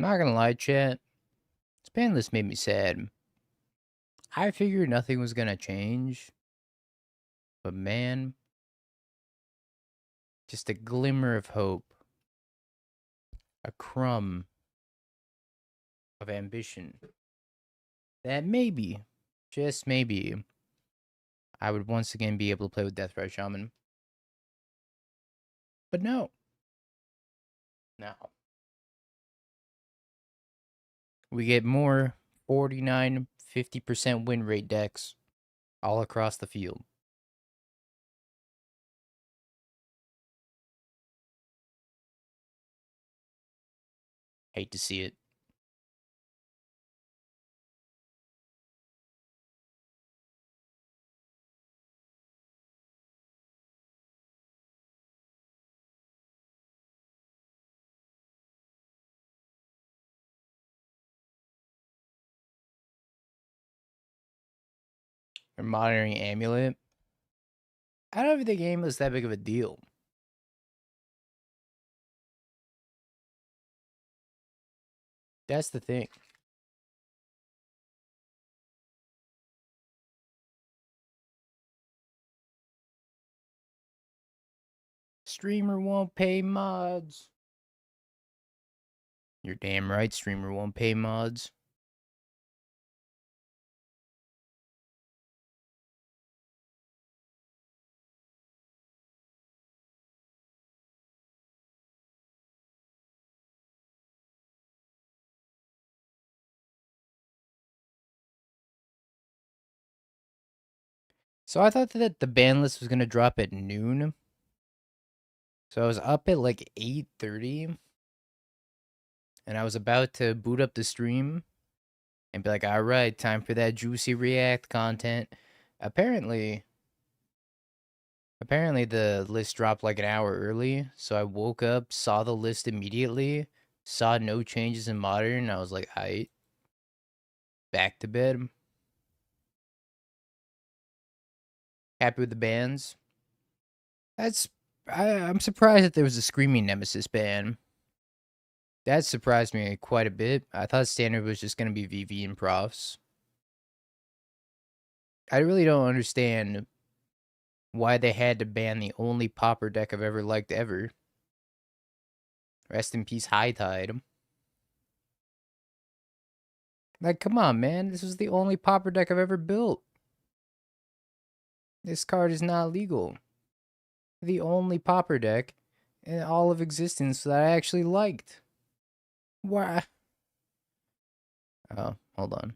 I'm not gonna lie, chat. This ban list made me sad. I figured nothing was gonna change. But man, just a glimmer of hope. A crumb of ambition. That maybe, just maybe, I would once again be able to play with Deathrise Shaman. But no. No. We get more 49, 50% win rate decks all across the field. Hate to see it. They're monitoring Amulet. I don't even think Amulet's that big of a deal. That's the thing. Streamer won't pay mods. You're damn right, streamer won't pay mods. So I thought that the ban list was going to drop at noon. So I was up at like 8:30. And I was about to boot up the stream and be like, all right, time for that juicy React content. Apparently the list dropped like an hour early. So I woke up, saw the list immediately, saw no changes in modern. And I was like, aight, back to bed. Happy with the bans. I'm surprised that there was a Screaming Nemesis ban. That surprised me quite a bit. I thought standard was just gonna be VV and profs. I really don't understand why they had to ban the only popper deck I've ever liked ever. Rest in peace, High Tide. Like, come on, man. This was the only popper deck I've ever built. This card is not legal. The only popper deck in all of existence that I actually liked. Why? Oh, hold on.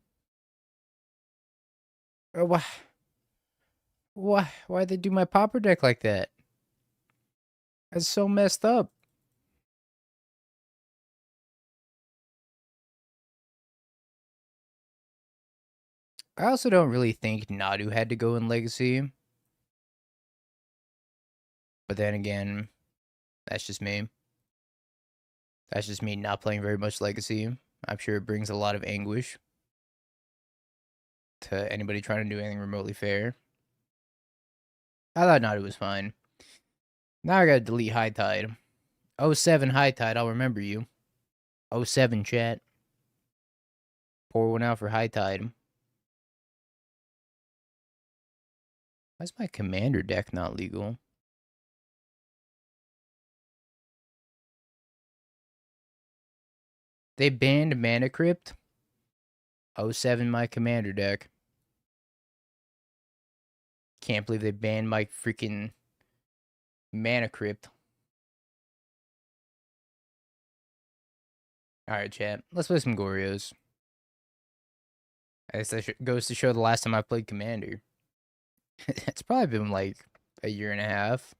Why? Why'd they do my popper deck like that? That's so messed up. I also don't really think Nadu had to go in Legacy. But then again, that's just me. That's just me not playing very much Legacy. I'm sure it brings a lot of anguish to anybody trying to do anything remotely fair. I thought Nadu was fine. Now I gotta delete High Tide. 07 High Tide, I'll remember you. 07 chat. Pour one out for High Tide. Why's my commander deck not legal? They banned Mana Crypt. 07 my commander deck. Can't believe they banned my freaking Mana Crypt. Alright, chat. Let's play some Gorios. I guess that goes to show the last time I played Commander. It's probably been like a year and a half.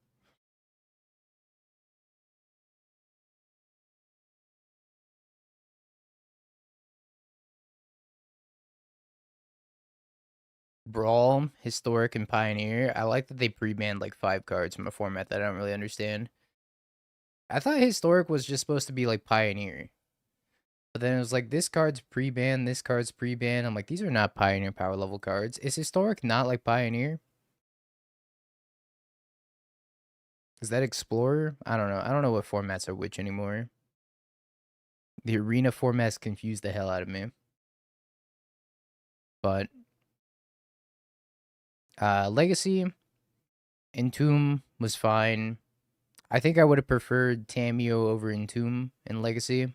Brawl, Historic, and Pioneer. I like that they pre-banned like 5 cards from a format that I don't really understand. I thought Historic was just supposed to be like Pioneer. But then it was like, this card's pre-banned, this card's pre-banned. I'm like, these are not Pioneer power level cards. Is Historic not like Pioneer? Is that Explorer? I don't know. I don't know what formats are which anymore. The arena formats confused the hell out of me. But Legacy, Entomb was fine. I think I would have preferred Tamio over Entomb in Legacy.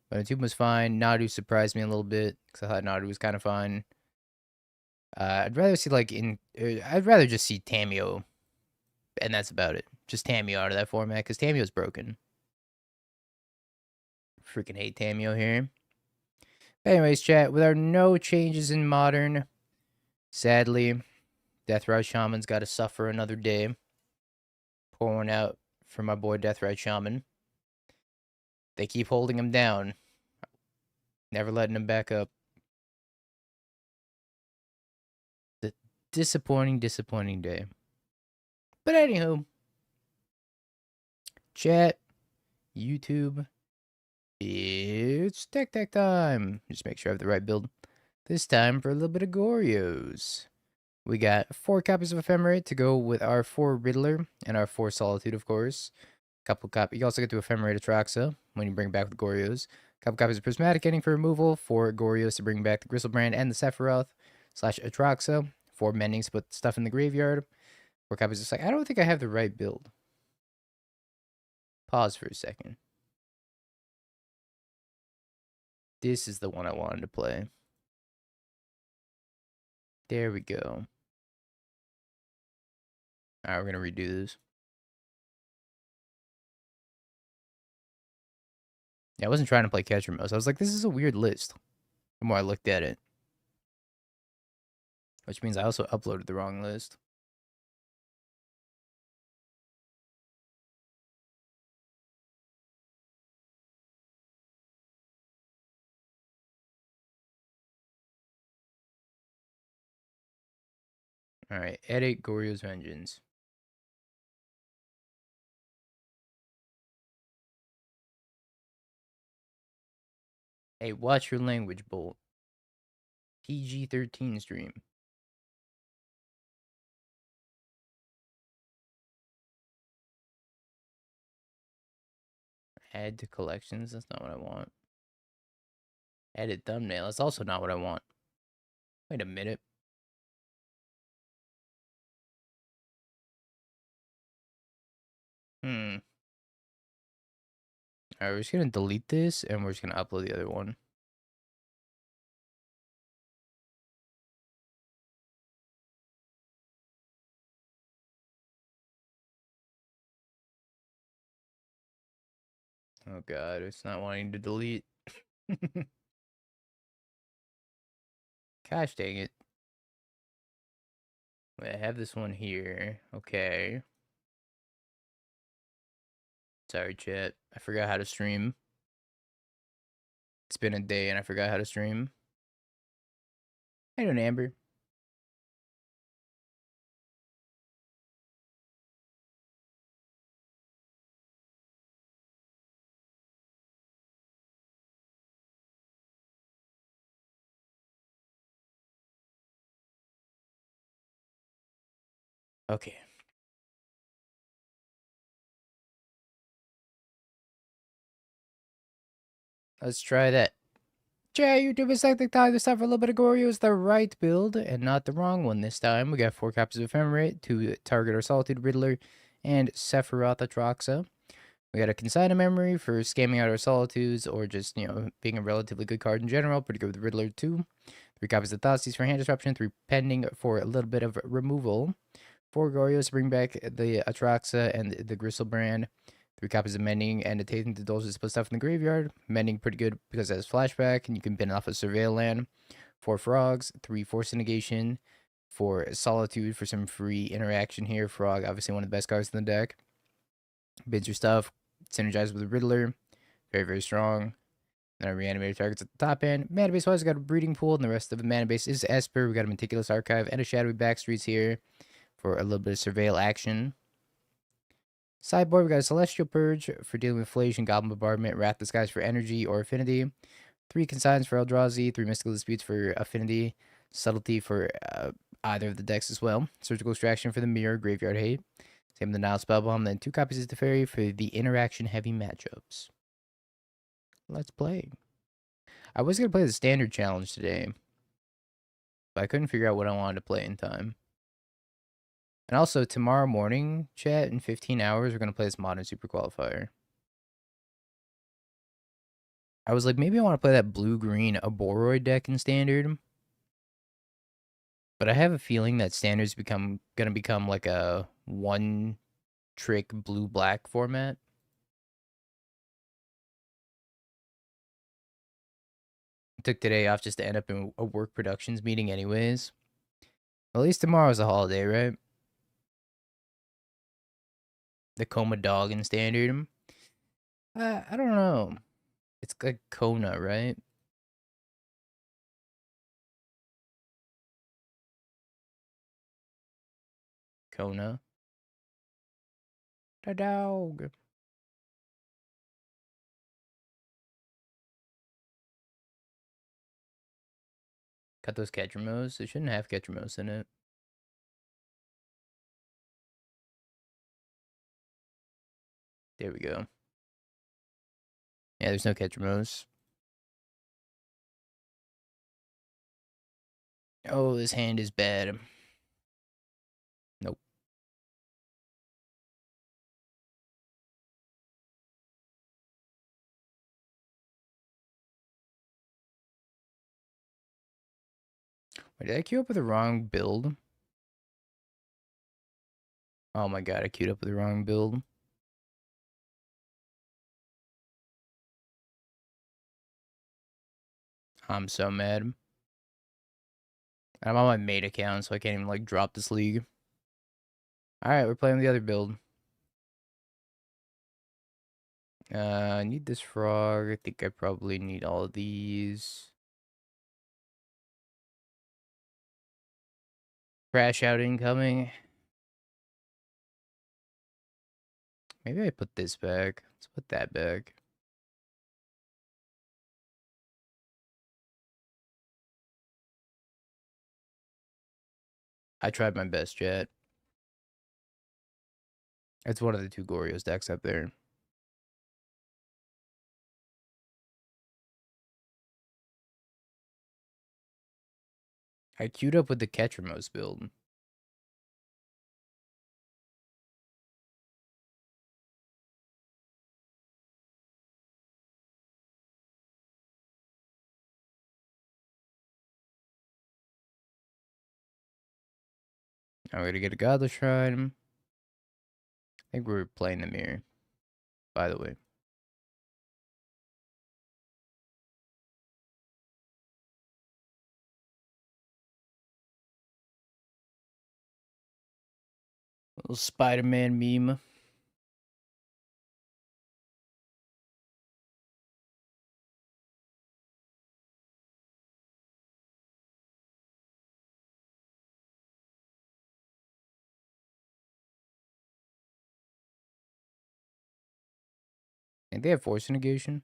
But Entomb was fine. Nadu surprised me a little bit because I thought Nadu was kind of fine. I'd rather see I'd rather just see Tamio, and that's about it. Just Tamio out of that format because Tamio's broken. Freaking hate Tamio here. Anyways, chat, with our no changes in Modern, sadly, Deathrite Shaman's got to suffer another day. Pour one out for my boy Deathrite Shaman. They keep holding him down. Never letting him back up. The disappointing day. But anywho, chat, YouTube, it's tech time. Just make sure I have the right build. This time for a little bit of Gorios. We got 4 copies of Ephemerate to go with our 4 Riddler and our 4 Solitude, of course. Couple copies. You also get to Ephemerate Atraxa when you bring back the Gorios. Couple copies of Prismatic Ending for removal. 4 Gorios to bring back the Gristlebrand and the Sephiroth / Atraxa. 4 Mendings to put stuff in the graveyard. 4 copies of Psych. I don't think I have the right build. Pause for a second. This is the one I wanted to play. There we go. Alright, we're going to redo this. Yeah, I wasn't trying to play Catcher Mouse. I was like, this is a weird list. The more I looked at it. Which means I also uploaded the wrong list. Alright, edit Goryo's Vengeance. Hey, watch your language, Bolt. PG-13 stream. Add to collections? That's not what I want. Edit thumbnail? That's also not what I want. Wait a minute. Alright, we're just gonna delete this, and we're just gonna upload the other one. Oh god, it's not wanting to delete. Gosh dang it. Wait, I have this one here. Okay. Sorry, chat. I forgot how to stream. It's been a day and I forgot how to stream. How you doing, Amber? Okay. Let's try that. Chat, YouTube is like time this time for a little bit of Goryo is the right build and not the wrong one this time. We got 4 copies of Ephemerate to target our Solitude Riddler and Sephiroth Atraxa. We got a Consign Memory for scamming out our Solitudes or just, being a relatively good card in general. Pretty good with Riddler too. 3 copies of Thoughtseize for hand disruption. 3 pending for a little bit of removal. 4 Gorios to bring back the Atraxa and the Gristlebrand. 3 copies of Mending and a Taking the Indulgence to put stuff in the graveyard. Mending pretty good because it has Flashback and you can bin off a Surveil land. 4 Frogs. 3 Force Negation. 4 Solitude for some free interaction here. Frog, obviously one of the best cards in the deck. Bins your stuff. Synergize with the Riddler. Very, very strong. Then our reanimator targets at the top end. Mana base wise, we got a Breeding Pool, and the rest of the mana base is Esper. We got a Meticulous Archive and a Shadowy Backstreets here for a little bit of Surveil action. Sideboard, we got a Celestial Purge for dealing with Inflation, Goblin Bombardment, Wrath Disguise for Energy or Affinity. 3 Consigns for Eldrazi, 3 Mystical Disputes for Affinity, Subtlety for either of the decks as well. Surgical Extraction for the Mirror, Graveyard Hate. Same with the Nile Spellbomb, then 2 copies of Teferi for the interaction heavy matchups. Let's play. I was gonna play the standard challenge today, but I couldn't figure out what I wanted to play in time. And also, tomorrow morning, chat, in 15 hours, we're gonna play this modern super qualifier. I was like, maybe I want to play that blue-green Aboroid deck in standard. But I have a feeling that standard's gonna become like a one-trick blue-black format. I took today off just to end up in a work productions meeting anyways. At least tomorrow's a holiday, right? The Coma Dog in standard. I don't know. It's like Kona, right? Kona. The dog. Cut those Ketrimos. It shouldn't have Ketrimos in it. There we go. Yeah, there's no Ketrimos. Oh, this hand is bad. Nope. Wait, did I queue up with the wrong build? Oh my god, I queued up with the wrong build. I'm so mad. I'm on my main account, so I can't even like drop this league. Alright, we're playing the other build. I need this frog. I think I probably need all of these. Crash out incoming. Maybe I put this back. Let's put that back. I tried my best, chat. It's one of the two Goryo's decks up there. I queued up with the Ketrimos build. I'm gonna get a Godless Shrine. I think we're playing the mirror, by the way. Little Spider-Man meme. think they have Force Negation.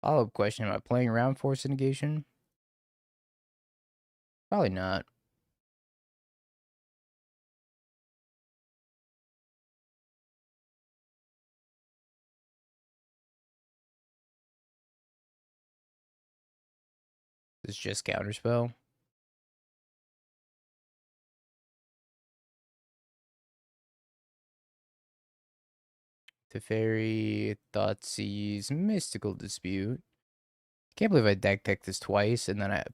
Follow-up question, am I playing around Force Negation? Probably not. It's just Counterspell. Teferi, Thoughtseize, Mystical Dispute. Can't believe I deck tech this twice and then I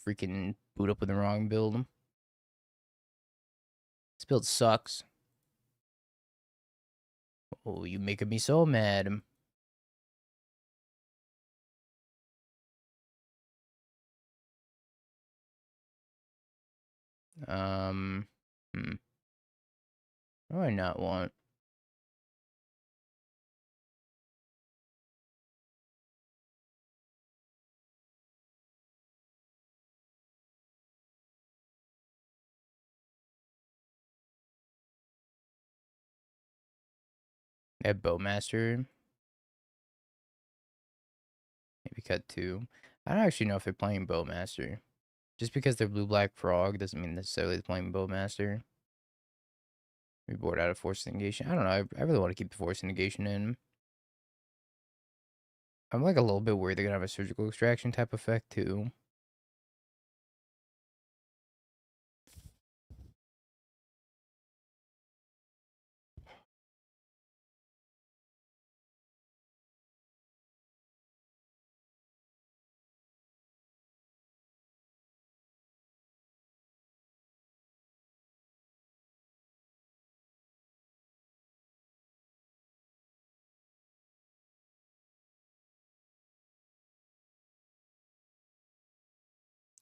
freaking boot up with the wrong build. This build sucks. Oh, you making me so mad. Hmm. What do I not want? I have Bowmaster. Maybe cut two. I don't actually know if they're playing Bowmaster. Just because they're blue-black frog doesn't mean necessarily they're playing Bowmaster. We board out of Force Negation. I don't know. I really want to keep the Force Negation in. I'm like a little bit worried they're gonna have a surgical extraction type effect too.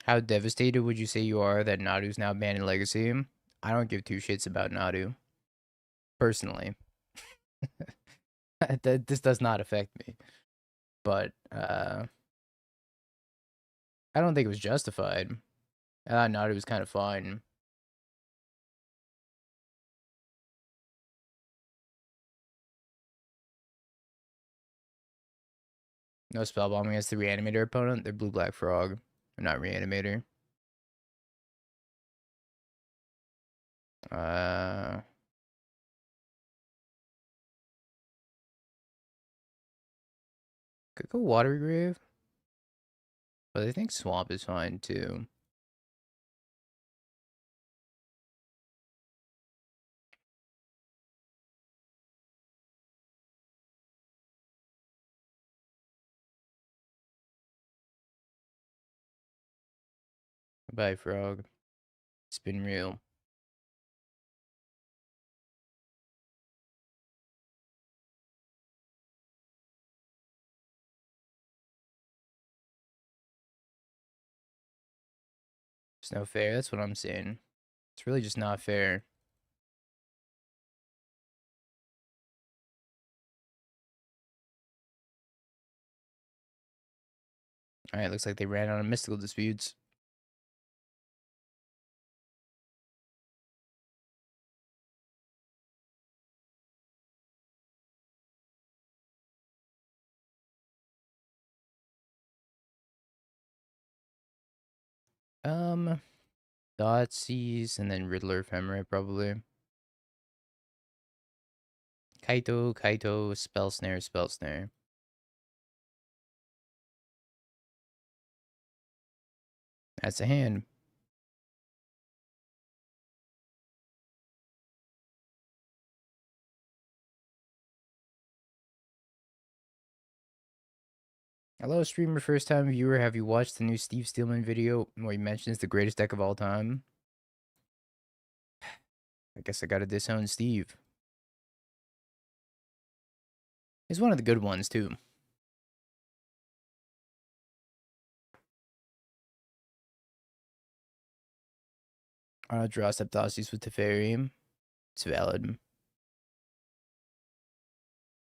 How devastated would you say you are that Naru's now banned in Legacy? I don't give two shits about Naru, personally. This does not affect me. But I don't think it was justified. I thought Naru was kind of fine. No spell bombing against the reanimator opponent. They're blue black frog. They're not reanimator. Uh could go water grave. But I think swamp is fine too. Bye frog. It's been real. It's no fair. That's what I'm saying. It's really just not fair. Alright, looks like they ran out of mystical disputes. Dotsies and then Riddler Ephemerate probably. Kaito, Spell Snare, Spell Snare. That's a hand. Hello, streamer, first time viewer. Have you watched the new Steve Steelman video where he mentions the greatest deck of all time? I guess I gotta disown Steve. He's one of the good ones, too. Draw Septosius with Teferi. It's valid.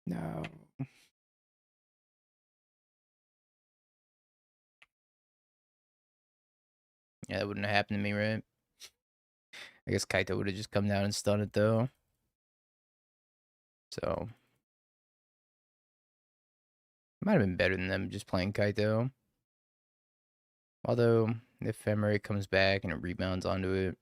No. Yeah, that wouldn't have happened to me, right? I guess Kaito would have just come down and stunned it, though. So, might have been better than them just playing Kaito. Although, if Ephemerate comes back and it rebounds onto it.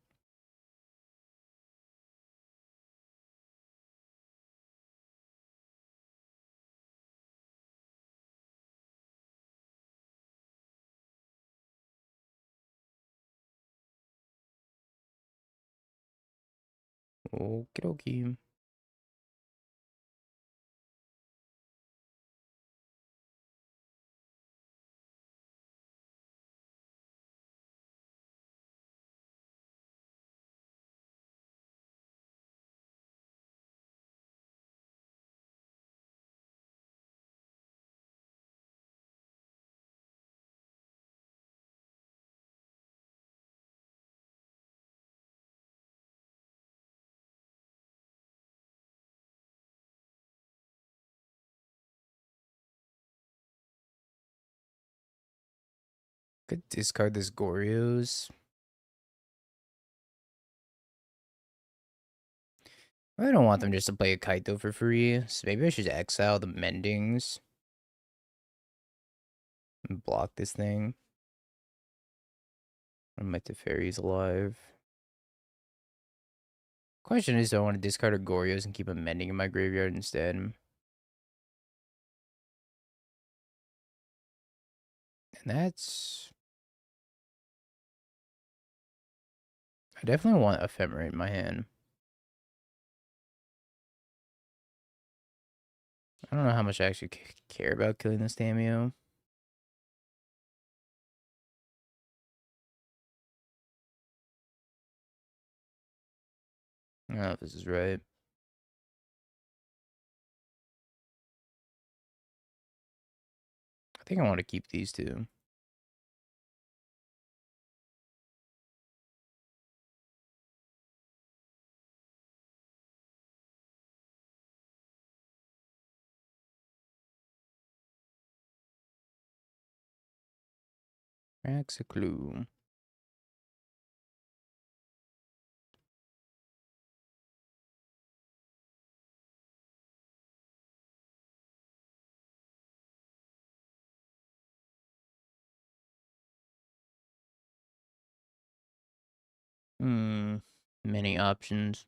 Okie dokie. Could discard this Goryo's. I don't want them just to play a Kaito for free, so maybe I should exile the Mendings and block this thing. And my Teferi's alive. Question is, do I want to discard a Goryo's and keep a Mending in my graveyard instead? And that's... I definitely want Ephemerate in my hand. I don't know how much I actually care about killing this Tamio. I don't know if this is right. I think I want to keep these two. That's a clue. Many options.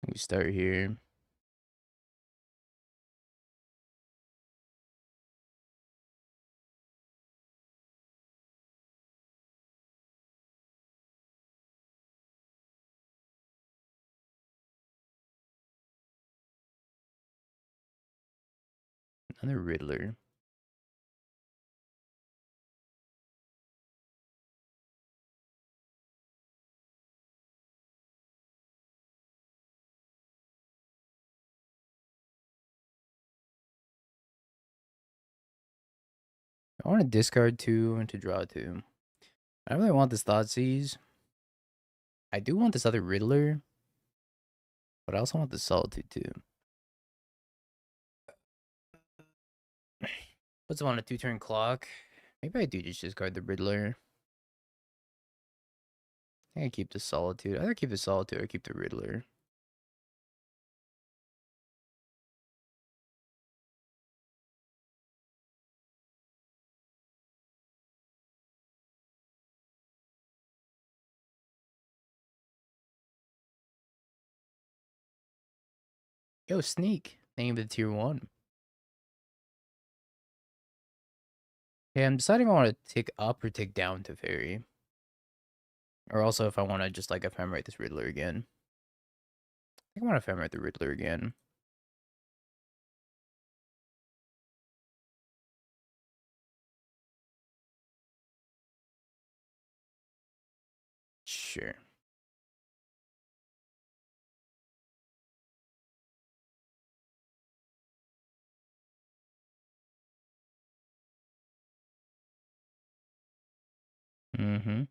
We start here. Another Riddler. I want to discard 2 and to draw 2. I really want this Thoughtseize. I do want this other Riddler, but I also want the Solitude too. Puts him on a 2-turn clock. Maybe I do just discard the Riddler. I think I keep the Solitude. Either keep the Solitude or keep the Riddler. Yo, Sneak. Name of the tier 1. Yeah, I'm deciding if I want to tick up or tick down to Fairy. Or also if I want to just like ephemerate this Riddler again. I think I want to ephemerate the Riddler again. Sure. Mm-hmm.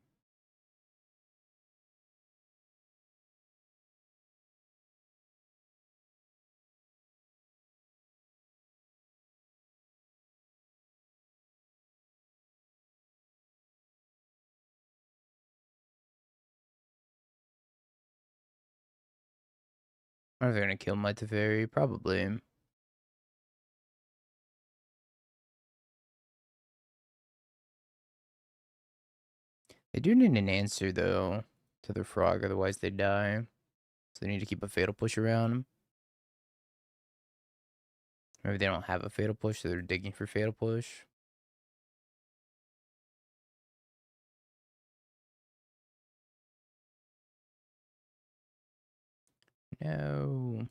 Are they gonna kill my Teferi? Probably. They do need an answer, though, to the frog, otherwise they die. So they need to keep a Fatal Push around. Maybe they don't have a Fatal Push, so they're digging for Fatal Push. No.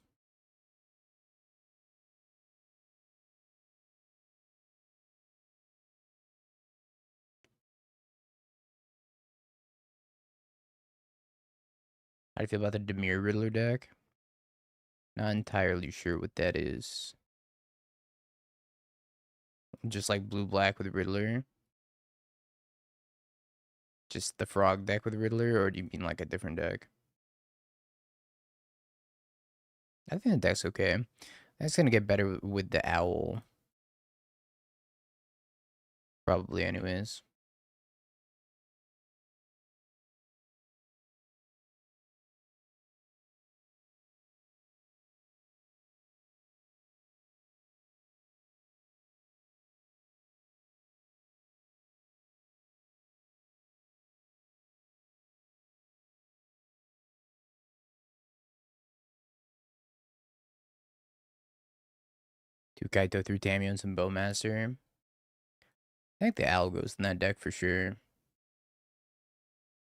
How do you feel about the Demir Riddler deck? Not entirely sure what that is. Just like blue-black with Riddler? Just the frog deck with Riddler, or do you mean like a different deck? I think the deck's okay. That's gonna get better with the owl. Probably, anyways. Two Kaito, three Tamio, and some Bowmaster. I think the Owl goes in that deck for sure.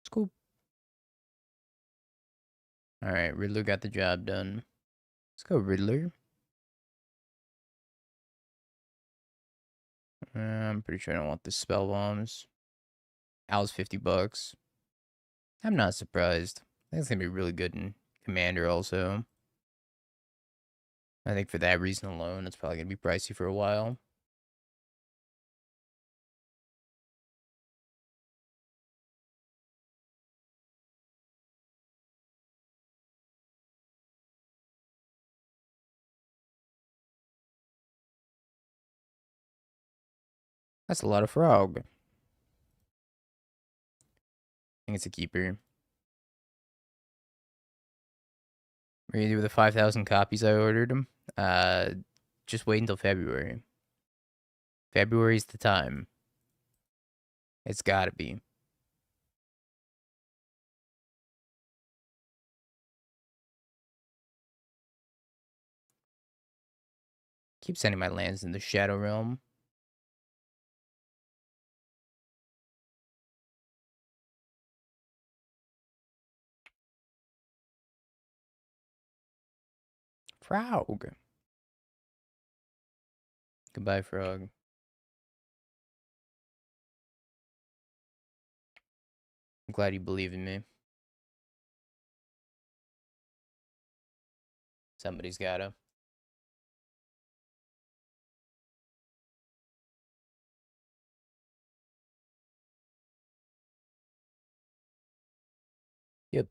It's cool. Alright, Riddler got the job done. Let's go, Riddler. I'm pretty sure I don't want the spell bombs. Owl's $50. I'm not surprised. I think it's gonna be really good in Commander also. I think for that reason alone, it's probably gonna be pricey for a while. That's a lot of frog. I think it's a keeper. We're gonna do the 5,000 copies I ordered them. Just wait until February. February's the time. It's gotta be. Keep sending my lands in the Shadow Realm. Frog. Goodbye, frog. I'm glad you believe in me. Somebody's gotta. Yep.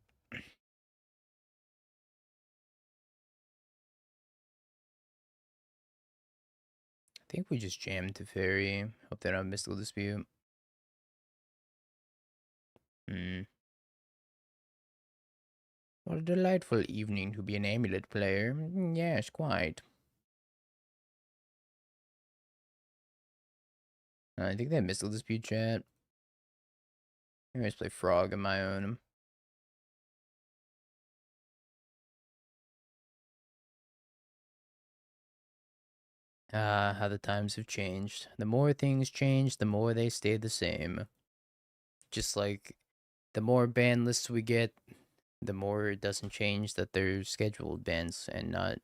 I think we just jammed to Fairy. Hope they don't have Mystical Dispute. What a delightful evening to be an Amulet player. Yes, quite. I think they have Mystical Dispute chat. Maybe I just play Frog on my own. How the times have changed. The more things change, the more they stay the same. Just like the more ban lists we get, the more it doesn't change that they're scheduled bans and not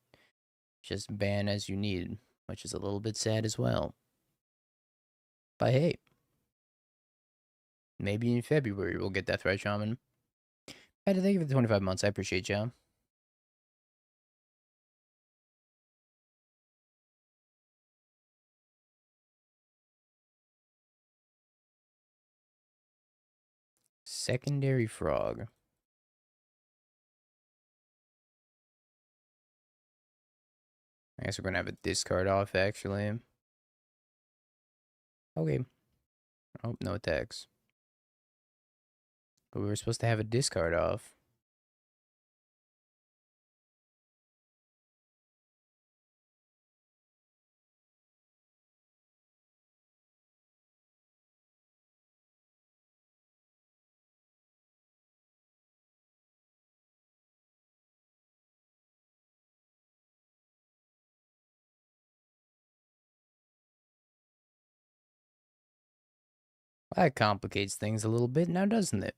just ban as you need, which is a little bit sad as well. But hey, maybe in February we'll get Death Ray Shaman. Thank you for the 25 months. I appreciate you. Secondary Frog. I guess we're gonna have a discard off, actually. Okay. Oh, no attacks. But we were supposed to have a discard off. That complicates things a little bit now, doesn't it?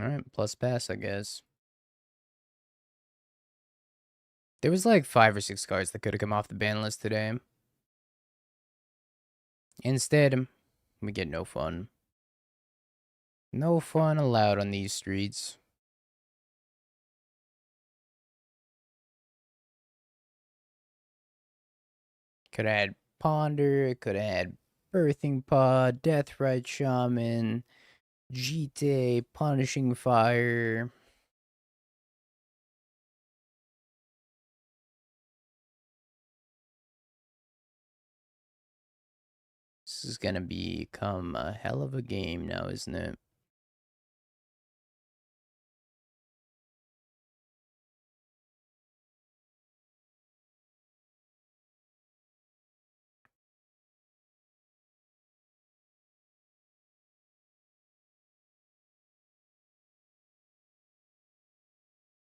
Alright, plus pass, I guess. There was like 5 or 6 cards that could have come off the ban list today. Instead, we get no fun. No fun allowed on these streets. Could have had Ponder, it could have had Birthing Pod, Deathrite Shaman, Jite, Punishing Fire. This is gonna become a hell of a game now, isn't it?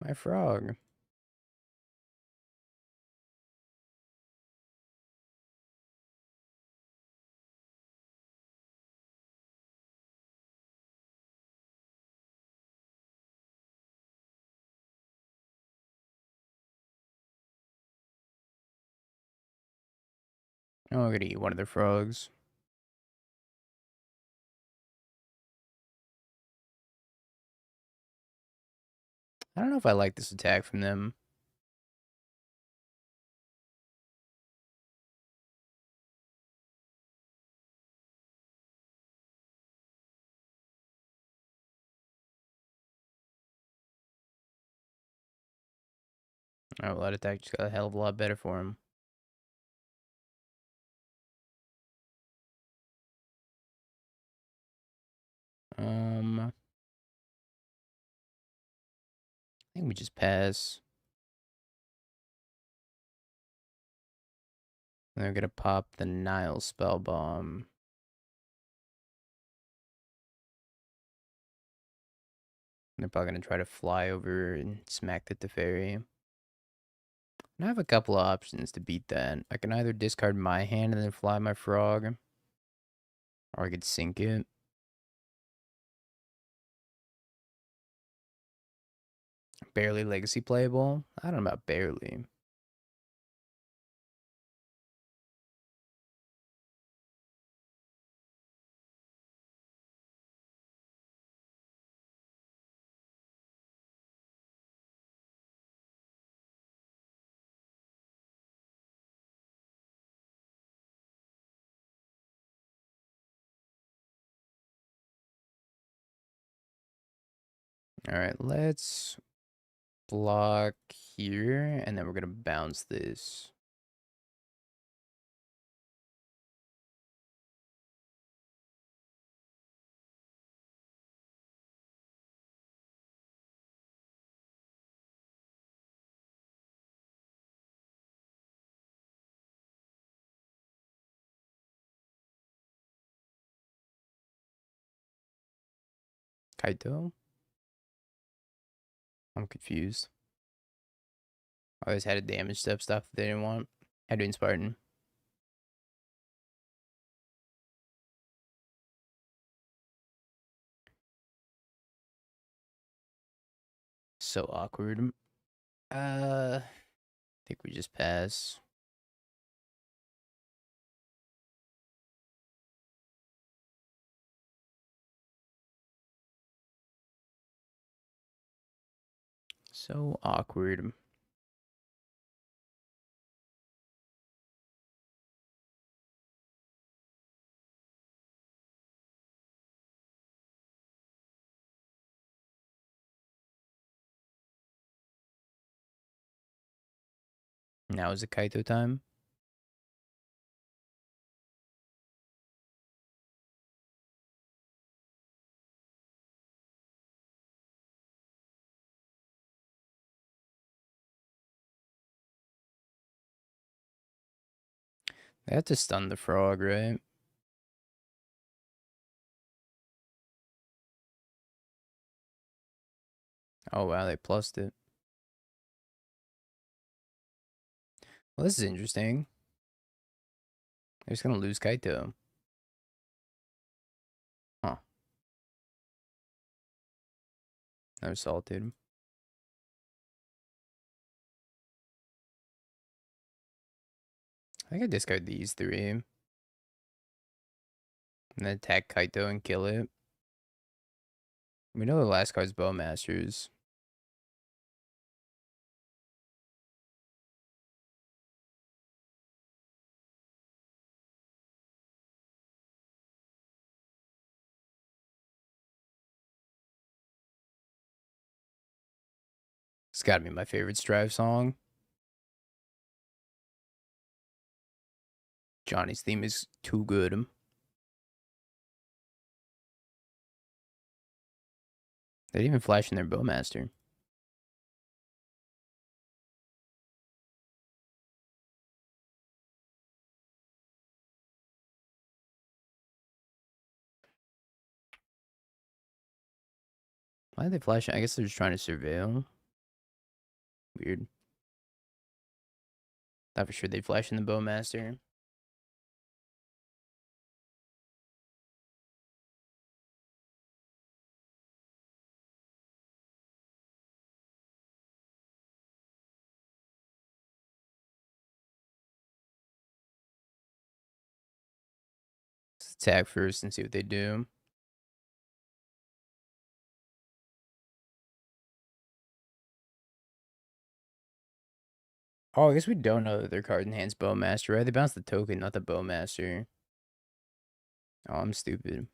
My frog. Oh, I'm gonna eat one of the frogs. I don't know if I like this attack from them. Oh, well, that attack just got a hell of a lot better for him. I think we just pass. And they're gonna pop the Nile spell bomb. And they're probably gonna try to fly over and smack the Teferi. And I have a couple of options to beat that. I can either discard my hand and then fly my frog, or I could sink it. Barely legacy playable? I don't know about barely. Alright, let's block here, and then we're gonna bounce this. Kaito? I'm confused. I always had a damage step stuff that they didn't want. Had to in Spartan. So awkward. I think we just pass. So awkward. Now is it Kaito time? They have to stun the frog, right? Oh wow, they plussed it. Well, this is interesting. They're just gonna lose Kaito. Huh. Never salted. I think I discard these three. And then attack Kaito and kill it. We know the last card's Bowmasters. It's gotta be my favorite Strive song. Johnny's theme is too good. They didn't even flash in their Bowmaster. Why did they flash? I guess they're just trying to surveil. Weird. Thought for sure they'd flash in the Bowmaster. Let's attack first and see what they do. Oh, I guess we don't know that their card enhanced Bowmaster, right? They bounced the token, not the Bowmaster. Oh, I'm stupid.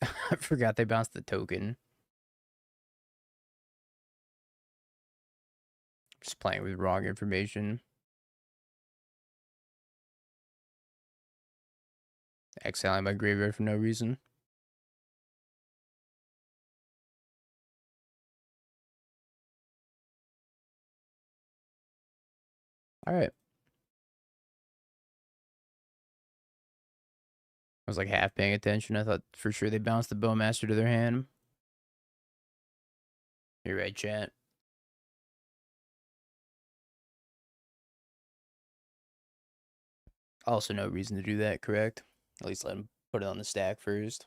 I forgot they bounced the token. Just playing with wrong information. Exiling my graveyard for no reason. Alright. I was like half paying attention. I thought for sure they bounced the Bowmaster to their hand. You're right, chat. Also, no reason to do that, correct? At least let him put it on the stack first.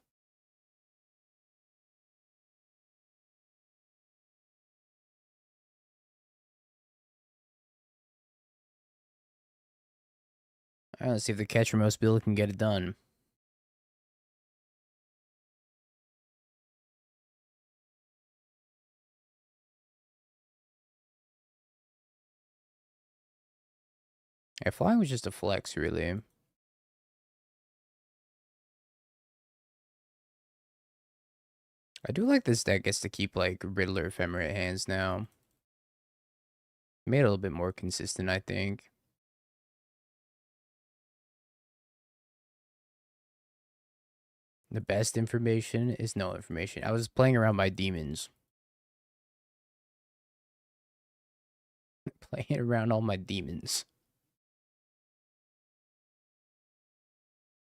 Alright, let's see if the catcher most build can get it done. Yeah, flying was just a flex, really. I do like this deck gets to keep, like, Riddler Ephemerate hands now. Made it a little bit more consistent, I think. The best information is no information. I was playing around my demons. Playing around all my demons.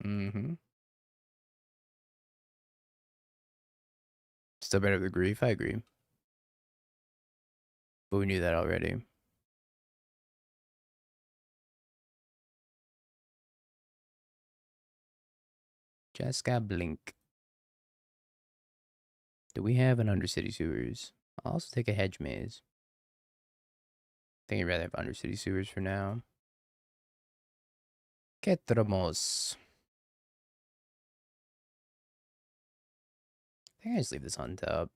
Mm-hmm. Still better with grief, I agree. But we knew that already. Just got blink. Do we have an Undercity Sewers? I'll also take a Hedge Maze. I think I'd rather have Undercity Sewers for now. Ketramos. I think I just leave this on top.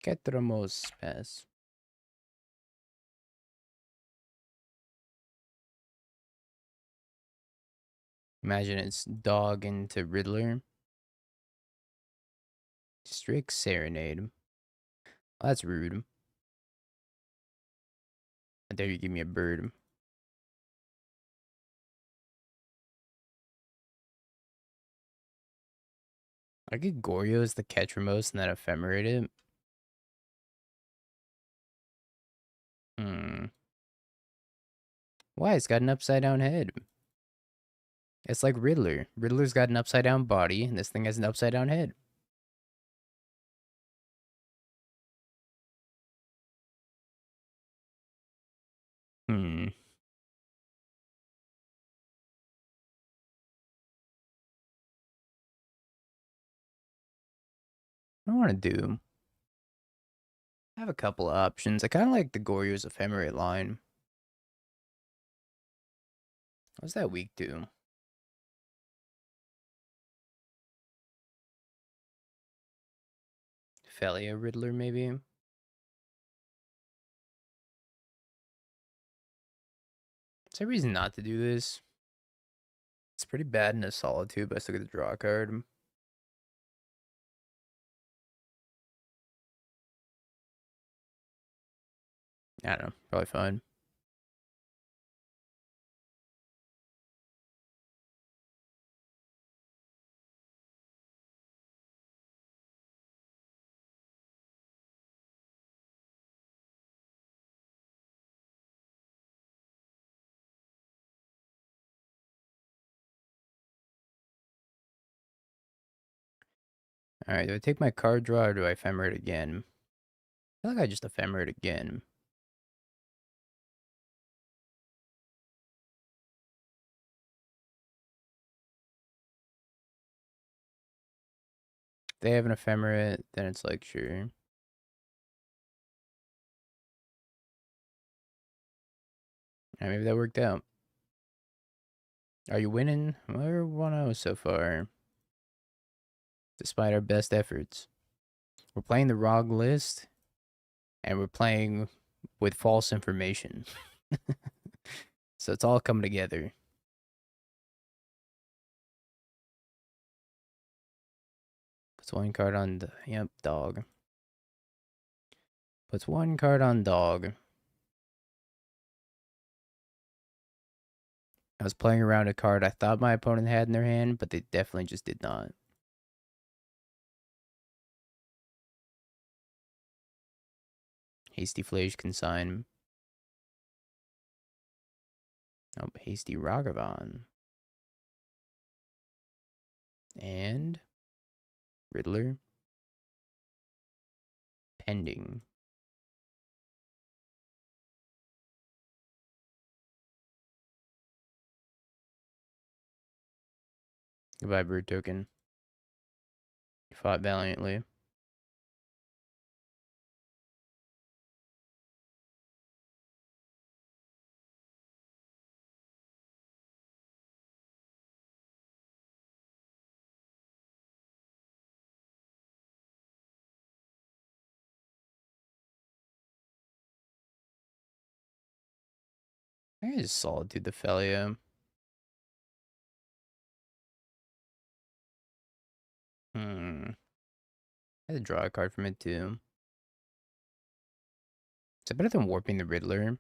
Ketramos pass. Imagine it's dog into Riddler. Strict Serenade. Oh, that's rude. I dare you give me a bird. I get Goryo as the Ketramos and then Ephemerate it. Why? It's got an upside down head. It's like Riddler. Riddler's got an upside down body, and this thing has an upside down head. I don't want to do. I have a couple of options. I kind of like the Goryo's Ephemerate line. What's that weak to? Felia Riddler, maybe? Is there a reason not to do this? It's pretty bad in a Solitude, but I still get the draw card. I don't know. Probably fine. Alright, do I take my card draw or do I ephemer it again? I feel like I just ephemer it again. If they have an ephemerate, then it's like, sure. Maybe that worked out. Are you winning? We're 1-0 so far. Despite our best efforts. We're playing the wrong list. And we're playing with false information. So it's all coming together. Puts one card on the... Yep, dog. Puts one card on dog. I was playing around a card I thought my opponent had in their hand, but they definitely just did not. Hasty Flage Consign. Oh, Hasty Ragavan. And Riddler. Pending. Goodbye, Bird Token. You fought valiantly. I just Solitude the Felia. I had to draw a card from it too. Is it better than Warping the Riddler?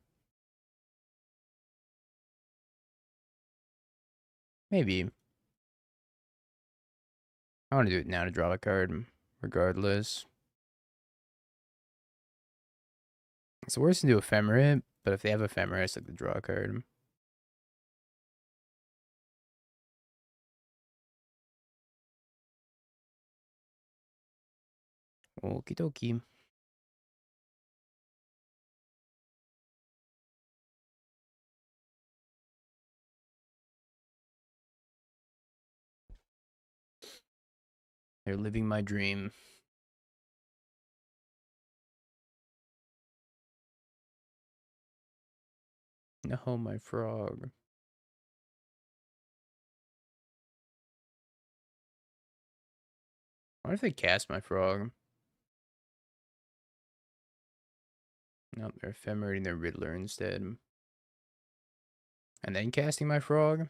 Maybe. I want to do it now to draw a card, regardless. It's worse to do Ephemerate, but if they have Ephemerate, it's like to draw a card. Okie dokie. They're living my dream. No, my frog. What if they cast my frog? Nope, they're ephemerating their Riddler instead. And then casting my frog?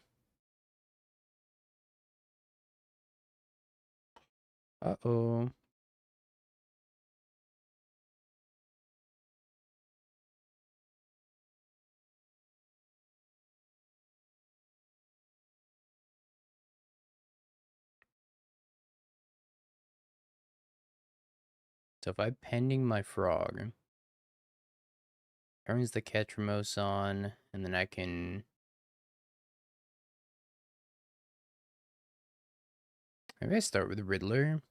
Uh-oh. So if I pending my frog, turns the Ketramos on, and then I can... Maybe I start with the Riddler.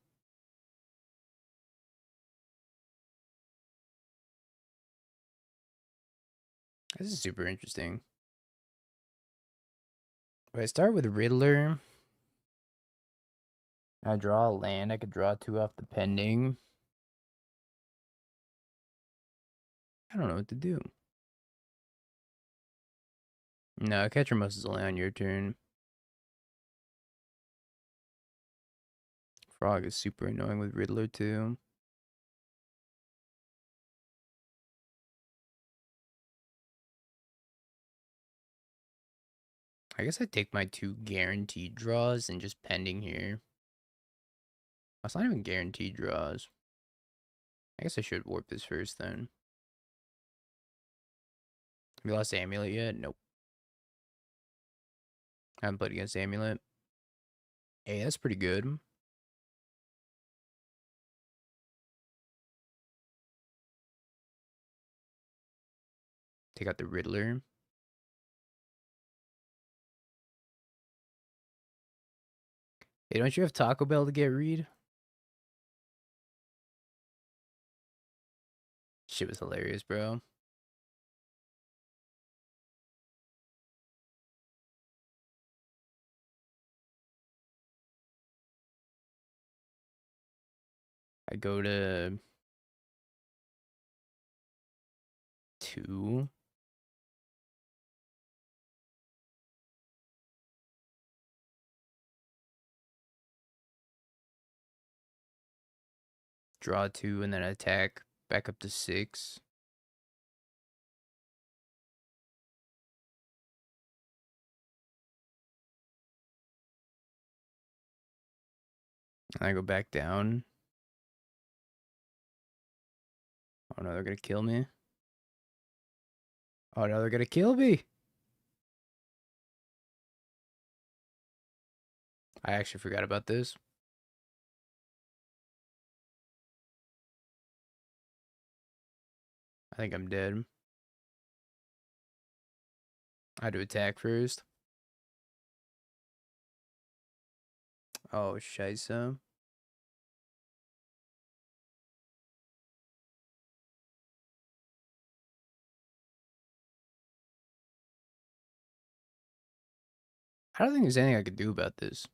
This is super interesting. If I start with Riddler, I draw a land. I could draw 2 off the pending. I don't know what to do. No, Ketramos is only on your turn. Frog is super annoying with Riddler too. I guess I take my 2 guaranteed draws and just pending here. That's not even guaranteed draws. I guess I should warp this first then. Have you lost Amulet yet? Nope. I haven't played against Amulet. Hey, that's pretty good. Take out the Riddler. Hey, don't you have Taco Bell to get Reed? shit was hilarious, bro. I go to 2. Draw 2 and then attack back up to 6. And I go back down. Oh no, they're gonna kill me. Oh no, they're gonna kill me. I actually forgot about this. I think I'm dead. I had to attack first. Oh, scheisse. I don't think there's anything I could do about this.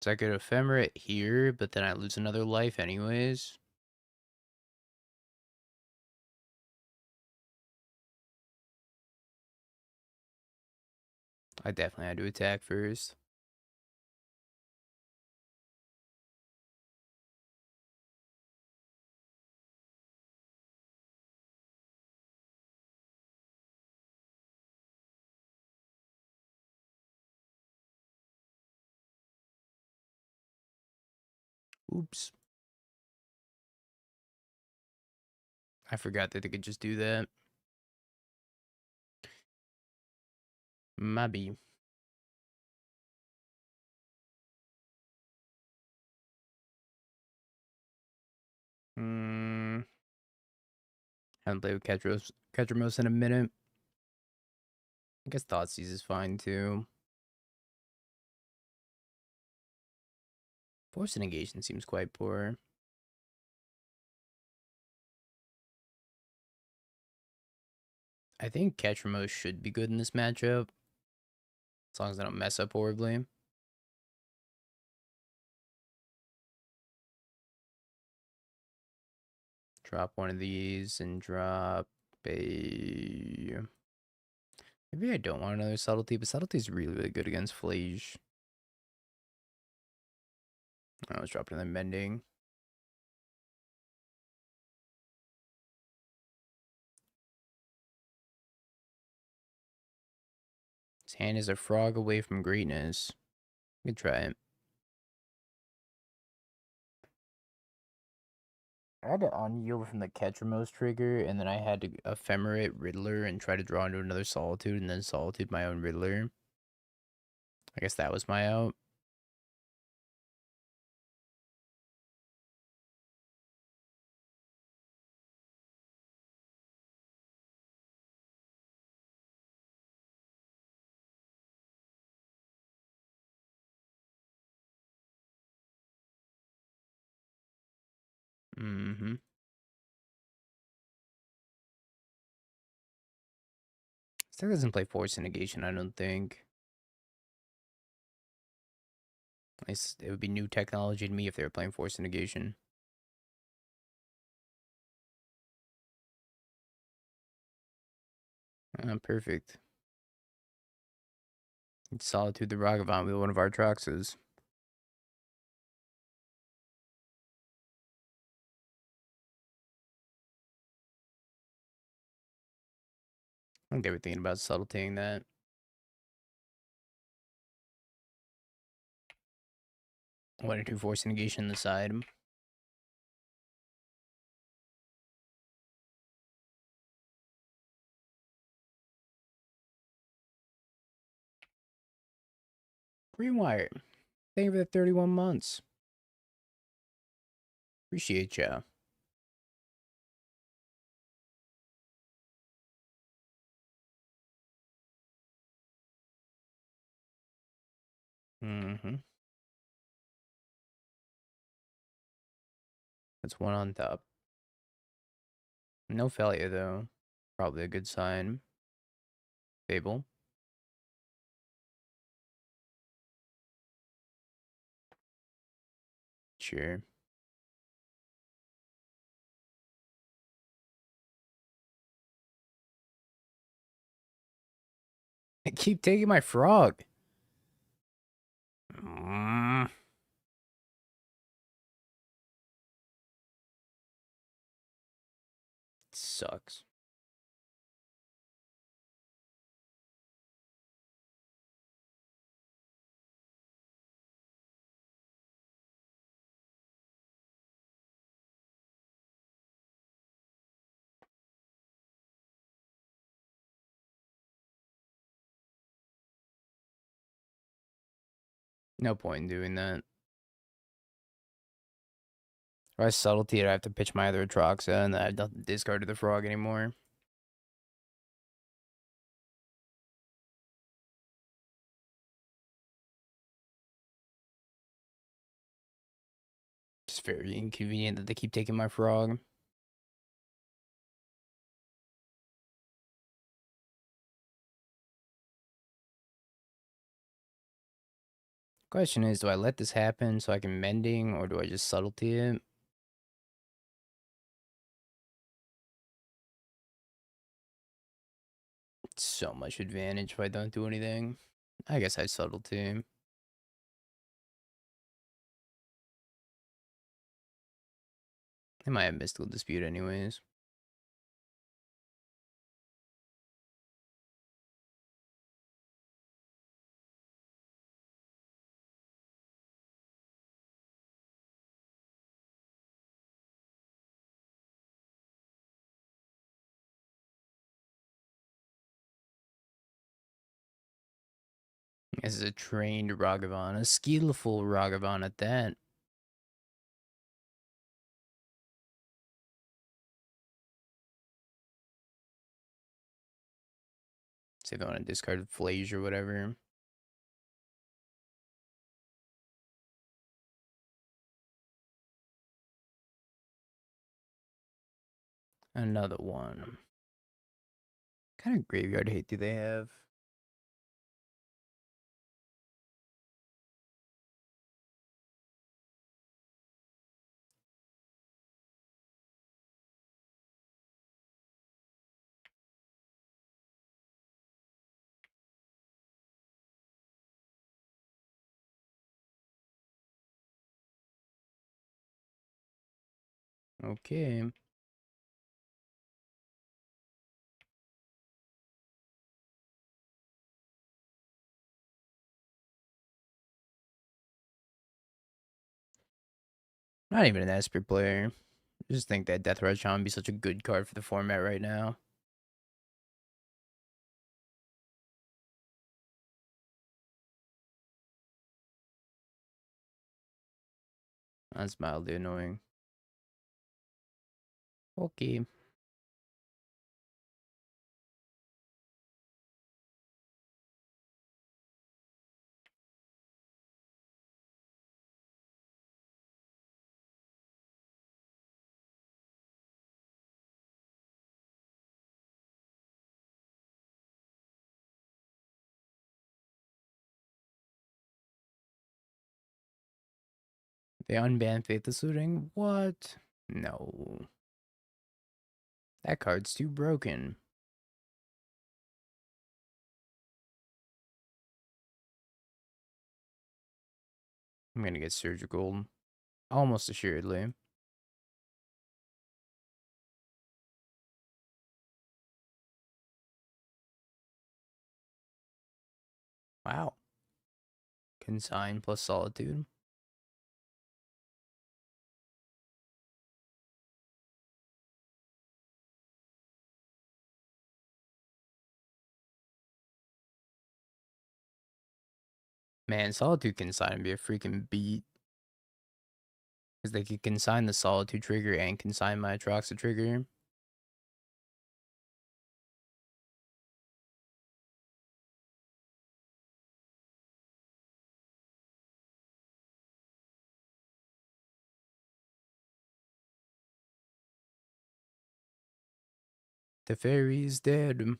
So I could ephemerate here, but then I lose another life anyways. I definitely had to attack first. Oops. I forgot that they could just do that. Maybe. Haven't played with Ketramos in a minute. I guess Thoughtseize is fine too. Force negation seems quite poor. I think Ketramos should be good in this matchup. As long as I don't mess up horribly. Drop one of these and drop a... Maybe I don't want another Subtlety, but Subtlety is really, really good against Flage. I was dropping another Mending. His hand is a frog away from greatness. We can try it. I had to unyield from the Ketramose trigger, and then I had to ephemerate Riddler and try to draw into another Solitude, and then Solitude my own Riddler. I guess that was my out. Mm-hmm. Still doesn't play Force Negation, I don't think. At least it would be new technology to me if they were playing Force Negation. Perfect. Solitude the Ragavan with one of our Troxes. I think they were thinking about subtletying that. One or two Force Negation on the side. Greenwire. Thank you for the 31 months. Appreciate ya. Mm-hmm. That's one on top. No failure, though. Probably a good sign. Fable. Sure. I keep taking my frog. Mm. Sucks. No point in doing that. If I subtlety it, I have to pitch my other Atroxa, and I don't discard to the frog anymore. It's very inconvenient that they keep taking my frog. Question is, do I let this happen so I can mending, or do I just subtlety it? It's so much advantage if I don't do anything. I guess I subtlety. I might have Mystical Dispute anyways. This is a trained Ragavan, a skillful Ragavan at that. Say they want to discard Flage or whatever. Another one. What kind of graveyard hate do they have? Okay. Not even an Esper player. I just think that Death Rush would be such a good card for the format right now. That's mildly annoying. Okay. They unban Faithless Looting? What? No. That card's too broken. I'm gonna get Surgical. Almost assuredly. Wow. Consign plus Solitude. Man, Solitude Consign would be a freaking beat. Because they could consign the Solitude trigger and consign my Atroxa trigger. Teferi's dead.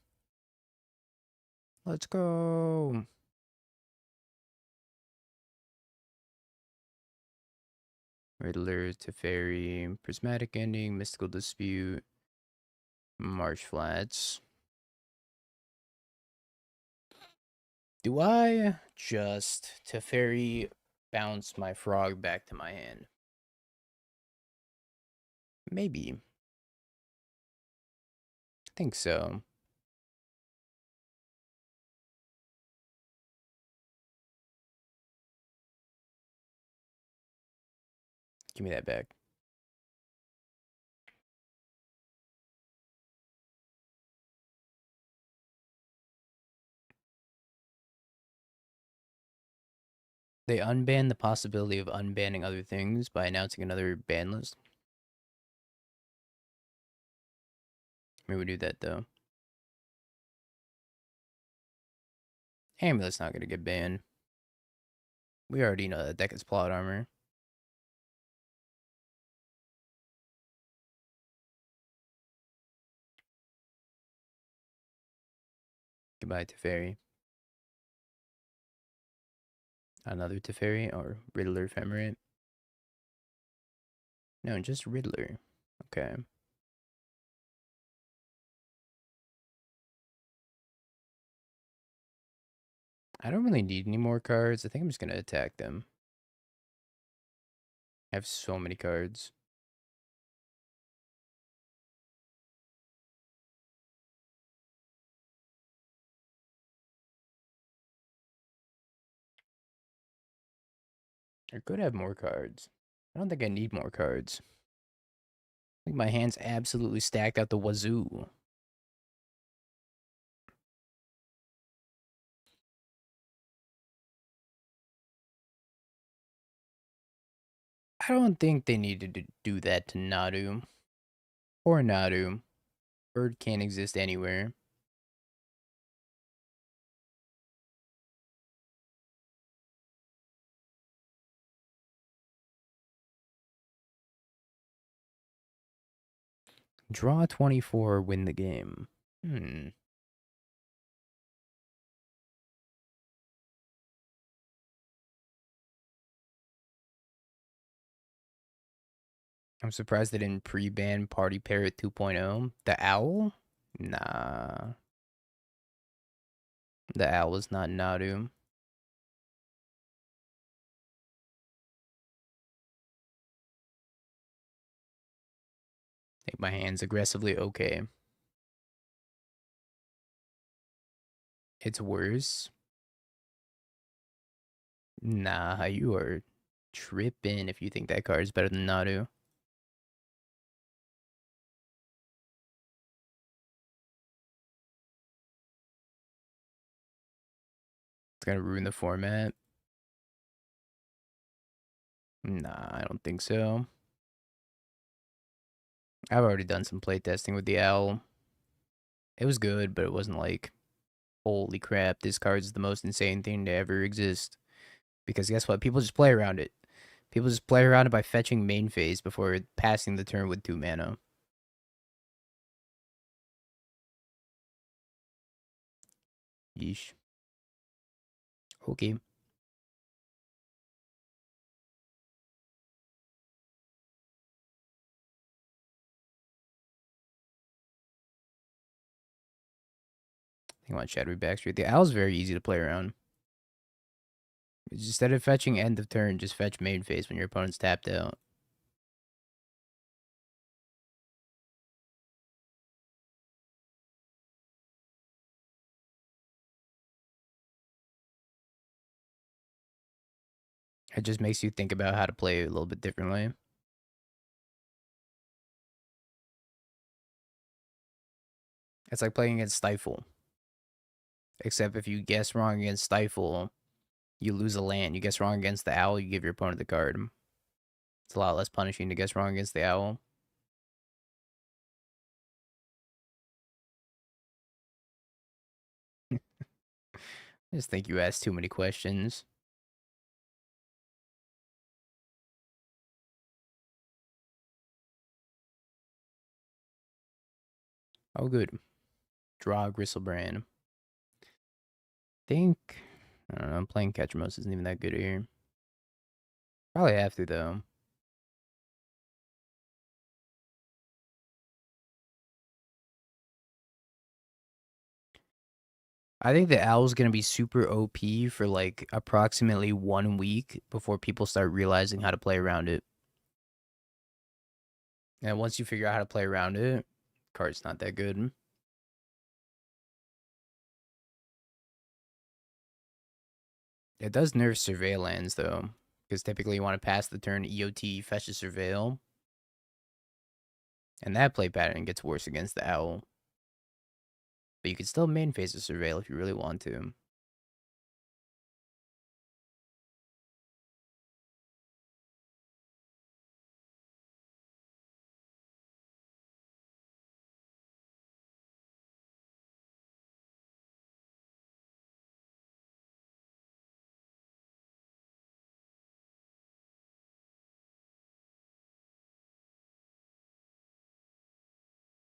Let's go. Riddler, Teferi, Prismatic Ending, Mystical Dispute, Marsh Flats. Do I just Teferi bounce my frog back to my hand? Maybe. I think so. Give me that back. They unbanned the possibility of unbanning other things by announcing another ban list. Maybe we do that though. Amulet's not gonna get banned. We already know that deck is plot armor. Goodbye, Teferi. Another Teferi or Riddler Ephemerate? No, just Riddler. Okay. I don't really need any more cards. I think I'm just gonna attack them. I have so many cards. I could have more cards. I don't think I need more cards. I think my hand's absolutely stacked out the wazoo. I don't think they needed to do that to Nadu. Or Nadu. Bird can't exist anywhere. Draw 24, win the game. I'm surprised they didn't pre-ban Party Parrot 2.0. The owl? Nah. The owl is not Nadu. I think my hand's aggressively okay. It's worse. Nah, you are tripping if you think that card is better than Nadu. It's gonna ruin the format. Nah, I don't think so. I've already done some playtesting with the owl. It was good, but it wasn't like, holy crap, this card is the most insane thing to ever exist. Because guess what? People just play around it. People just play around it by fetching main phase before passing the turn with 2 mana. Yeesh. Okay. I want Shadowy Backstreet. The owl's very easy to play around. Instead of fetching end of turn, just fetch main phase when your opponent's tapped out. It just makes you think about how to play it a little bit differently. It's like playing against Stifle. Except if you guess wrong against Stifle, you lose a land. You guess wrong against the owl, you give your opponent the card. It's a lot less punishing to guess wrong against the owl. I just think you asked too many questions. Oh, good. Draw Gristlebrand. Think. I don't know. Playing Catchmos isn't even that good here. Probably have to, though. I think the Owl's gonna be super OP for like approximately 1 week before people start realizing how to play around it. And once you figure out how to play around it, card's not that good. It does nerf Surveil lands though, because typically you want to pass the turn EOT, fetch a Surveil, and that play pattern gets worse against the Owl. But you can still main phase a Surveil if you really want to.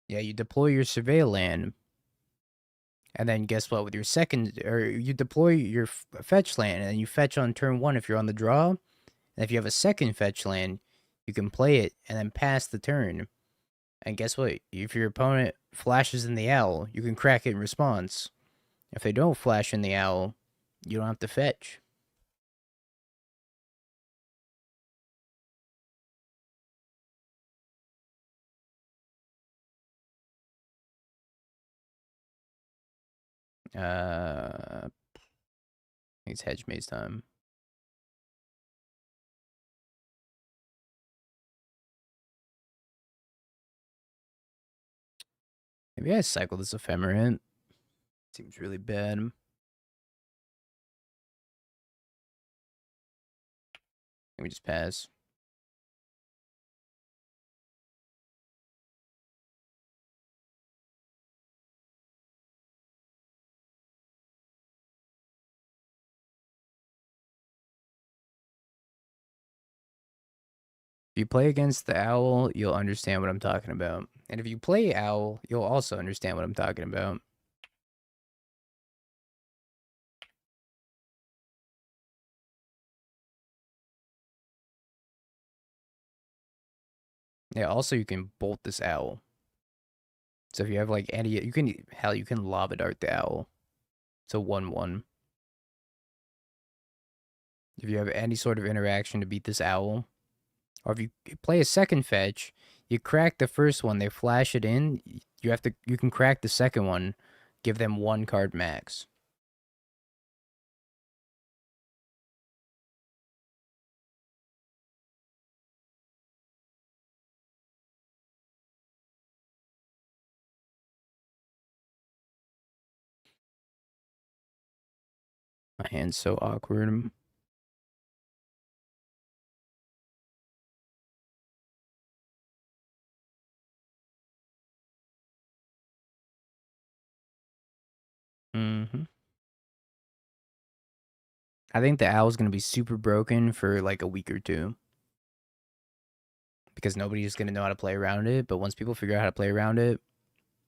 Yeah, you deploy your Surveil land, and then guess what? With your second, or you deploy your fetch land, and you fetch on turn 1 if you're on the draw. And if you have a second fetch land, you can play it and then pass the turn. And guess what? If your opponent flashes in the Owl, you can crack it in response. If they don't flash in the Owl, you don't have to fetch. I think it's Hedge Maze time. Maybe I cycle this Ephemerate. Seems really bad. Let me just pass. If you play against the Owl, you'll understand what I'm talking about. And if you play Owl, you'll also understand what I'm talking about. Yeah, also you can bolt this Owl. So if you have like any, you can, hell, you can Lava Dart the Owl. It's a 1/1. If you have any sort of interaction to beat this Owl, or if you play a second fetch, you crack the first one, they flash it in, you can crack the second one, give them 1 card max. My hand's so awkward. I think the Owl's gonna be super broken for like a week or two. Because nobody's gonna know how to play around it, but once people figure out how to play around it,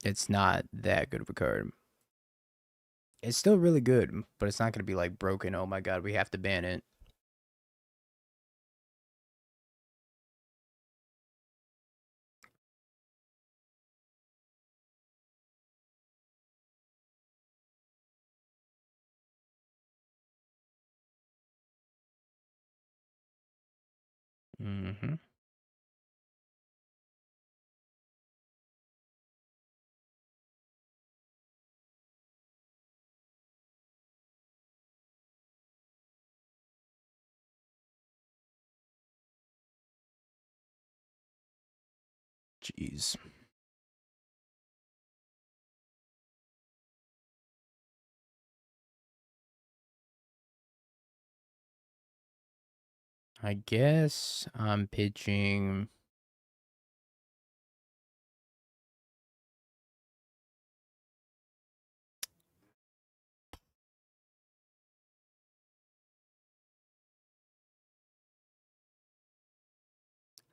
it's not that good of a card. It's still really good, but it's not gonna be like broken, oh my god, we have to ban it. Jeez. I guess I'm pitching.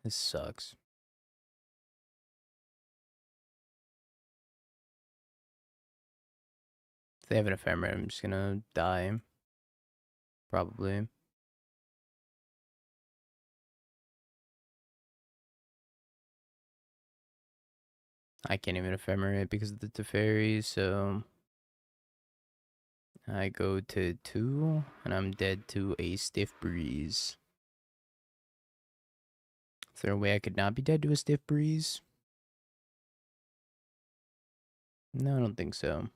This sucks. If they have an Ephemerate, I'm just gonna die. Probably. I can't even Ephemerate because of the Teferi, so I go to 2, and I'm dead to a Stiff Breeze. Is there a way I could not be dead to a Stiff Breeze? No, I don't think so.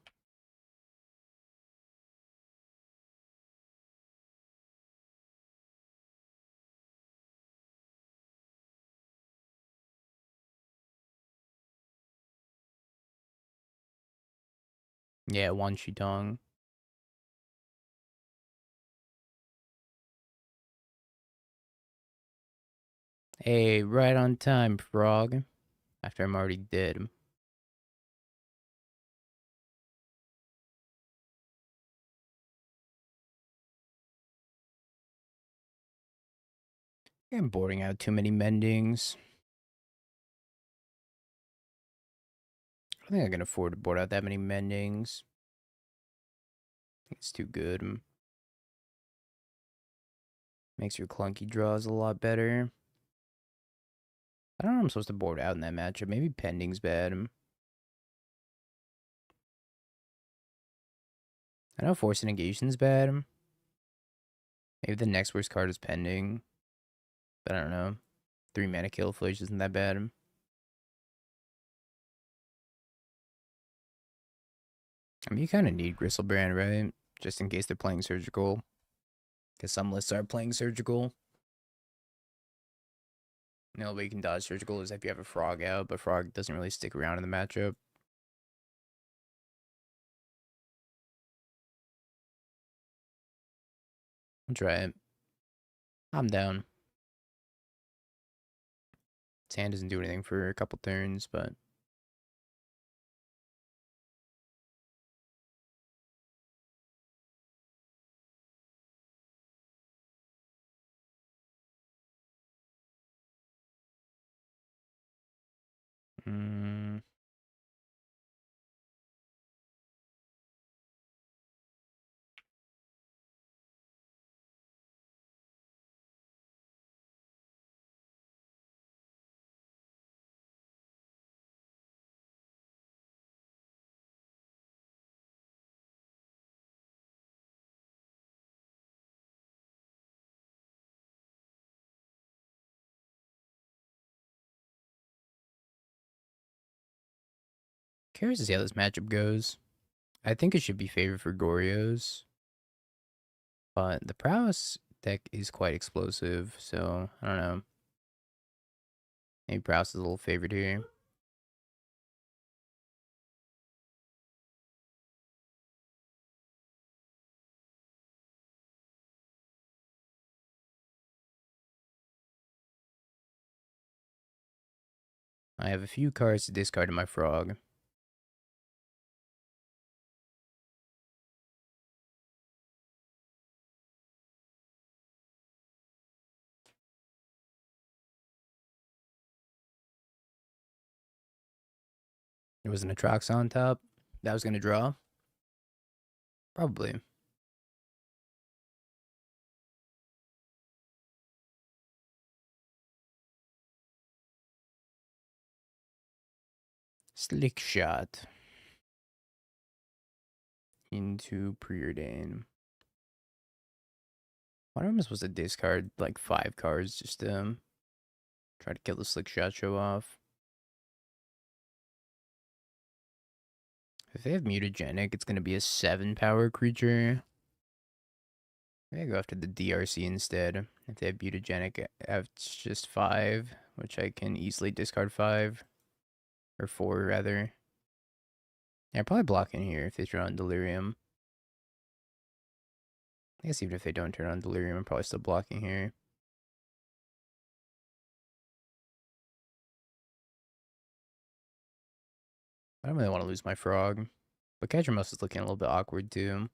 Yeah, Wan Shitong. Hey, right on time, frog. After I'm already dead. I'm boarding out too many mendings. I think I can afford to board out that many mendings. It's too good. Makes your clunky draws a lot better. I don't know what I'm supposed to board out in that matchup. Maybe pending's bad. I know force negation's bad. Maybe the next worst card is pending. But I don't know. 3 mana kill flash isn't that bad. I mean, you kind of need Gristlebrand, right? Just in case they're playing surgical. Because some lists are playing surgical. The only way you can dodge surgical is if you have a frog out, but frog doesn't really stick around in the matchup. I'll try it. I'm down. His hand doesn't do anything for a couple turns, but mm, curious to see how this matchup goes. I think it should be favored for Goryo's, but the Prowess deck is quite explosive, so I don't know. Maybe Prowess is a little favored here. I have a few cards to discard in my frog. There was an Atrox on top. That was going to draw. Probably. Slick shot into Preordain. Why am I supposed to discard like 5 cards just to try to kill the slick shot show off? If they have mutagenic, it's going to be a 7 power creature. Maybe I go after the DRC instead. If they have mutagenic, it's just 5, which I can easily discard 5. Or 4, rather. Yeah, probably block in here if they turn on Delirium. I guess even if they don't turn on Delirium, I'm probably still blocking here. I don't really want to lose my frog. But Catcher Mouse is looking a little bit awkward too.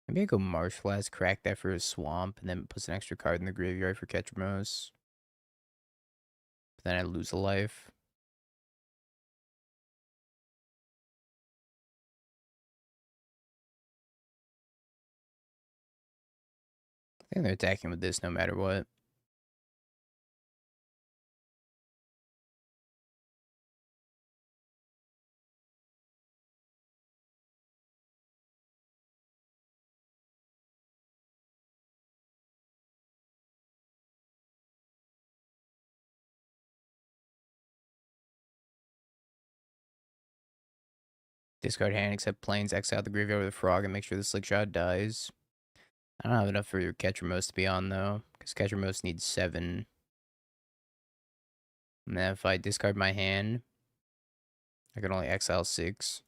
Maybe I go Marsh Flask, crack that for a swamp, and then puts an extra card in the graveyard for Catcher Mouse. But then I lose a life. think they're attacking with this no matter what. Discard hand, except planes, exile the graveyard with a frog, and make sure the slick shot dies. I don't have enough for your catcher most to be on, though, because catcher most needs 7. And then if I discard my hand, I can only exile 6.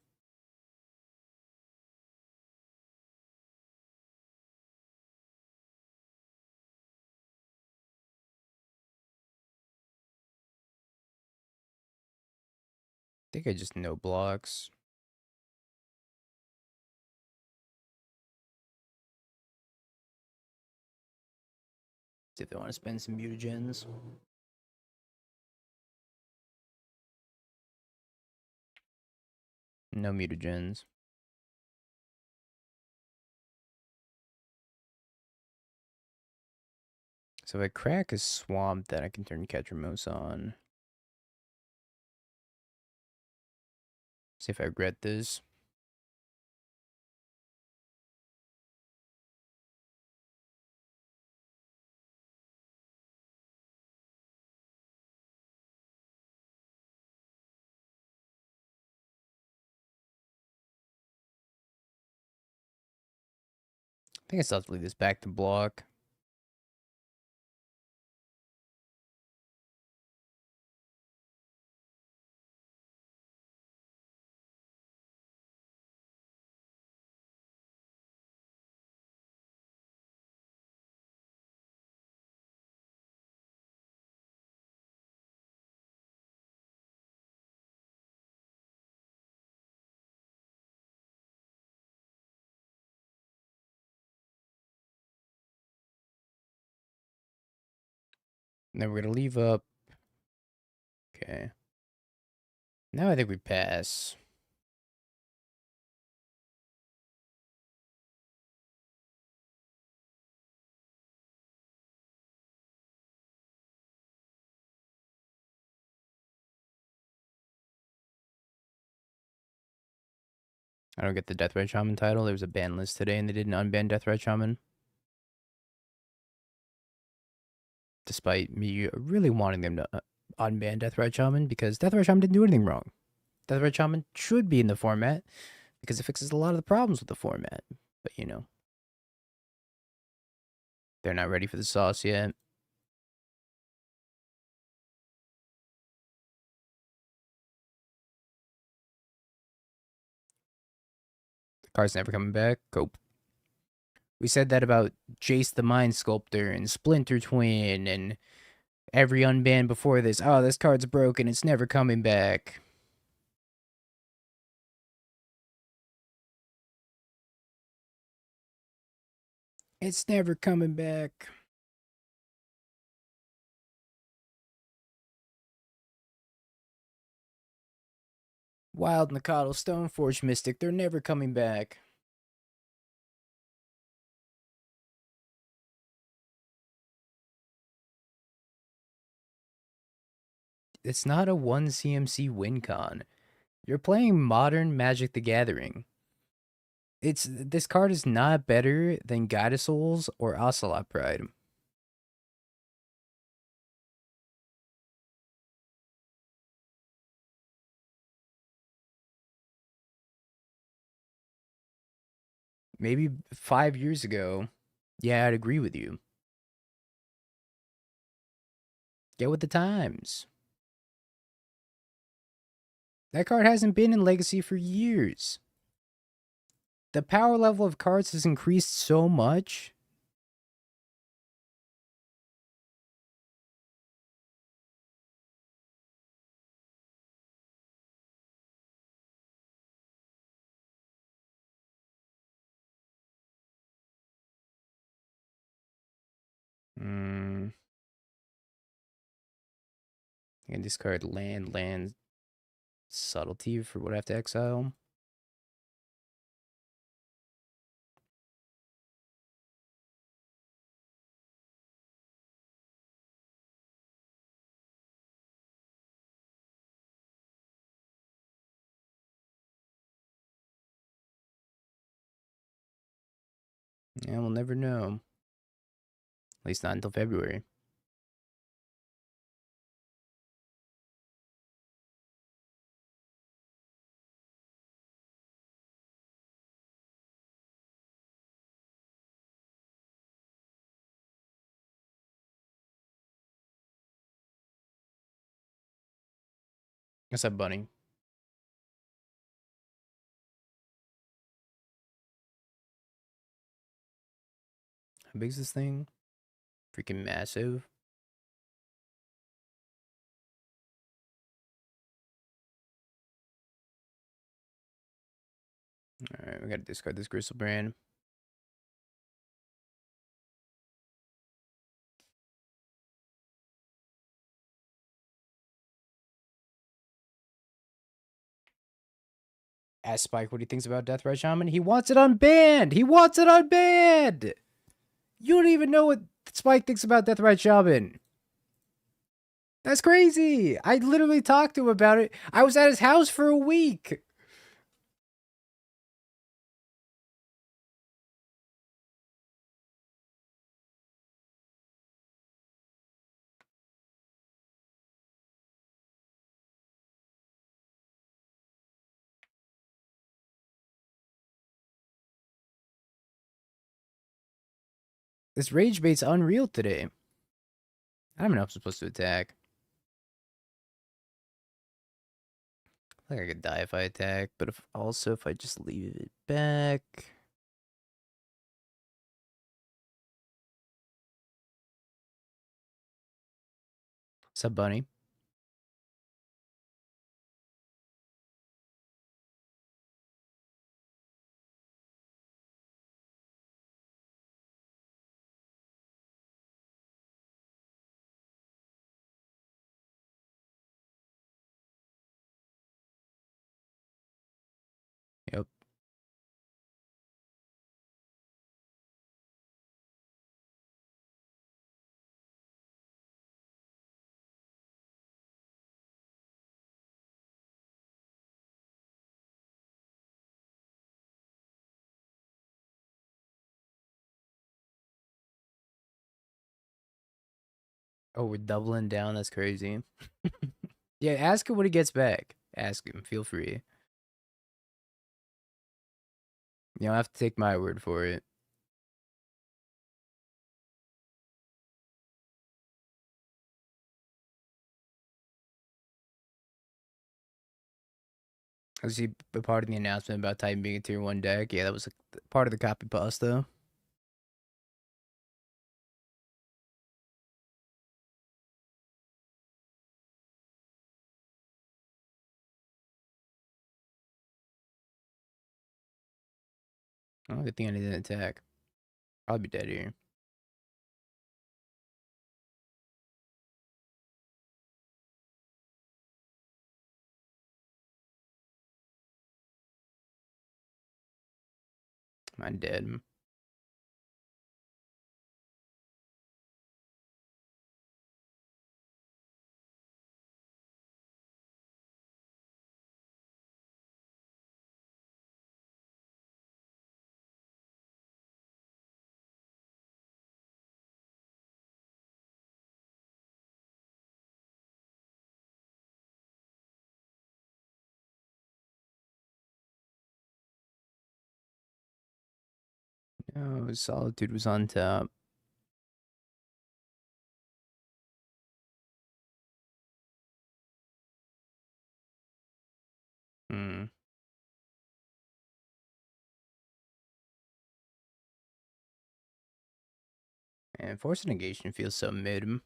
I think I just no blocks. See if they want to spend some mutagens. No mutagens. So if I crack a swamp, then I can turn Catchermose on. See if I regret this. I think I still have to leave this back to block. And then we're going to leave up. Okay. Now I think we pass. I don't get the Deathrite Shaman title. There was a ban list today and they didn't unban Deathrite Shaman. Despite me really wanting them to unban Deathrite Shaman because Deathrite Shaman didn't do anything wrong. Deathrite Shaman should be in the format because it fixes a lot of the problems with the format. But you know, they're not ready for the sauce yet. The card's never coming back. Cope. We said that about Jace the Mind Sculptor and Splinter Twin and every unban before this. Oh, this card's broken. It's never coming back. It's never coming back. Wild Mikado, Stoneforge Mystic, they're never coming back. It's not a 1 CMC win con. You're playing modern Magic the Gathering. This card is not better than Guide of Souls or Ocelot Pride. Maybe 5 years ago, yeah, I'd agree with you. Get with the times. That card hasn't been in Legacy for years. The power level of cards has increased so much. I can discard land, subtlety for what I have to exile. Yeah, we'll never know. At least not until February. What's up, Bunny? How big is this thing? Freaking massive. Alright, we gotta discard this Gristlebrand. Ask Spike what he thinks about Deathrite Shaman. He wants it unbanned! He wants it unbanned! You don't even know what Spike thinks about Deathrite Shaman. That's crazy! I literally talked to him about it. I was at his house for a week. This rage bait's unreal today. I don't know if I'm supposed to attack. I think I could die if I attack, but if I just leave it back. What's up, Bunny? Yep. Oh, we're doubling down. That's crazy. Yeah, ask him when he gets back. Ask him. Feel free. You don't have to take my word for it. Was he a part of the announcement about Titan being a tier 1 deck? Yeah, that was part of the copy pasta. Oh, good thing I didn't attack. Probably be dead here. I'm dead. No, Solitude was on top. Hmm. And Force Negation feels so mid.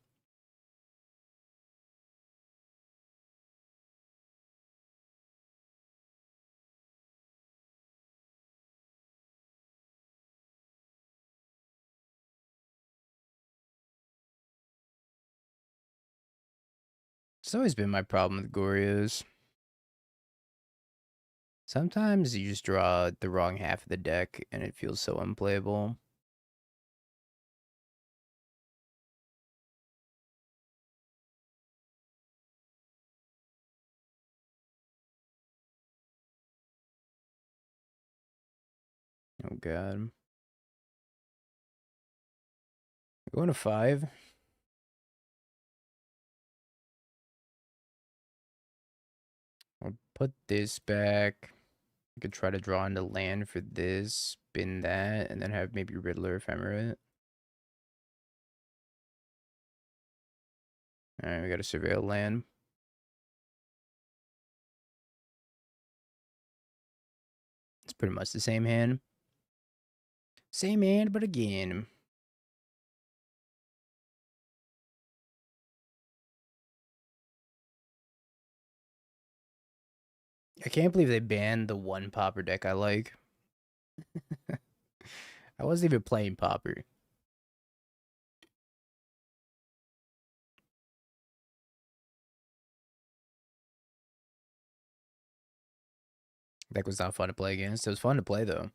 It's always been my problem with Goryo's. Sometimes you just draw the wrong half of the deck and it feels so unplayable. Oh god. Going to 5. I'll put this back. I could try to draw into land for this, spin that, and then have maybe Riddler Ephemerate. Alright, we got a Surveil land. It's pretty much the same hand. Same hand, but again. I can't believe they banned the one Pauper deck I like. I wasn't even playing Pauper. Deck was not fun to play against. It was fun to play, though.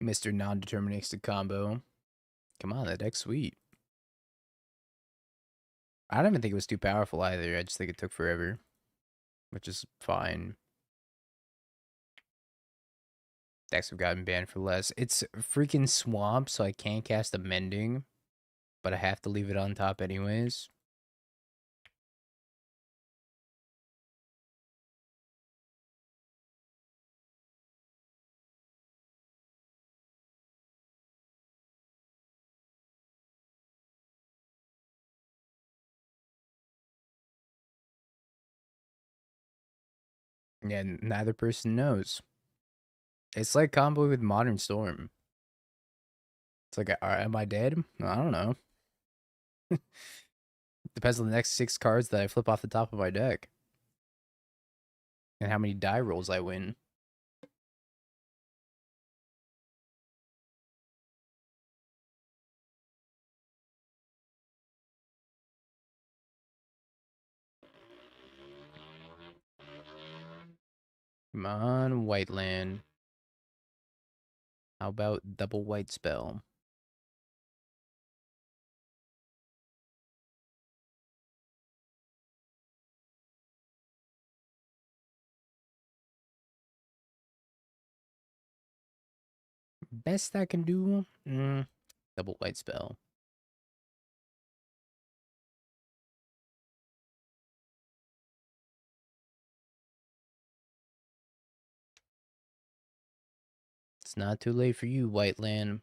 Mr. Non-Deterministic Combo. Come on, that deck's sweet. I don't even think it was too powerful either. I just think it took forever, which is fine. Decks have gotten banned for less. It's freaking Swamp, so I can't cast a Mending, but I have to leave it on top anyways. Yeah, neither person knows. It's like combo with Modern Storm. It's like, am I dead? I don't know. Depends on the next 6 cards that I flip off the top of my deck. And how many die rolls I win. Come on, white land. How about double white spell? Best I can do? Double white spell. It's not too late for you, white land.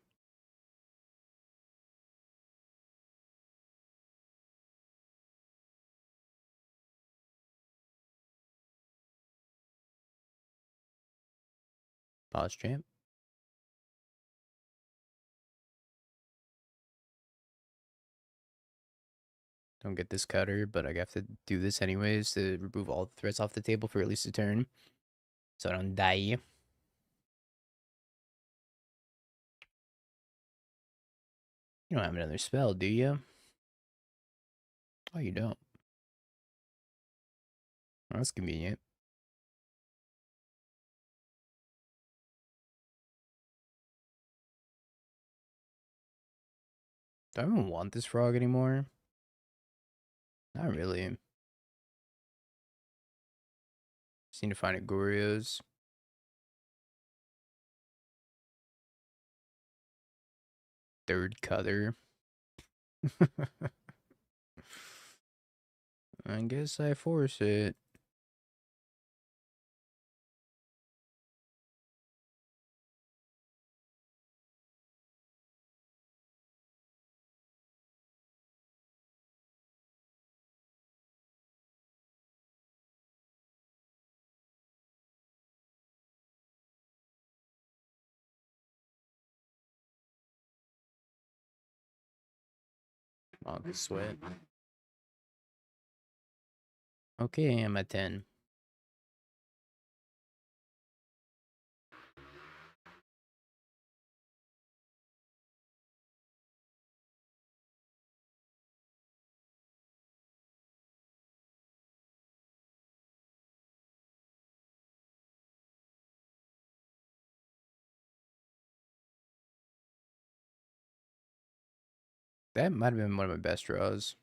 Pause champ. Don't get this cutter, but I have to do this anyways to remove all the threats off the table for at least a turn. So I don't die. You don't have another spell, do you? Oh, you don't. Well, that's convenient. Do I even want this frog anymore? Not really. Just need to find a Goryo's. Third cutter. I guess I force it. On the sweat. Okay, I'm at 10. That might have been one of my best draws.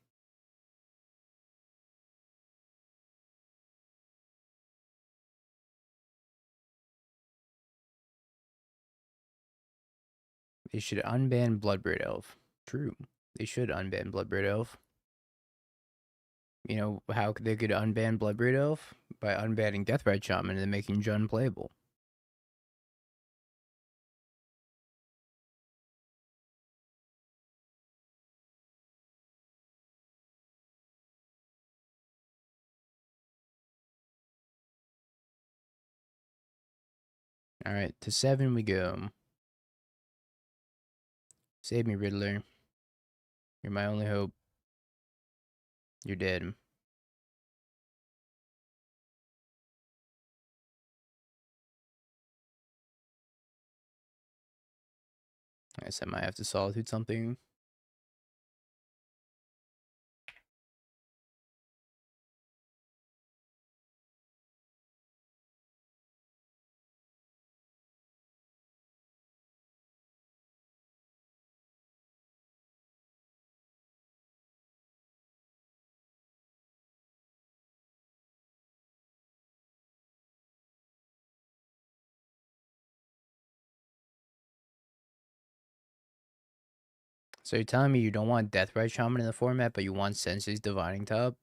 They should unban Bloodbraid Elf. True. They should unban Bloodbraid Elf. You know how they could unban Bloodbraid Elf? By unbanning Deathrite Shaman and then making Jund playable. Alright, to 7 we go. Save me, Riddler. You're my only hope. You're dead. I guess I might have to Solitude something. So you're telling me you don't want Deathrite Shaman in the format, but you want Sensei's Divining Top?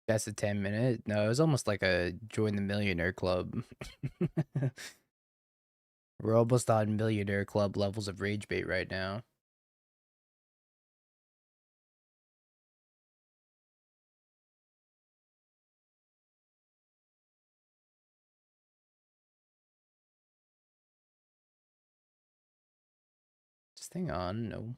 That's a 10-minute? No, it was almost like a join the millionaire club. We're almost on millionaire club levels of rage bait right now. Just hang on, no.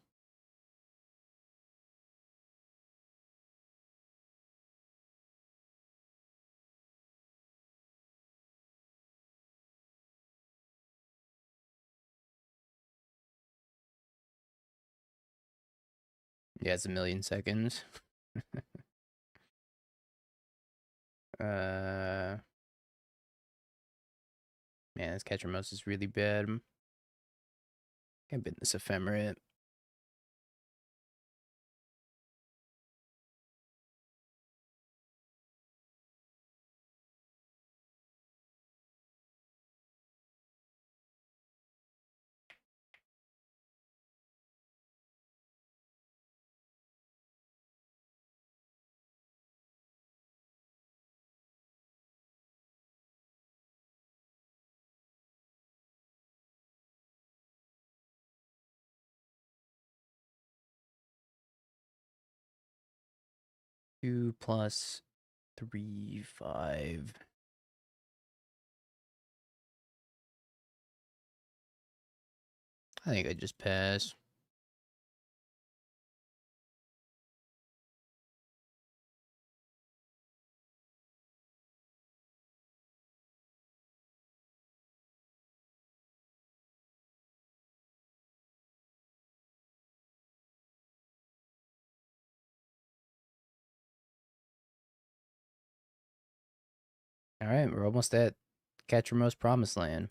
Yeah, it's a million seconds. Man, this Catcher Mouse is really bad. Can't been this Ephemerate. Two plus 3, 5. I think I just pass. Alright, we're almost at Catcher Mouse Promised Land.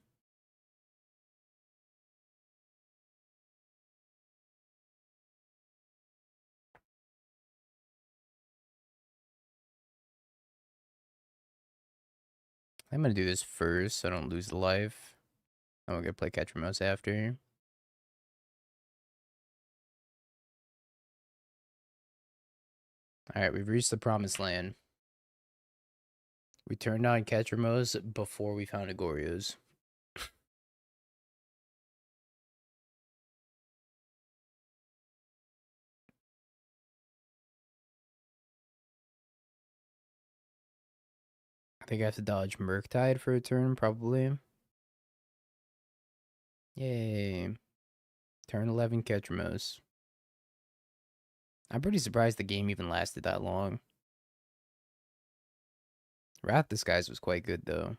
I'm gonna do this first so I don't lose the life. I'm gonna play Catcher Mouse after. Alright, we've reached the Promised Land. We turned on Catcher Mouse before we found Agorios. I think I have to dodge Murktide for a turn, probably. Yay. Turn 11 Catcher Mouse. I'm pretty surprised the game even lasted that long. Wrath Disguise was quite good, though.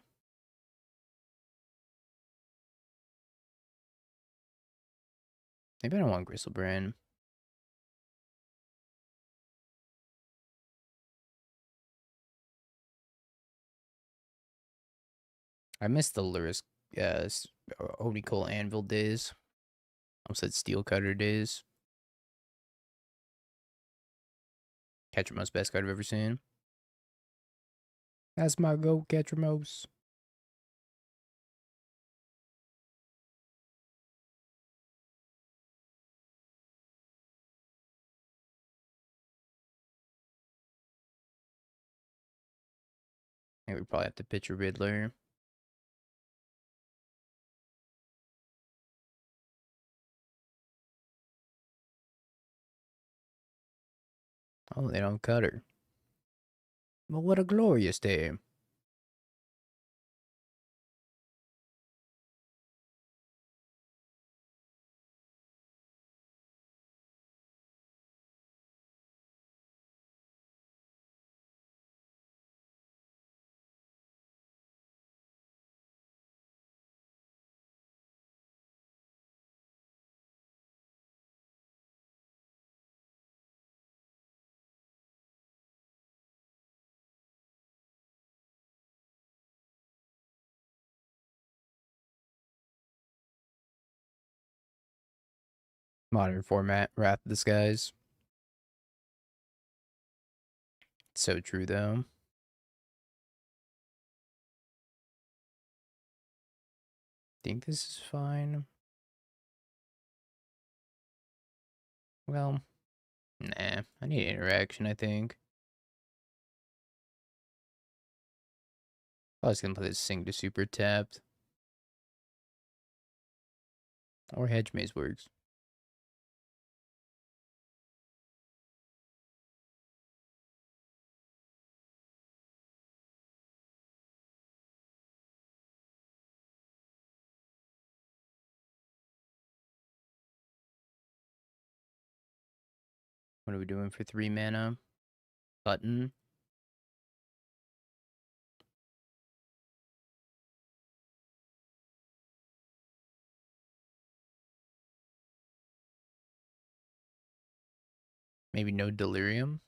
Maybe I don't want Gristlebrand. I miss the Luris, Odicole Anvil days. I almost said Steel Cutter days. Catchermo's best card I've ever seen. That's my go, Catchermos. I think we probably have to pitch a Riddler. Oh, they don't cut her. Well, what a glorious day. Modern format, Wrath of the Skies. So true, though. Think this is fine. Well, nah. I need interaction, I think. I was gonna play this Sing to Super tapped. Or Hedge Maze works. What are we doing for 3 mana? Button. Maybe no Delirium.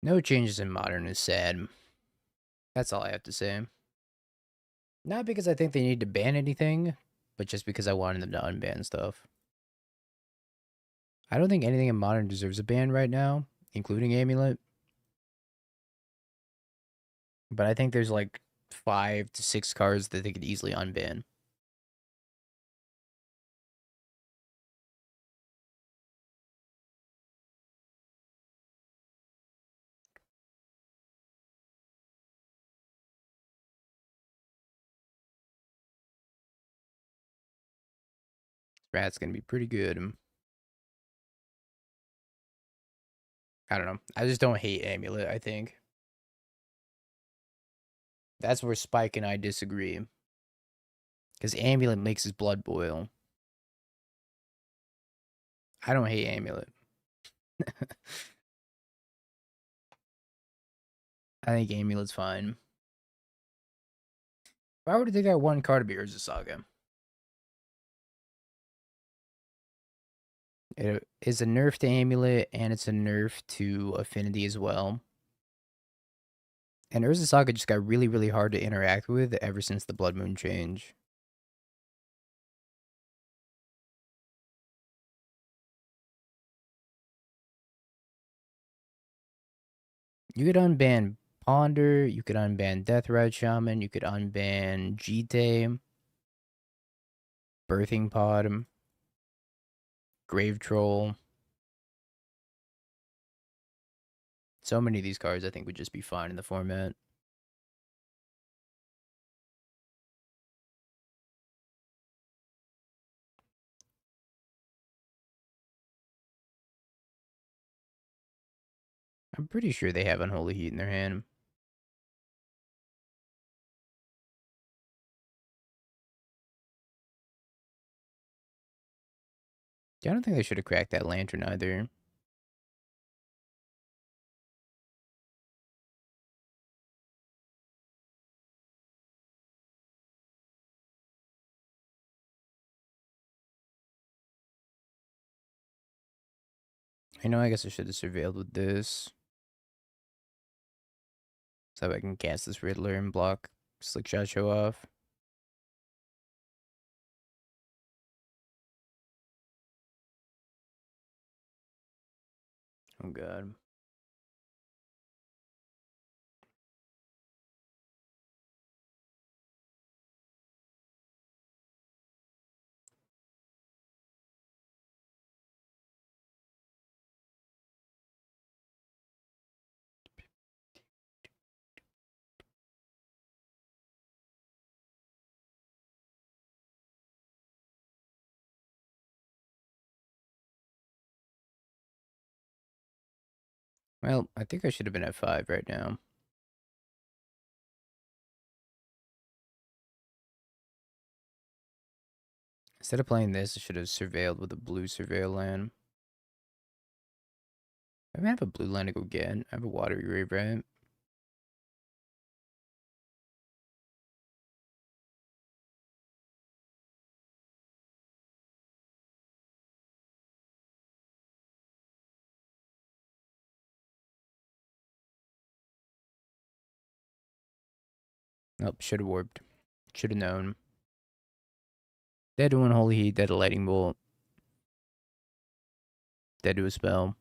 No changes in Modern is sad. That's all I have to say. Not because I think they need to ban anything, but just because I wanted them to unban stuff. I don't think anything in Modern deserves a ban right now, including Amulet. But I think there's like 5 to 6 cards that they could easily unban. Rat's gonna be pretty good. I don't know. I just don't hate Amulet, I think. That's where Spike and I disagree. Because Amulet makes his blood boil. I don't hate Amulet. I think Amulet's fine. If I were to take out one card, it'd be Urza Saga. It is a nerf to Amulet, and it's a nerf to Affinity as well. And Urza Saga just got really, really hard to interact with ever since the Blood Moon change. You could unban Ponder, you could unban Deathrite Shaman, you could unban Jite, Birthing Pod, Grave Troll. So many of these cards I think would just be fine in the format. I'm pretty sure they have Unholy Heat in their hand. Yeah, I don't think they should have cracked that Lantern either. I guess I should have surveilled with this. So I can cast this Riddler and block Slickshot Show Off. Oh god. Well, I think I should have been at 5 right now. Instead of playing this, I should have surveilled with a blue surveil land. I don't have a blue land to go get. I have a watery grave, right? Nope, should have warped. Should have known. Dead to one holy heat, dead to lightning bolt. Dead to a spell.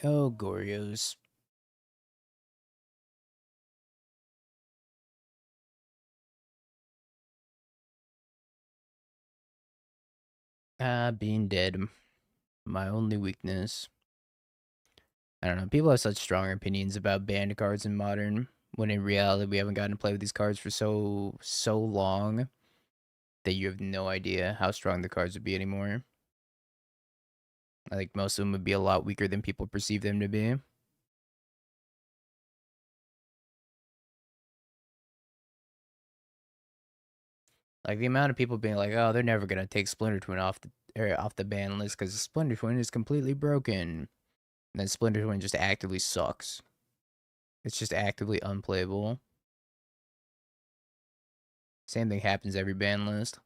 Oh, Gorios. Being dead. My only weakness. I don't know. People have such strong opinions about banned cards in Modern, when in reality we haven't gotten to play with these cards for so long that you have no idea how strong the cards would be anymore. I think most of them would be a lot weaker than people perceive them to be. Like the amount of people being like, "Oh, they're never gonna take Splinter Twin off the ban list because Splinter Twin is completely broken." And then Splinter Twin just actively sucks. It's just actively unplayable. Same thing happens every ban list.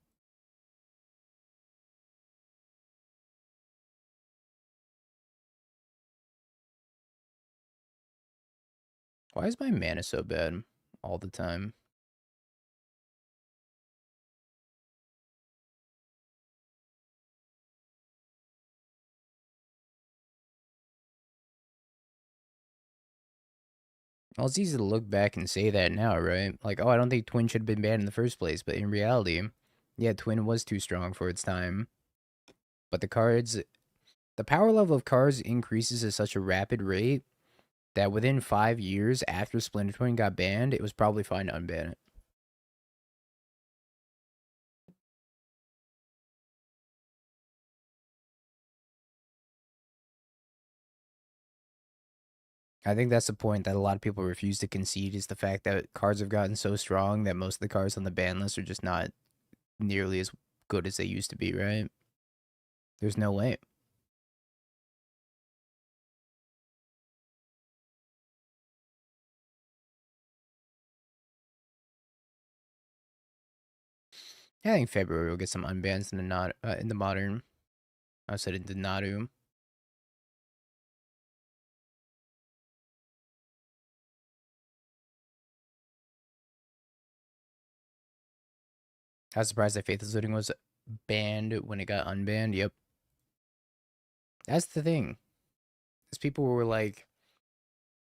Why is my mana so bad all the time? Well, it's easy to look back and say that now, right? Like, oh, I don't think Twin should have been banned in the first place. But in reality, yeah, Twin was too strong for its time. But the power level of cards increases at such a rapid rate that within 5 years after Splinter Twin got banned, it was probably fine to unban it. I think that's the point that a lot of people refuse to concede is the fact that cards have gotten so strong that most of the cards on the ban list are just not nearly as good as they used to be, right? There's no way. Yeah, I think February will get some unbans in the not in the modern. I said in the Nadu. I was surprised that Faithless Looting was banned when it got unbanned. Yep. That's the thing. Because people were like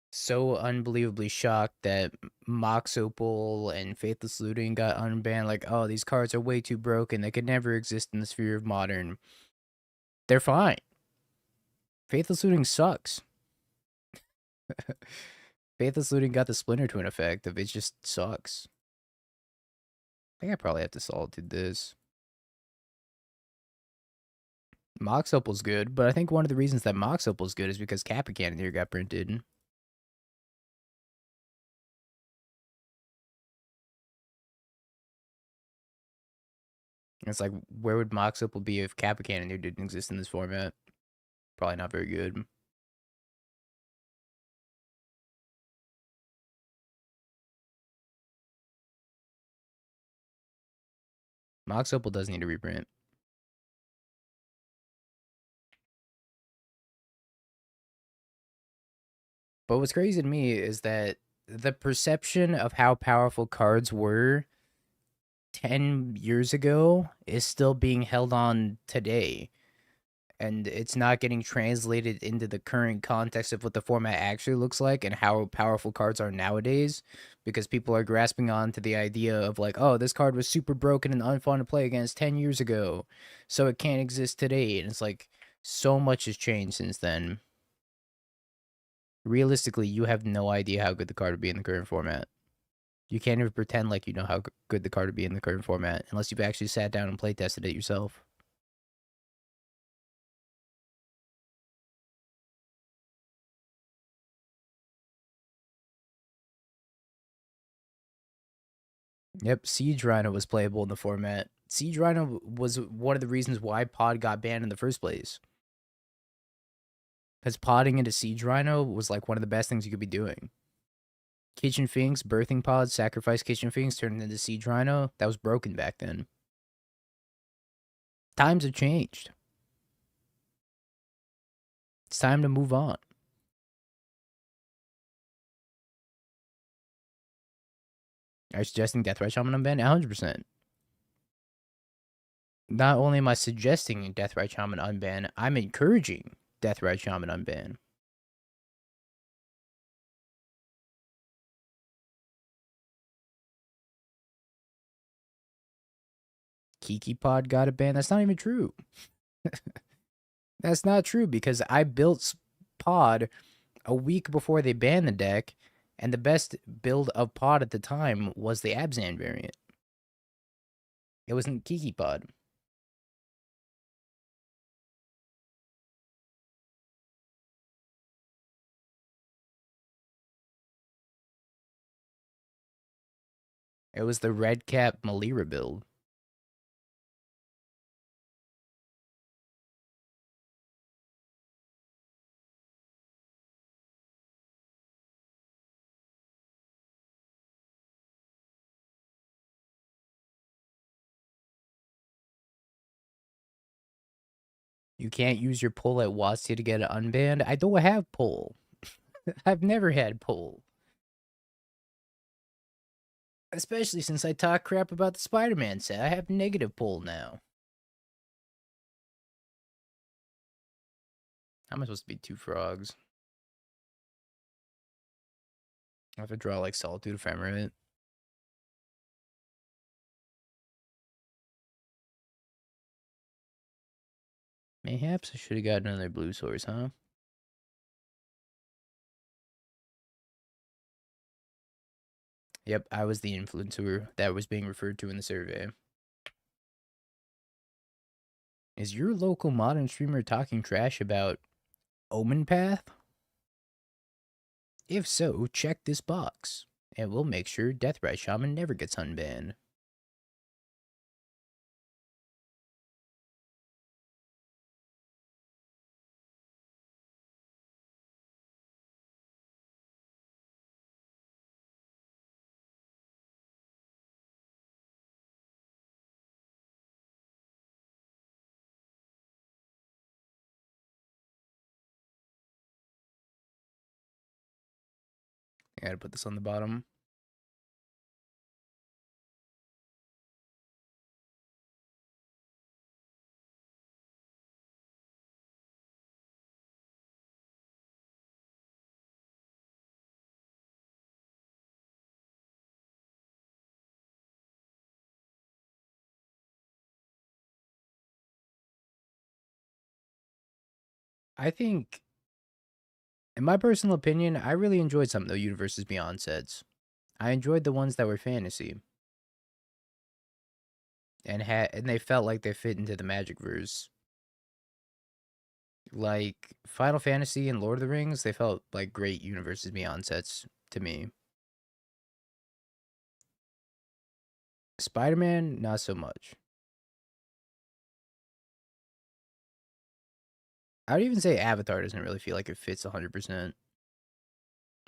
so unbelievably shocked that Mox Opal and Faithless Looting got unbanned. Like, oh, these cards are way too broken. They could never exist in the sphere of modern. They're fine. Faithless Looting sucks. Faithless Looting got the Splinter Twin effect of it just sucks. I think I probably have to solitude this. Mox Opal's good, but I think one of the reasons that Mox Opal's good is because Kappa Cannon here got printed. It's like, where would Mox Opal be if Kappa Cannon here didn't exist in this format? Probably not very good. Mox Opal does need a reprint. But what's crazy to me is that the perception of how powerful cards were 10 years ago is still being held on today. And it's not getting translated into the current context of what the format actually looks like and how powerful cards are nowadays, because people are grasping on to the idea of like, oh, this card was super broken and unfun to play against 10 years ago, so it can't exist today. And it's like, so much has changed since then. Realistically, you have no idea how good the card would be in the current format. You can't even pretend like you know how good the card would be in the current format unless you've actually sat down and play tested it yourself. Yep, Siege Rhino was playable in the format. Siege Rhino was one of the reasons why Pod got banned in the first place. Because podding into Siege Rhino was like one of the best things you could be doing. Kitchen Finks, Birthing Pods, Sacrifice Kitchen Finks turned into Siege Rhino. That was broken back then. Times have changed. It's time to move on. Are you suggesting Deathrise Shaman unban? 100%. Not only am I suggesting Deathrise Shaman unban, I'm encouraging Deathrise Shaman unban. Kiki Pod got a ban. That's not even true. That's not true because I built Pod a week before they banned the deck, and the best build of Pod at the time was the Abzan variant. It wasn't Kiki Pod. It was the Red Cap Malira build. You can't use your pull at Watsy to get it unbanned. I don't have pull. I've never had pull. Especially since I talk crap about the Spider-Man set. I have negative pull now. How am I supposed to be 2 frogs? I have to draw like Solitude Ephemerate. Mayhaps I should have got another blue source, huh? Yep, I was the influencer that was being referred to in the survey. Is your local modern streamer talking trash about Omen Path? If so, check this box, and we'll make sure Deathrise Shaman never gets unbanned. I gotta put this on the bottom. I think, in my personal opinion, I really enjoyed some of the Universes Beyond sets. I enjoyed the ones that were fantasy. And they felt like they fit into the Magic verse. Like Final Fantasy and Lord of the Rings, they felt like great Universes Beyond sets to me. Spider-Man, not so much. I would even say Avatar doesn't really feel like it fits 100%.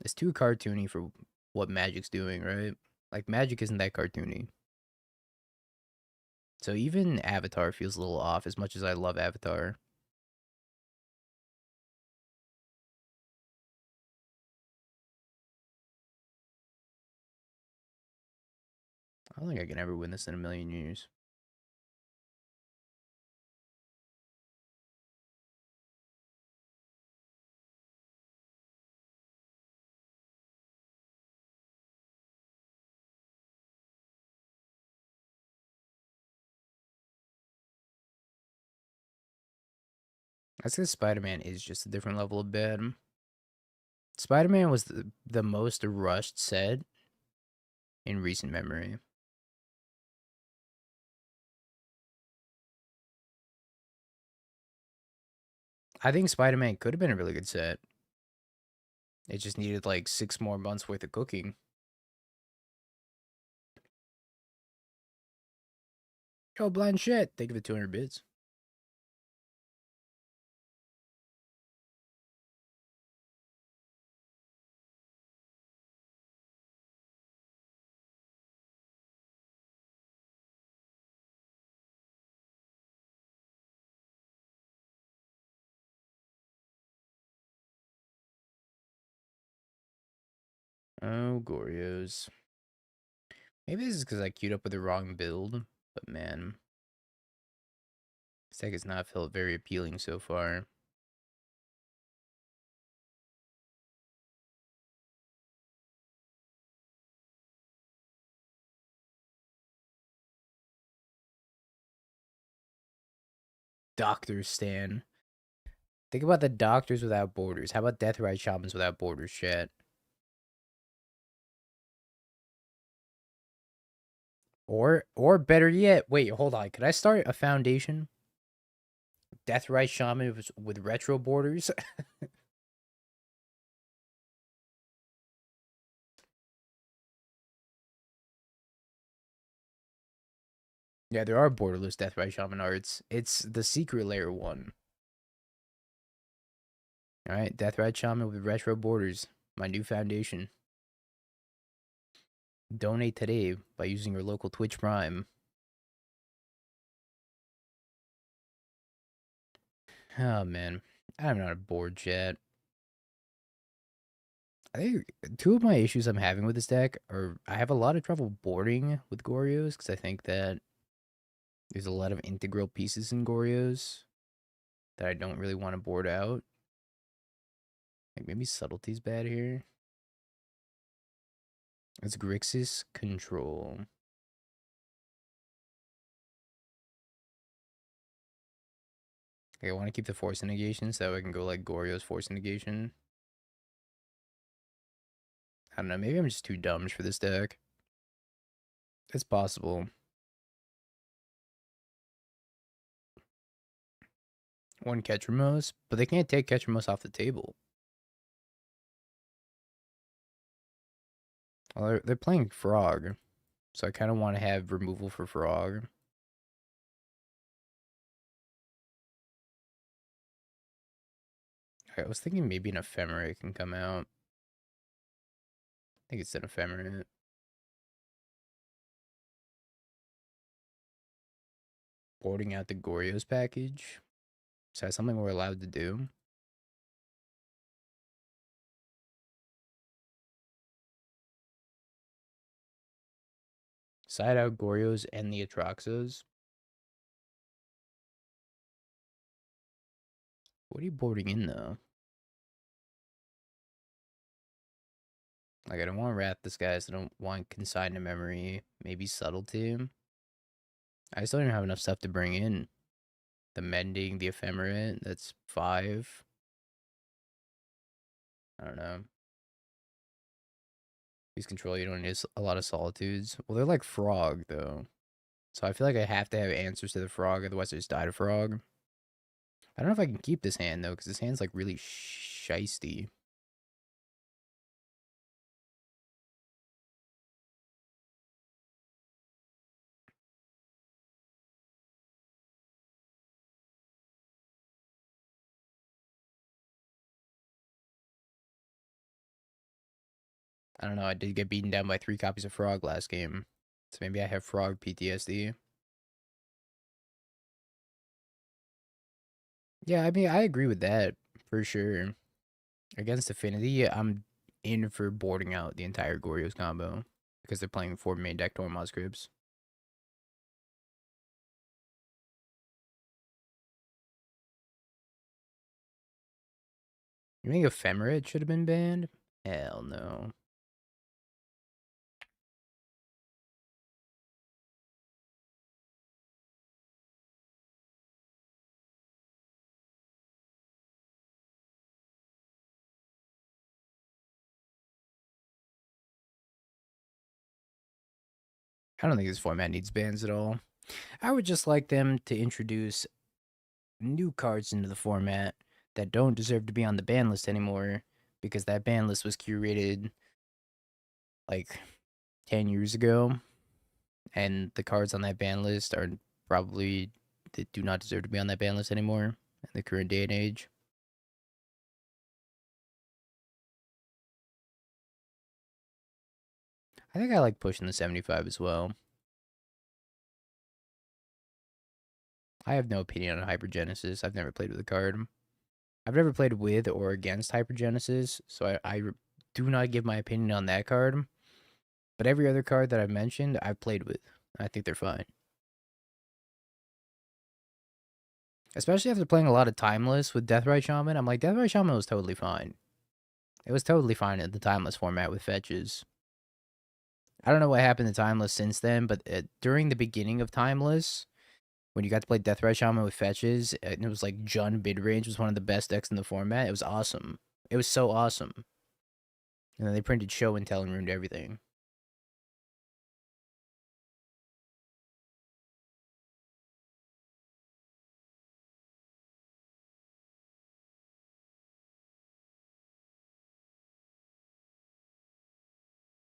It's too cartoony for what Magic's doing, right? Like, Magic isn't that cartoony. So even Avatar feels a little off as much as I love Avatar. I don't think I can ever win this in a million years. That's because Spider-Man is just a different level of bad. Spider-Man was the most rushed set in recent memory. I think Spider-Man could have been a really good set. It just needed like 6 more months worth of cooking. Yo, blind shit. Thank you for 200 bits. Oh, Gorios. Maybe this is because I queued up with the wrong build, but man, this deck has not felt very appealing so far. Doctor Stan. Think about the Doctors Without Borders. How about Death Ride Shamans Without Borders, chat? Or better yet, wait, hold on. Could I start a foundation? Death Ride Shaman with retro borders? Yeah, there are borderless Death Ride Shaman arts. It's the secret layer one. Alright, Death Ride Shaman with retro borders. My new foundation. Donate today by using your local Twitch Prime. Oh man, I'm not bored yet. I think two of my issues I'm having with this deck are I have a lot of trouble boarding with Gorios because I think that there's a lot of integral pieces in Gorios that I don't really want to board out. Like maybe Subtlety's bad here. It's Grixis Control. Okay, I want to keep the Force Negation so I can go like Goryo's Force Negation. I don't know, maybe I'm just too dumb for this deck. It's possible. One Ketramos, but they can't take Ketramos off the table. Well, they're playing Frog, so I kind of want to have removal for Frog. I was thinking maybe an Ephemerate can come out. I think it's an Ephemerate. Boarding out the Goryo's package. Is that something we're allowed to do? Side out Goryo's and the Atraxos. What are you boarding in though? Like I don't want Wrath Disguise. I don't want Consign to Memory. Maybe Subtlety. I just don't even have enough stuff to bring in. The Mending, the Ephemerate. That's 5. I don't know. Use Control. You don't need a lot of Solitudes. Well, they're like Frog though. So I feel like I have to have answers to the Frog. Otherwise, I just die to Frog. I don't know if I can keep this hand though, because this hand's like really shisty. I don't know. I did get beaten down by 3 copies of Frog last game, so maybe I have Frog PTSD. Yeah, I mean, I agree with that for sure. Against Affinity, I'm in for boarding out the entire Goryo's combo because they're playing 4 main deck Tormod scripts. You think Ephemerate should have been banned? Hell no. I don't think this format needs bans at all. I would just like them to introduce new cards into the format that don't deserve to be on the ban list anymore because that ban list was curated like 10 years ago and the cards on that ban list are probably they do not deserve to be on that ban list anymore in the current day and age. I think I like pushing the 75 as well. I have no opinion on Hypergenesis. I've never played with the card. I've never played with or against Hypergenesis, so I do not give my opinion on that card. But every other card that I've mentioned, I've played with. I think they're fine. Especially after playing a lot of Timeless with Deathrite Shaman. I'm like, Deathrite Shaman was totally fine. It was totally fine in the Timeless format with fetches. I don't know what happened to Timeless since then, but during the beginning of Timeless, when you got to play Deathrite Shaman with fetches, and it was like Jund Midrange was one of the best decks in the format. It was awesome. It was so awesome. And then they printed Show and Tell and ruined everything.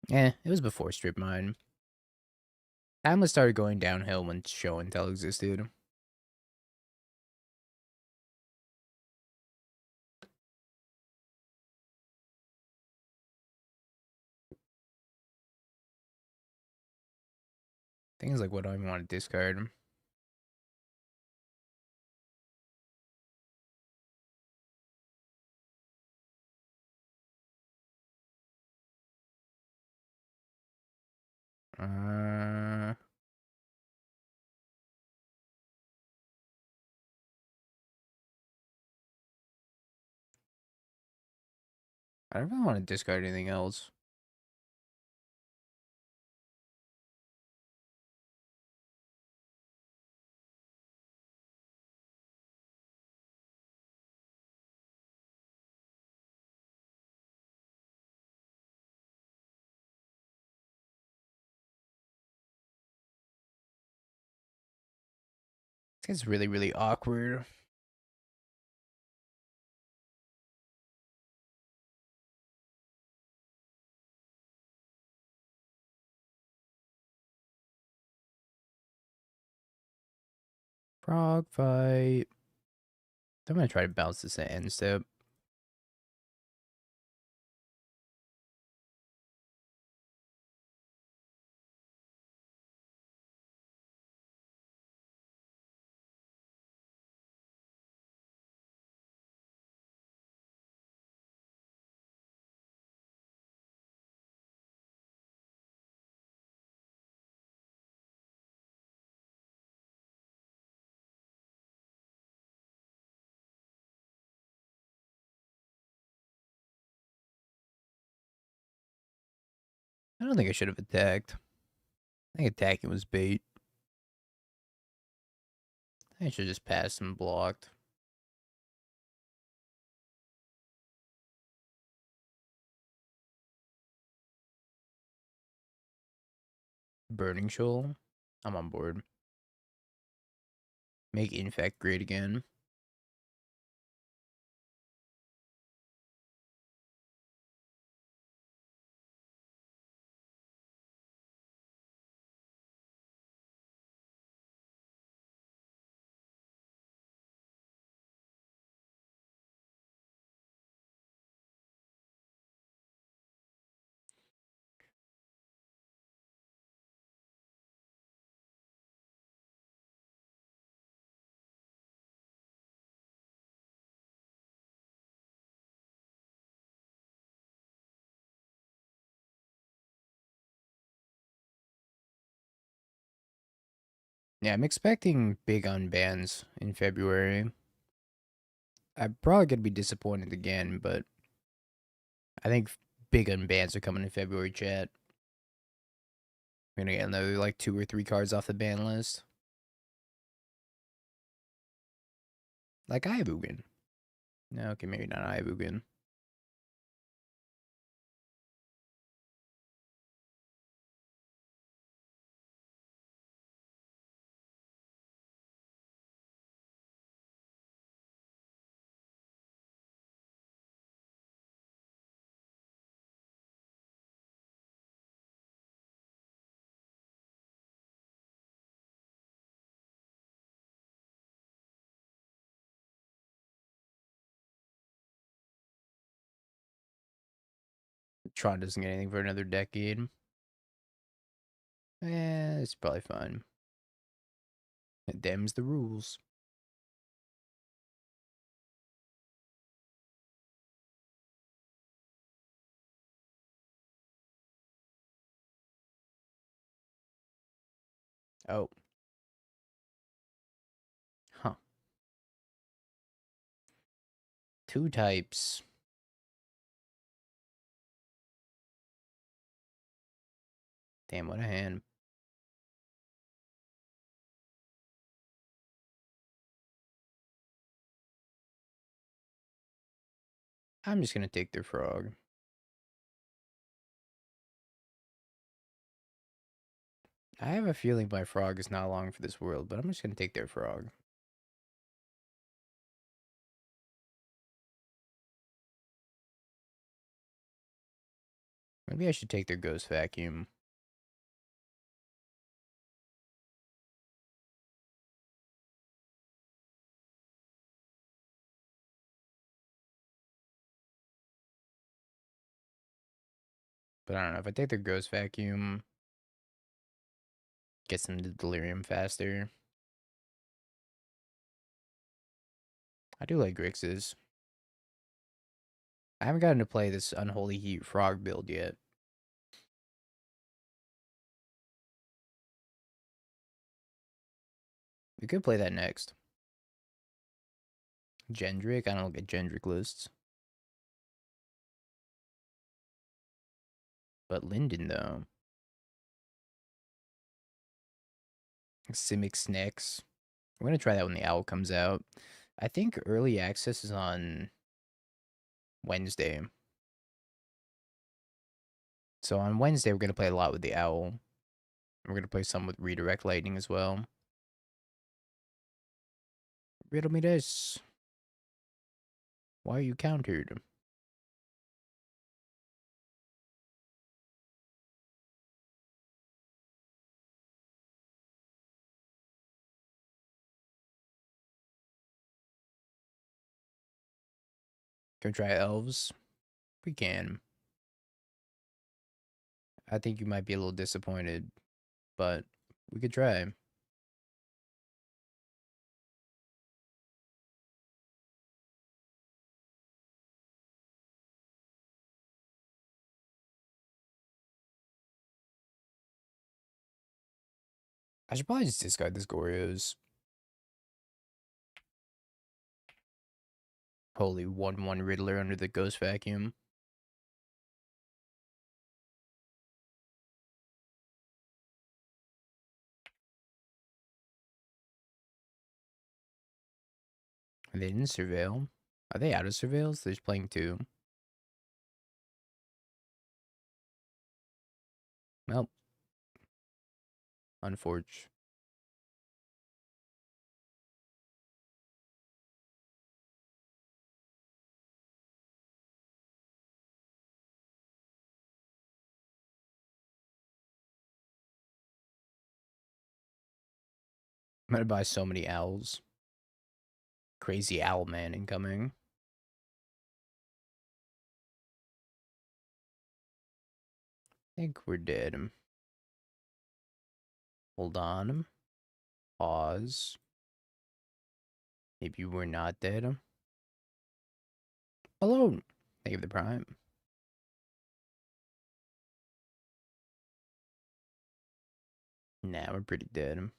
It was before Strip Mine. Timeless started going downhill when Show and Tell existed. Things like what do I even want to discard? Uh, I don't really want to discard anything else. It's really, really awkward. Frog fight. I'm gonna try to bounce this at end step. I don't think I should have attacked. I think attacking was bait. I should have just passed and blocked. Burning Shoal. I'm on board. Make Infect great again. Yeah, I'm expecting big unbans in February. I'm probably gonna be disappointed again, but I think big unbans are coming in February, chat. We're gonna get another like 2 or 3 cards off the ban list. Like Ibugen. No, okay, maybe not Ibugen. Tron doesn't get anything for another decade. It's probably fine. It damns the rules. Oh. Huh. 2 types. Damn, what a hand. I'm just gonna take their frog. I have a feeling my frog is not long for this world, but I'm just gonna take their frog. Maybe I should take their ghost vacuum. But I don't know, if I take their ghost vacuum, gets them to delirium faster. I do like Grixis. I haven't gotten to play this Unholy Heat frog build yet. We could play that next. Gendrick? I don't get Gendrick lists. But Linden, though. Simic Snex. We're gonna try that when the owl comes out. I think early access is on Wednesday. So on Wednesday, we're gonna play a lot with the owl. We're gonna play some with redirect lightning as well. Riddle me this. Why are you countered? Can we try elves? We can. I think you might be a little disappointed, but we could try. I should probably just discard this Goryo's. Holy 1/1 Riddler under the Ghost Vacuum. They didn't surveil. Are they out of surveils? They're just playing 2. Nope. Unfortunate. I'm gonna buy so many owls. Crazy owl man incoming. I think we're dead. Hold on. Pause. Maybe we're not dead. Alone. Thank you for the prime. Nah, we're pretty dead.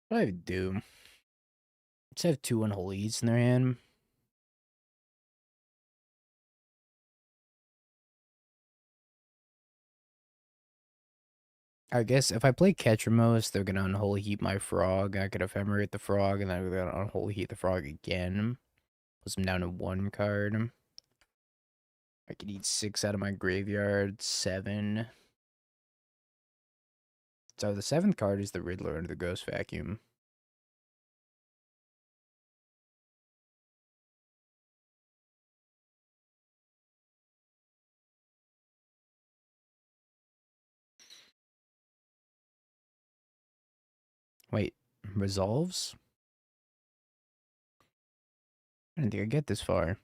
What I do? Just have 2 Unholy Eats in their hand. I guess if I play Ketramos, they're gonna Unholy Heat my Frog. I could Ephemerate the Frog, and then they're gonna Unholy Heat the Frog again. Puts them down to 1 card. I could eat 6 out of my graveyard. 7. So the 7th card is the Riddler under the Ghost Vacuum. Wait, resolves? I didn't think I'd get this far.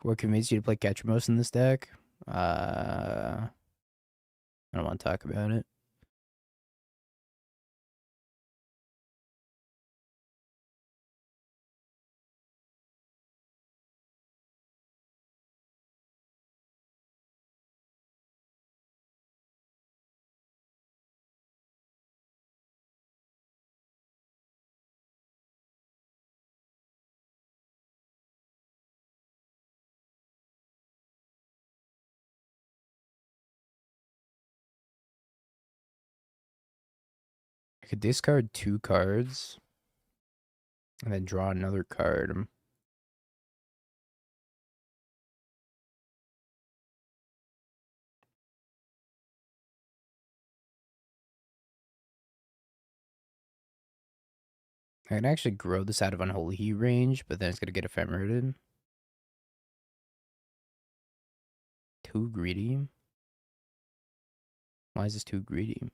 What convinced you to play Ketramos in this deck? I don't want to talk about it. I could discard 2 cards and then draw another card. I can actually grow this out of Unholy Heat range, but then it's going to get ephemerated. Too greedy? Why is this too greedy?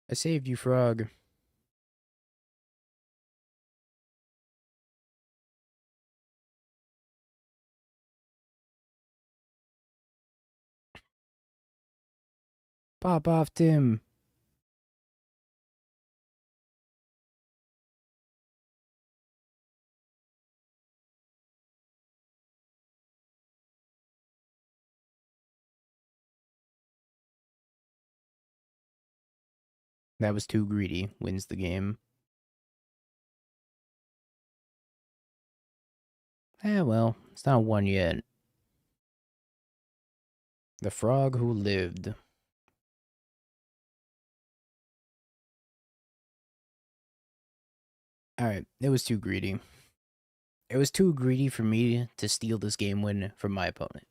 I saved you, Frog. Pop off, Tim. That was too greedy. Wins the game. Eh, well, it's not one yet. The Frog Who Lived. Alright, it was too greedy. It was too greedy for me to steal this game win from my opponent.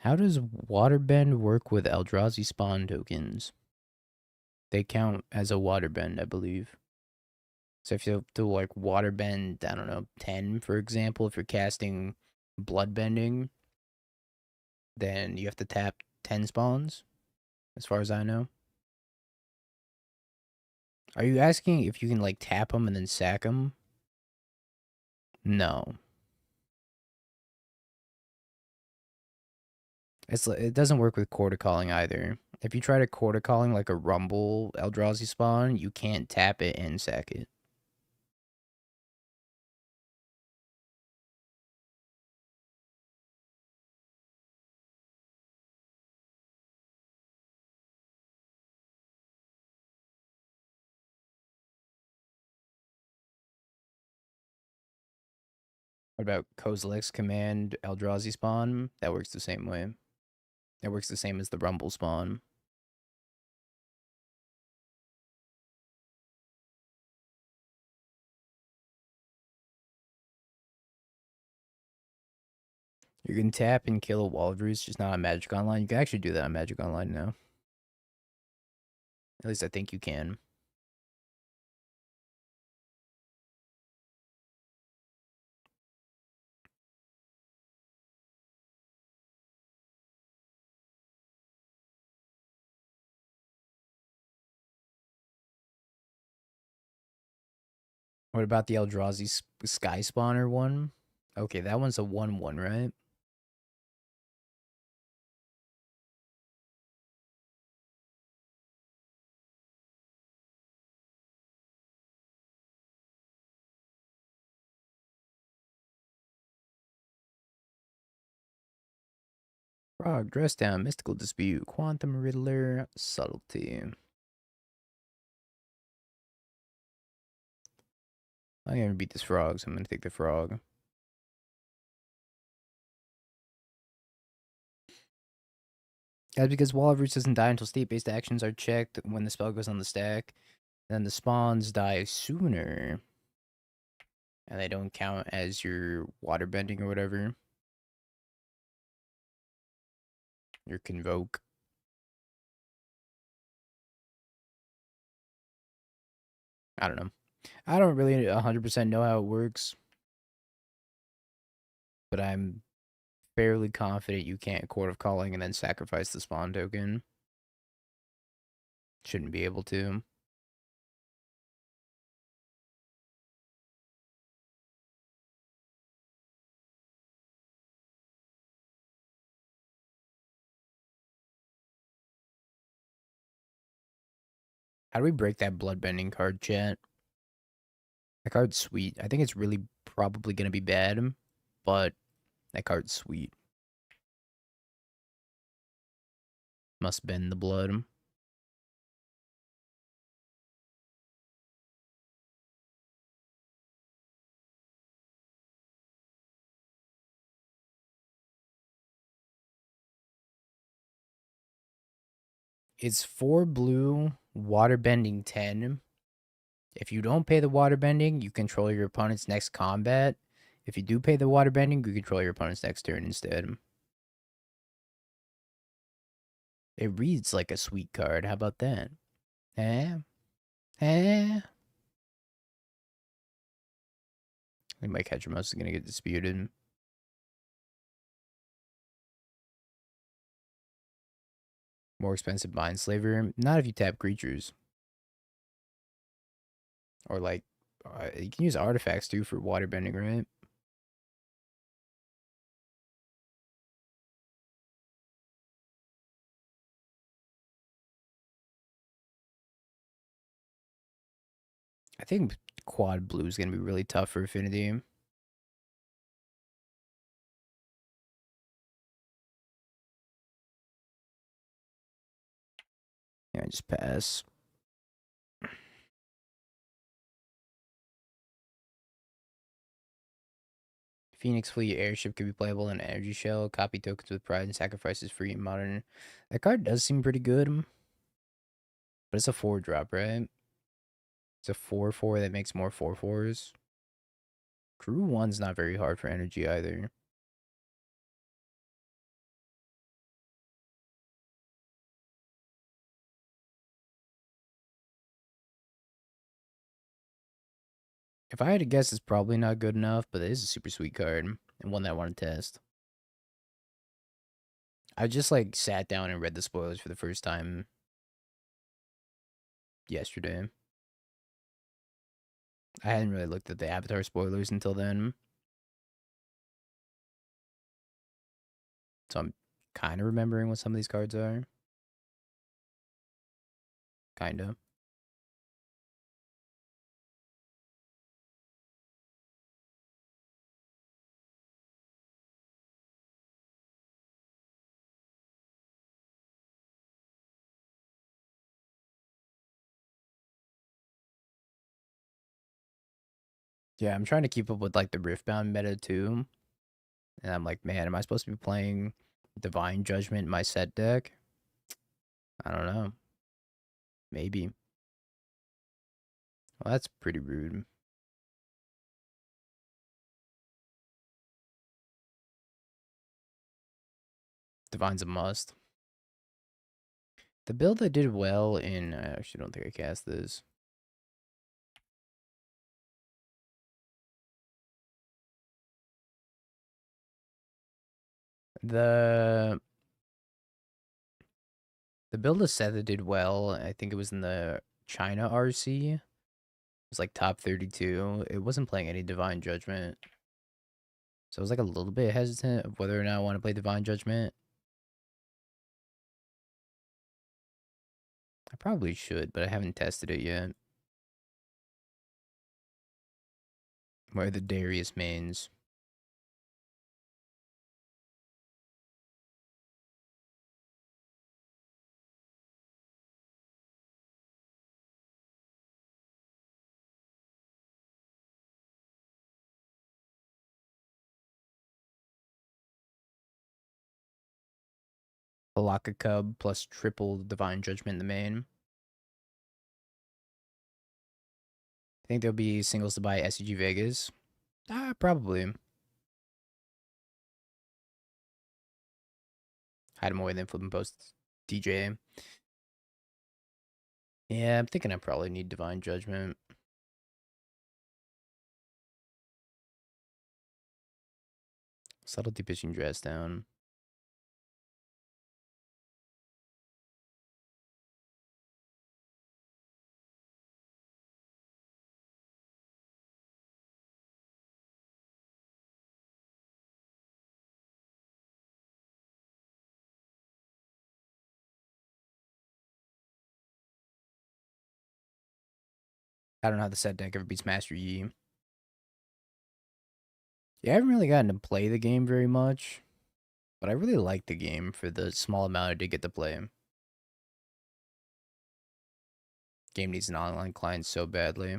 How does Waterbend work with Eldrazi spawn tokens? They count as a Waterbend, I believe. So if you do like Waterbend, I don't know, 10, for example, if you're casting Bloodbending, then you have to tap 10 spawns, as far as I know. Are you asking if you can like tap them and then sack them? No. It doesn't work with Quarter Calling either. If you try to Quarter Calling like a Rumble Eldrazi spawn, you can't tap it and sack it. What about Kozilek's command Eldrazi spawn? That works the same way. It works the same as the Rumble spawn. You can tap and kill a Walrus, just not on Magic Online. You can actually do that on Magic Online now. At least I think you can. What about the Eldrazi Sky Spawner one? Okay, that one's a 1/1, right? Frog, Dress Down, Mystical Dispute, Quantum Riddler, Subtlety. I'm gonna beat this frog, so I'm gonna take the frog. That's because Wall of Roots doesn't die until state-based actions are checked when the spell goes on the stack. Then the spawns die sooner. And they don't count as your waterbending or whatever. Your Convoke. I don't know. I don't really 100% know how it works. But I'm fairly confident you can't Court of Calling and then sacrifice the spawn token. Shouldn't be able to. How do we break that bloodbending card, chat? That card's sweet. I think it's really probably going to be bad, but that card's sweet. Must bend the blood. It's 4 blue, waterbending 10. If you don't pay the waterbending, you control your opponent's next combat. If you do pay the waterbending, you control your opponent's next turn instead. It reads like a sweet card. How about that? Eh? Eh? I think my catcher mouse is going to get disputed. More expensive Mindslaver. Not if you tap creatures. Or like, you can use artifacts too for waterbending, right? I think quad blue is going to be really tough for Affinity. Yeah, just pass. Phoenix Fleet Airship could be playable in Energy Shell. Copy tokens with pride and sacrifices free in modern. That card does seem pretty good. But it's a 4-drop, right? It's a 4/4 that makes more 4/4s. Crew 1's not very hard for energy either. If I had to guess, it's probably not good enough, but it is a super sweet card and one that I want to test. I just like sat down and read the spoilers for the first time yesterday. I hadn't really looked at the Avatar spoilers until then. So I'm kind of remembering what some of these cards are. Kind of. Yeah, I'm trying to keep up with like the Riftbound meta too. And I'm like, man, am I supposed to be playing Divine Judgment in my set deck? I don't know. Maybe. Well, that's pretty rude. Divine's a must. The build that did well in... I actually don't think I cast this. The... The build of set that did well, I think it was in the China RC, was like top 32. It wasn't playing any Divine Judgment. So I was like a little bit hesitant of whether or not I want to play Divine Judgment. I probably should, but I haven't tested it yet. Where are the Darius mains? Palaka Cub plus triple Divine Judgment in the main. I think there'll be singles to buy SCG Vegas. Probably. Hide him away, then flip and post DJ. Yeah, I'm thinking I probably need Divine Judgment. Subtlety pitching dress down. I don't know how the set deck ever beats Master Yi. Yeah, I haven't really gotten to play the game very much, but I really like the game for the small amount I did get to play. Game needs an online client so badly.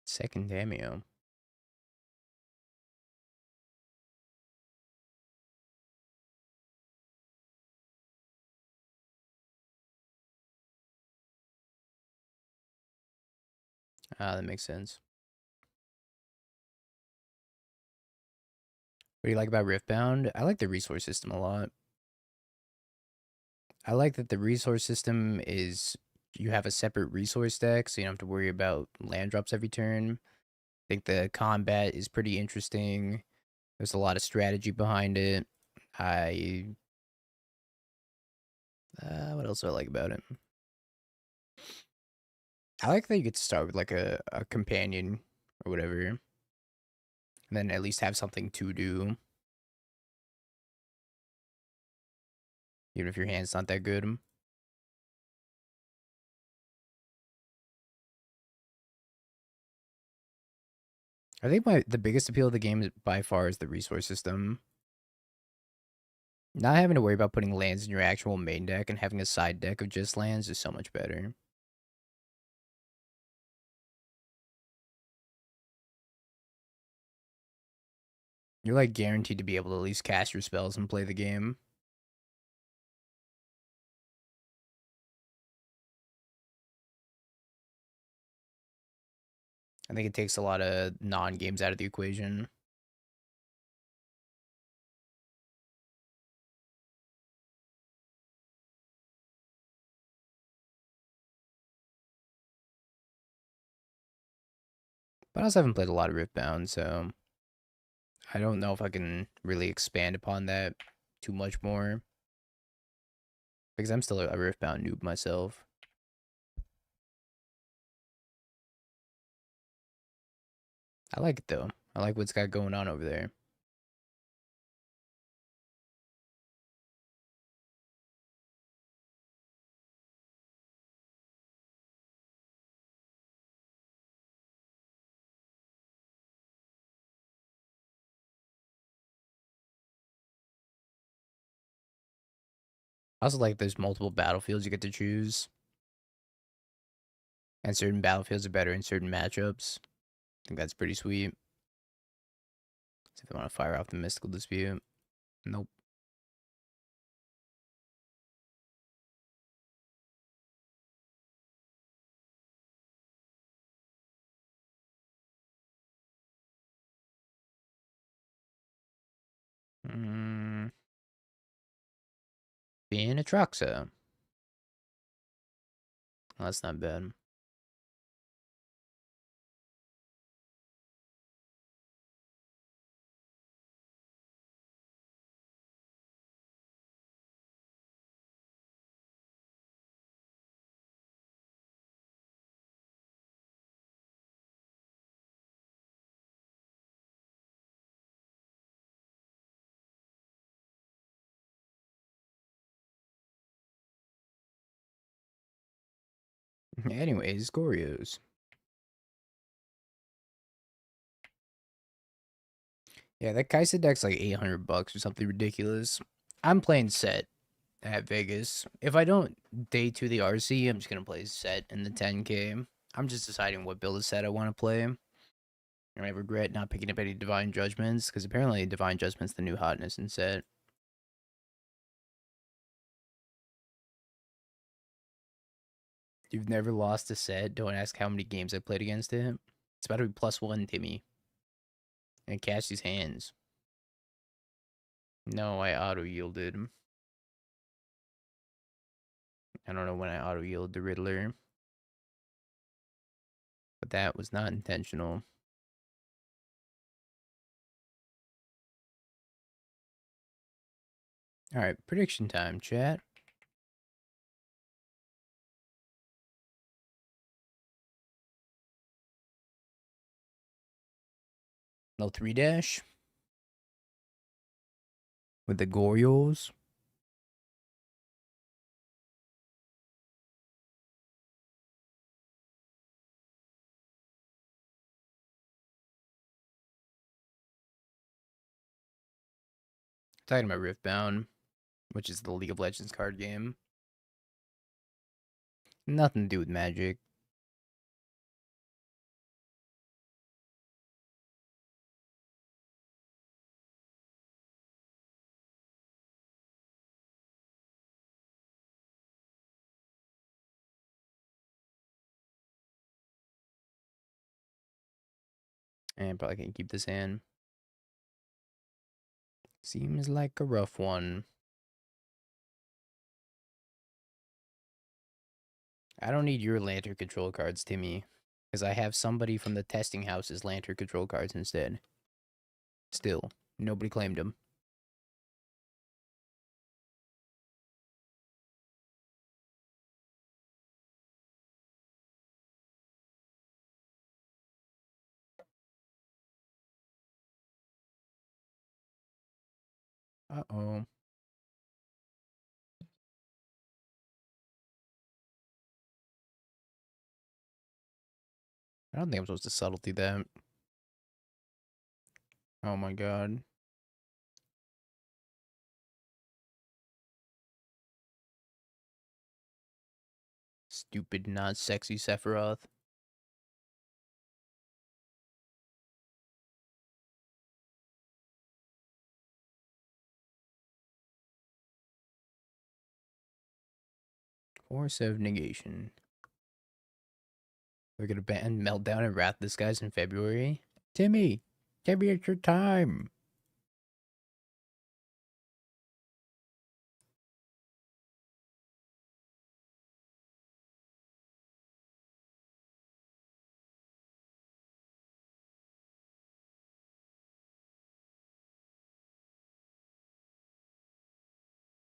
Second Damio. That makes sense. What do you like about Riftbound? I like the resource system a lot. I like that the resource system is you have a separate resource deck, so you don't have to worry about land drops every turn. I think the combat is pretty interesting. There's a lot of strategy behind it. I what else do I like about it? I like that you get to start with like a companion or whatever, and then at least have something to do, even if your hand's not that good. I think the biggest appeal of the game is by far is the resource system. Not having to worry about putting lands in your actual main deck and having a side deck of just lands is so much better. You're like guaranteed to be able to at least cast your spells and play the game. I think it takes a lot of non-games out of the equation. But I also haven't played a lot of Riftbound, so I don't know if I can really expand upon that too much more. Because I'm still a Riftbound noob myself. I like it though. I like what's got going on over there. I also like there's multiple battlefields you get to choose. And certain battlefields are better in certain matchups. I think that's pretty sweet. See if I want to fire off the Mystical Dispute. Nope. Mm, Being a Troxa. Well, that's not bad. Anyways, Gorios. Yeah, that Kaisa deck's like $800 or something ridiculous. I'm playing set at Vegas. If I don't day 2 the RC, I'm just gonna play set in the 10K. I'm just deciding what build of set I want to play. And I regret not picking up any Divine Judgments, because apparently Divine Judgment's the new hotness in set. You've never lost a set? Don't ask how many games I played against it. It's about to be +1, Timmy. And catch these hands. No, I auto-yielded. I don't know when I auto-yielded the Riddler. But that was not intentional. Alright, prediction time, chat. No 3-dash. With the Gorios. Talking about Riftbound, which is the League of Legends card game. Nothing to do with Magic. And probably can't keep this hand. Seems like a rough one. I don't need your Lantern control cards, Timmy. Because I have somebody from the testing house's Lantern control cards instead. Still, nobody claimed them. Uh-oh. I don't think I'm supposed to subtlety that. Oh my god. Stupid, not sexy Sephiroth. Force of negation. We're gonna ban Meltdown and Wrath Disguise in February. Timmy, it's your time.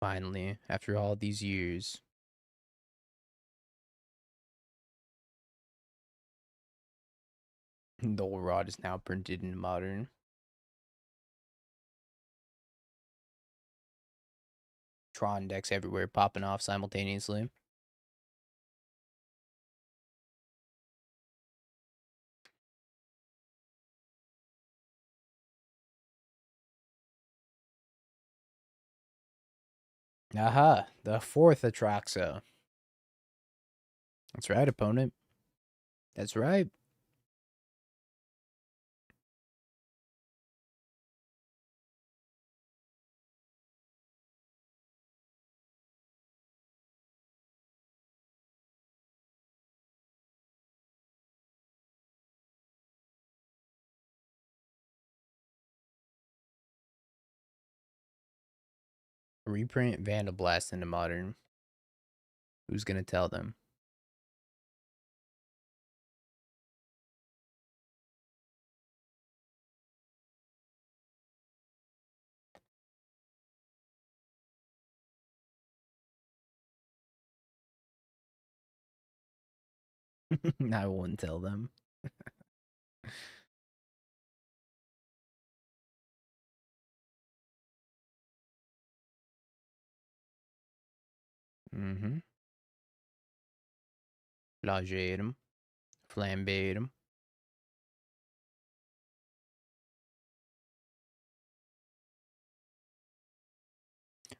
Finally, after all these years. Dole Rod is now printed in Modern. Tron decks everywhere popping off simultaneously. Aha, the 4th Atraxa. That's right, opponent. That's right. Reprint Vandal Blast into Modern. Who's gonna tell them? I won't tell them. Mm-hmm. Flagellate him. Flambate him.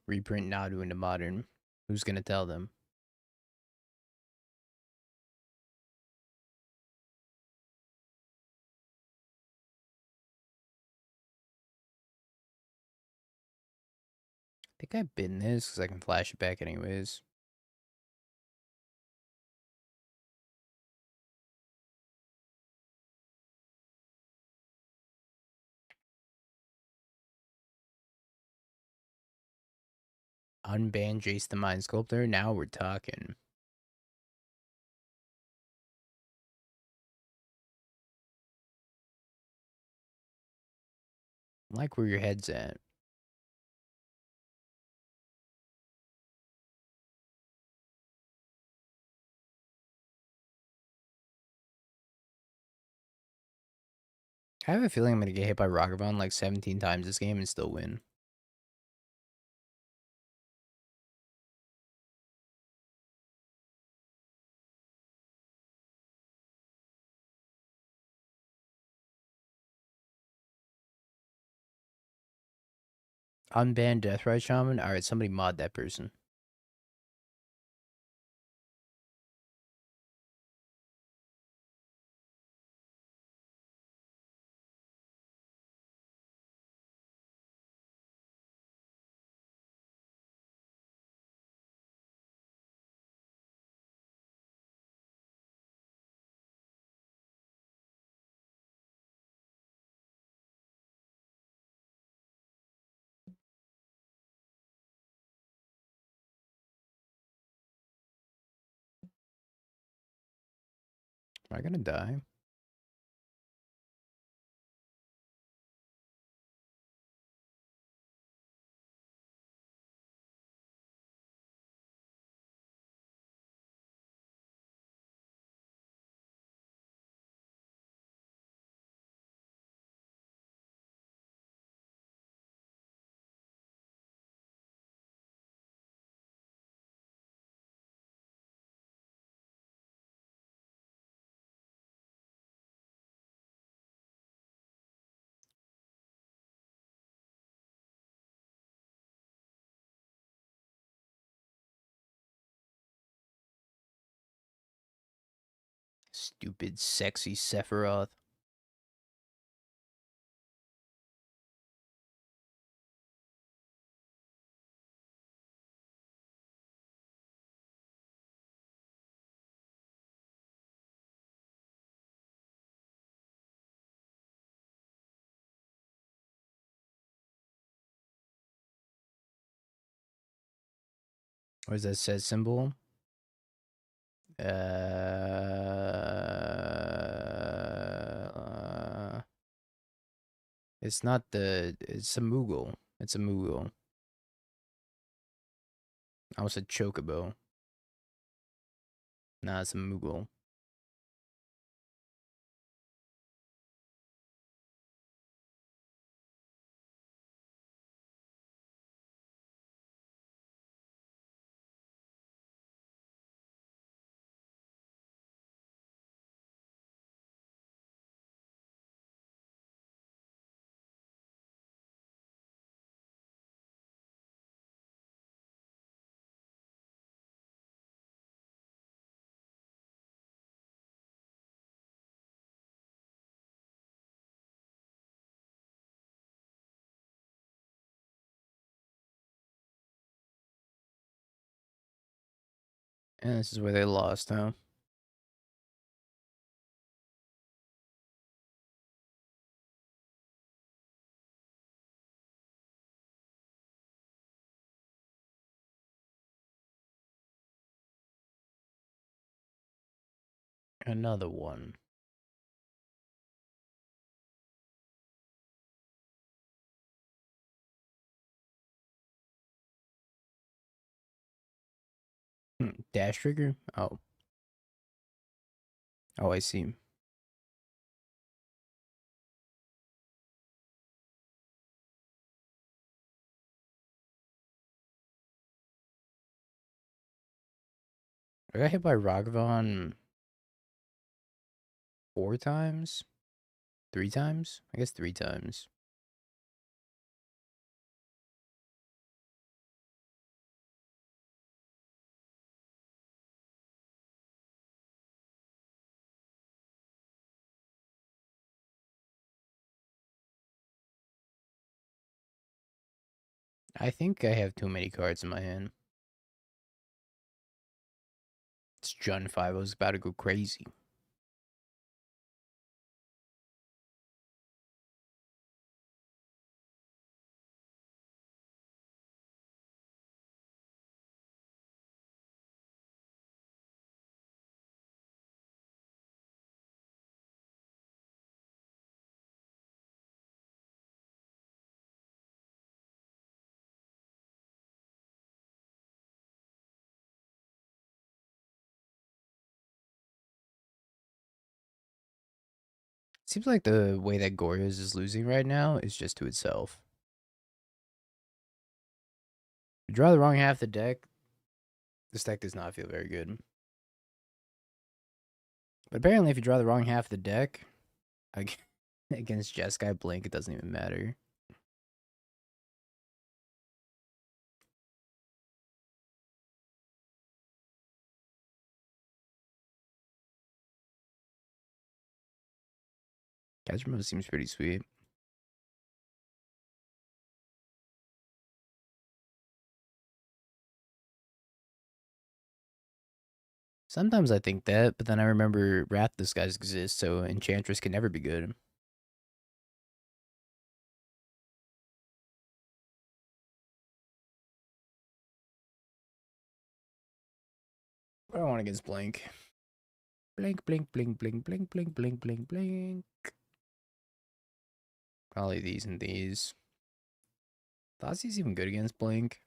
Reprint Nadu into Modern. Who's gonna tell them? I think I've been this because I can flash it back anyways. Unban Jace the Mind Sculptor. Now we're talking. I like where your head's at. I have a feeling I'm gonna get hit by Ragavan like 17 times this game and still win. Unban Deathrite Shaman. Alright, somebody mod that person. Am I gonna die? Stupid, sexy Sephiroth. What is that says symbol? It's not the. It's a Moogle. It's a Moogle. I almost said Chocobo. Nah, it's a Moogle. And this is where they lost, huh? Another one. Dash trigger? Oh. Oh, I see. I got hit by Ragavan 4 times? 3 times? I guess 3 times. I think I have too many cards in my hand. It's Jun 5. I was about to go crazy. Seems like the way that Gorya's is losing right now is just to itself. You draw the wrong half of the deck, this deck does not feel very good. But apparently if you draw the wrong half of the deck, against Jeskai Blink, it doesn't even matter. Catcher mode seems pretty sweet. Sometimes I think that, but then I remember Wrath Disguise exists, so Enchantress can never be good. What do I want against Blink? Blink, blink, blink, blink, blink, blink, blink, blink, blink. Probably these and these. Thoughtseize even good against Blink.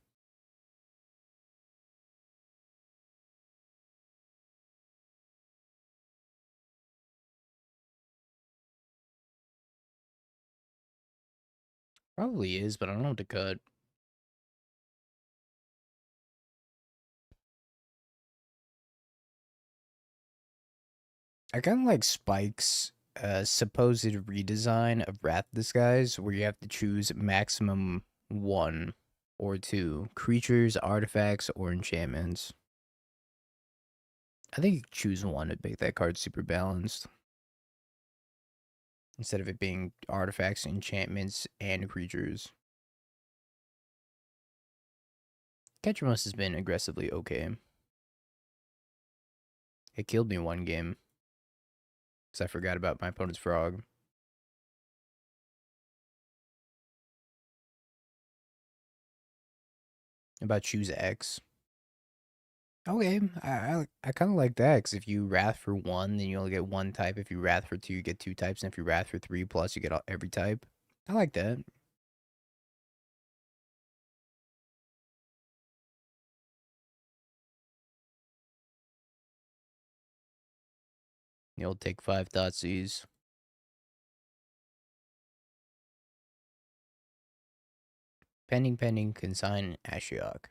Probably is, but I don't know what to cut. I kind of like Spike's supposed redesign of Wrath Disguise, where you have to choose maximum 1 or 2 creatures, artifacts, or enchantments. I think you choose 1 to make that card super balanced. Instead of it being artifacts, enchantments, and creatures. Ketchamos has been aggressively okay. It killed me one game. Because I forgot about my opponent's frog. About choose X. Okay, I kind of like that, because if you Wrath for 1, then you only get 1 type. If you Wrath for 2, you get 2 types. And if you Wrath for 3 plus, you get every type. I like that. You'll take 5 Thoughtseize. Pending, consign, Ashiok.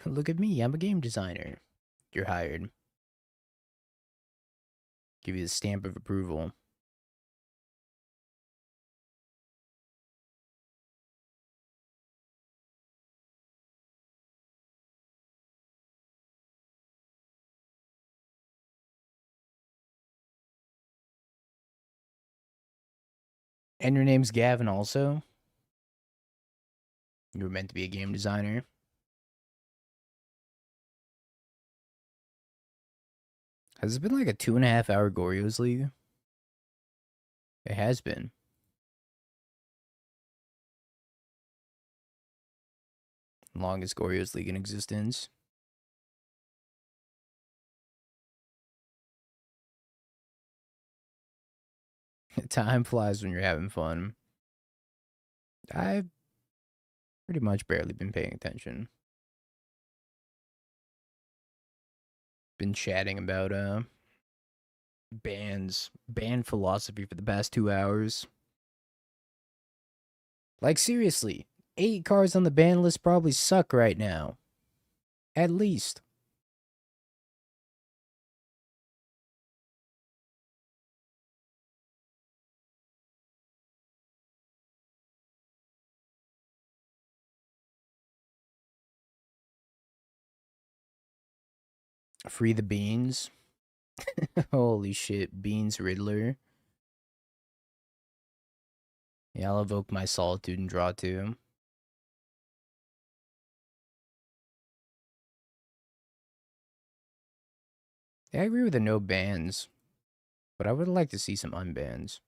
Look at me, I'm a game designer. You're hired. Give you the stamp of approval. And your name's Gavin also? You were meant to be a game designer. Has it been like a 2.5 hour Goryo's League? It has been. Longest Goryo's league in existence. Time flies when you're having fun. I've pretty much barely been paying attention. Been chatting about ban philosophy for the past 2 hours. Like seriously, 8 cards on the ban list probably suck right now. At least. Free the beans. Holy shit, Beans Riddler. Yeah, I'll evoke my Solitude and draw 2. Yeah, I agree with the no bans, but I would like to see some unbans.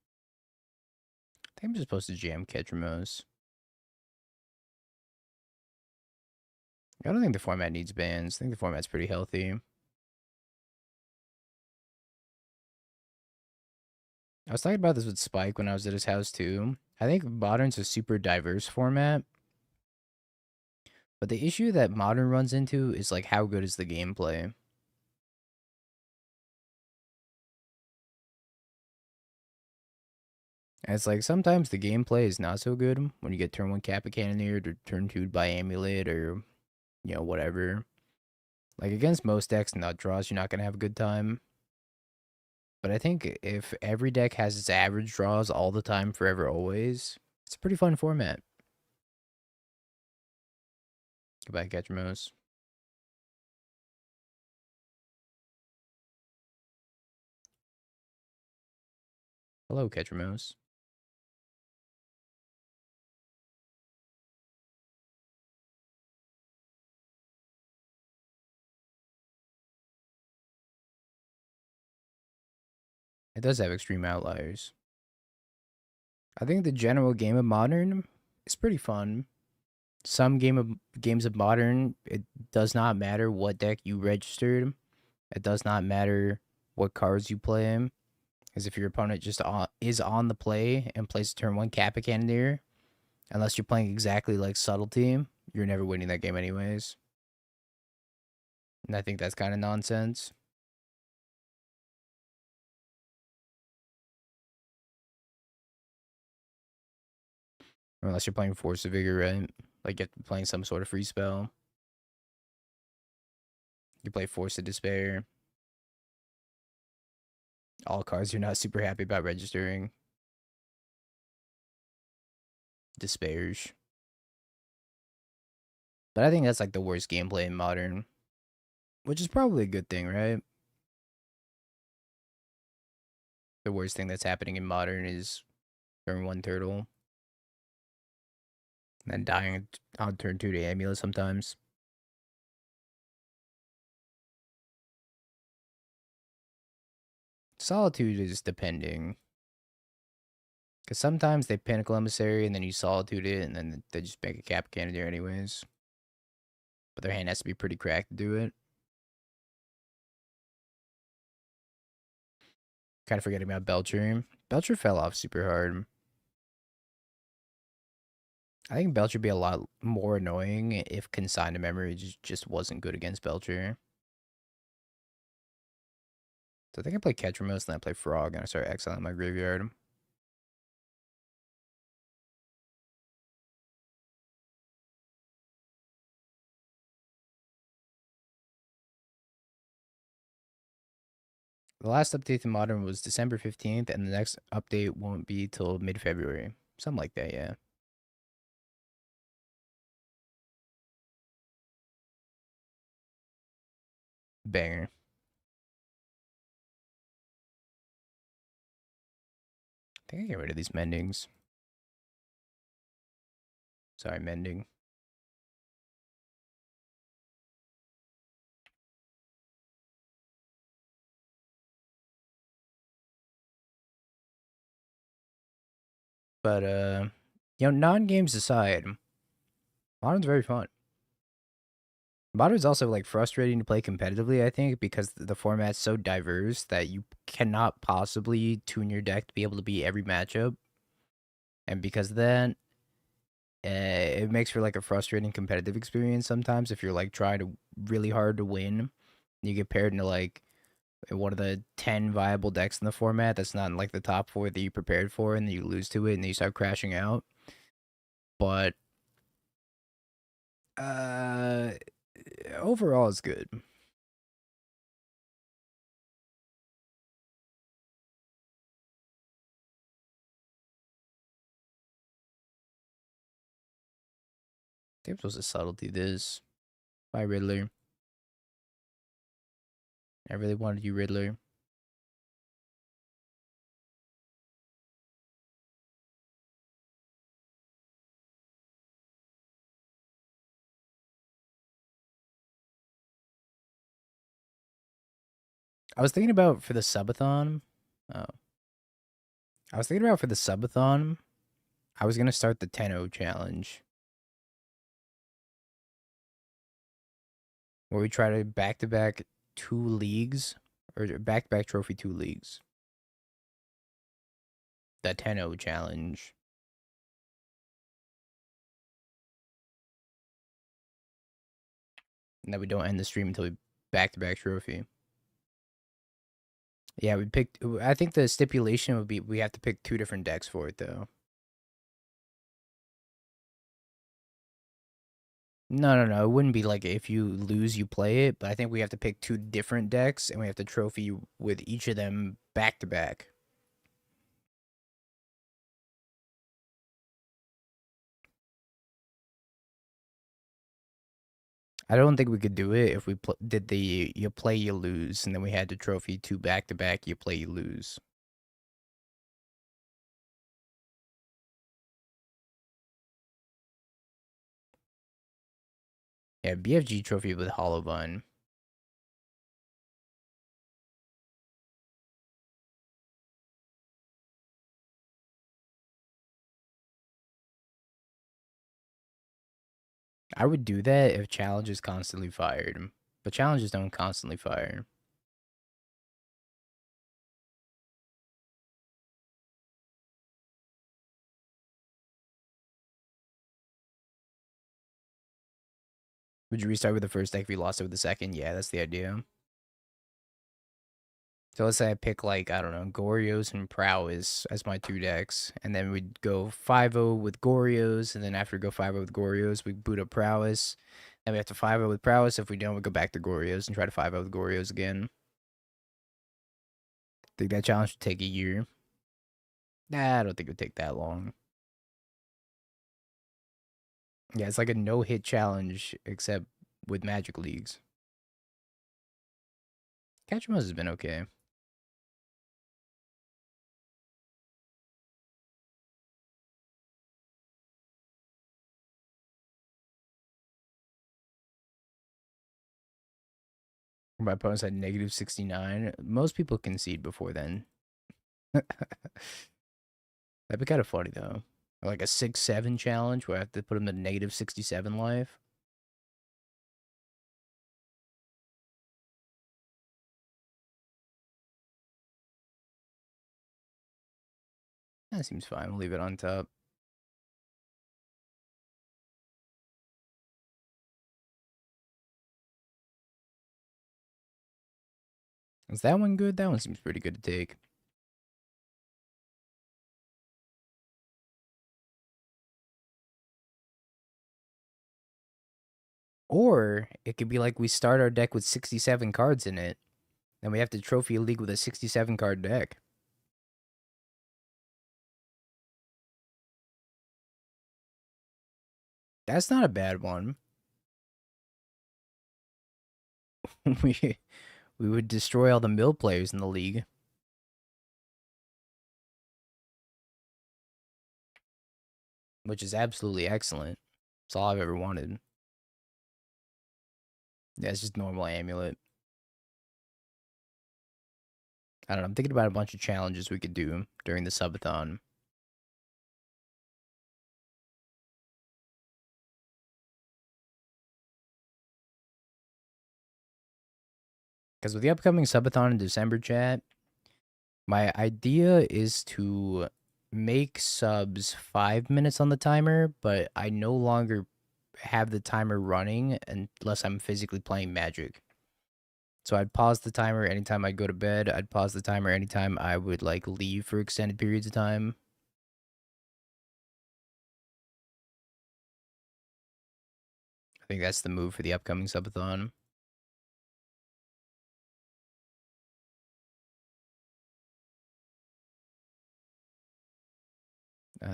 I think I'm just supposed to jam Ketramos. I don't think the format needs bans. I think the format's pretty healthy. I was talking about this with Spike when I was at his house too. I think Modern's a super diverse format, but the issue that Modern runs into is like how good is the gameplay? And it's like sometimes the gameplay is not so good when you get turn 1 Kappa Cannoneered or turn 2 by Amulet or, whatever. Like against most decks, nut draws, you're not going to have a good time. But I think if every deck has its average draws all the time, forever, always, it's a pretty fun format. Goodbye, Ketchamos. Hello, Ketchamos. It does have extreme outliers. I think the general game of Modern is pretty fun. Some games of Modern, it does not matter what deck you registered. It does not matter what cards you play in. Because if your opponent just is on the play and plays turn 1 Kappa Cannoneer, unless you're playing exactly like Subtlety, you're never winning that game anyways. And I think that's kind of nonsense. Or unless you're playing Force of Vigor, right? Like you have to be playing some sort of free spell. You play Force of Despair. All cards you're not super happy about registering. Despairs. But I think that's like the worst gameplay in Modern. Which is probably a good thing, right? The worst thing that's happening in Modern is turn 1 Turtle. And then dying on turn 2 to Amulet sometimes. Solitude is depending. Because sometimes they Pinnacle Emissary and then you Solitude it and then they just make a Cap Cannoneer anyways. But their hand has to be pretty cracked to do it. Kind of forgetting about Belcher. Belcher fell off super hard. I think Belcher would be a lot more annoying if Consigned to Memory just wasn't good against Belcher. So I think I play Ketramos and I play Frog and I start exiling my graveyard. The last update to Modern was December 15th, and the next update won't be till mid-February. Something like that, yeah. Banger. I think I get rid of these mendings. Sorry, mending. But non-games aside, Modern's very fun. Modern's also like frustrating to play competitively, I think, because the format's so diverse that you cannot possibly tune your deck to be able to beat every matchup. And because of that, it makes for like a frustrating competitive experience sometimes if you're like trying to really hard to win. You get paired into like one of the 10 viable decks in the format that's not in like the top four that you prepared for, and then you lose to it and then you start crashing out. But uh overall it's good. I think I'm supposed to subtlety this. Bye, Riddler. I really wanted you, Riddler. I was thinking about for the subathon. Oh, I was thinking about for the subathon. I was gonna start the 10-0 challenge, where we try to back-to-back 2 leagues, or back-to-back trophy 2 leagues. The 10-0 challenge. And that we don't end the stream until we back-to-back trophy. Yeah, we picked. I think the stipulation would be we have to pick 2 different decks for it, though. No, no, no. It wouldn't be like if you lose, you play it. But I think we have to pick 2 different decks, and we have to trophy with each of them back to back. I don't think we could do it if we did the you play, you lose, and then we had to trophy 2 back to back, you play, you lose. Yeah, BFG trophy with Hollow Bun. I would do that if challenges constantly fired, but challenges don't constantly fire. Would you restart with the first deck if you lost it with the second? Yeah, that's the idea. So let's say I pick like, I don't know, Goryo's and Prowess as my 2 decks, and then we'd go 5-0 with Goryo's, and then after we go 5-0 with Goryo's, we boot up Prowess. Then we have to 5-0 with Prowess. If we don't, we go back to Goryo's and try to 5-0 with Goryo's again. Think that challenge would take a year. Nah, I don't think it would take that long. Yeah, it's like a no-hit challenge, except with Magic Leagues. Catchmas has been okay. My opponents had negative 69. Most people concede before then. That'd be kind of funny though. Like a 6-7 challenge where I have to put them to negative 67 life. That seems fine. We'll leave it on top. Is that one good? That one seems pretty good to take. Or it could be like we start our deck with 67 cards in it, and we have to trophy a league with a 67 card deck. That's not a bad one. we we would destroy all the mill players in the league, which is absolutely excellent. It's all I've ever wanted. Yeah, it's just normal amulet. I don't know. I'm thinking about a bunch of challenges we could do during the subathon. Because with the upcoming subathon in December, chat, my idea is to make subs 5 minutes on the timer, but I no longer have the timer running unless I'm physically playing Magic. So I'd pause the timer anytime I'd go to bed. I'd pause the timer anytime I would like leave for extended periods of time. I think that's the move for the upcoming subathon.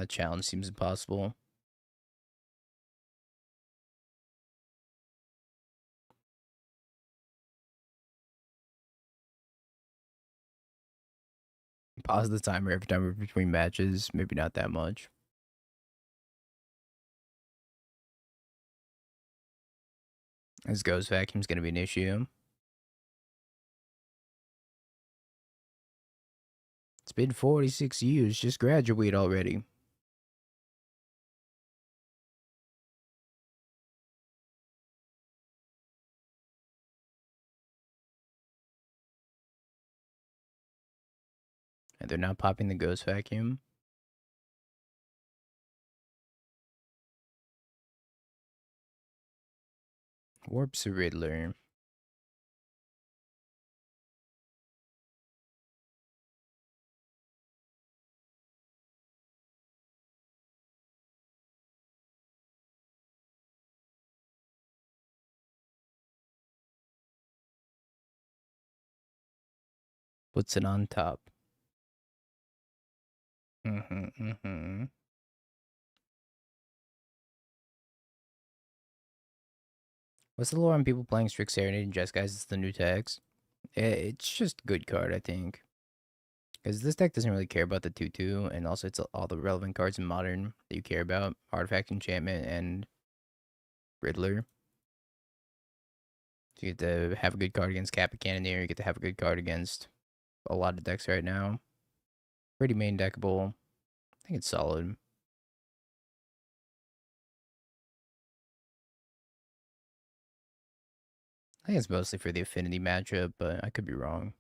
Challenge seems impossible. Pause the timer every time we're between matches. Maybe not that much. This ghost vacuum's gonna be an issue. It's been 46 years. Just graduate already. And they're not popping the ghost vacuum. Warps a Riddler. Puts it on top. What's the lore on people playing Strict Serenade and Just Guys? It's the new tags. It's just a good card, I think. Because this deck doesn't really care about the 2/2, and also it's all the relevant cards in Modern that you care about. Artifact, Enchantment, and Riddler. So you get to have a good card against Kappa Cannoneer. You get to have a good card against a lot of decks right now. Pretty main deckable. I think it's solid. I think it's mostly for the affinity matchup, but I could be wrong.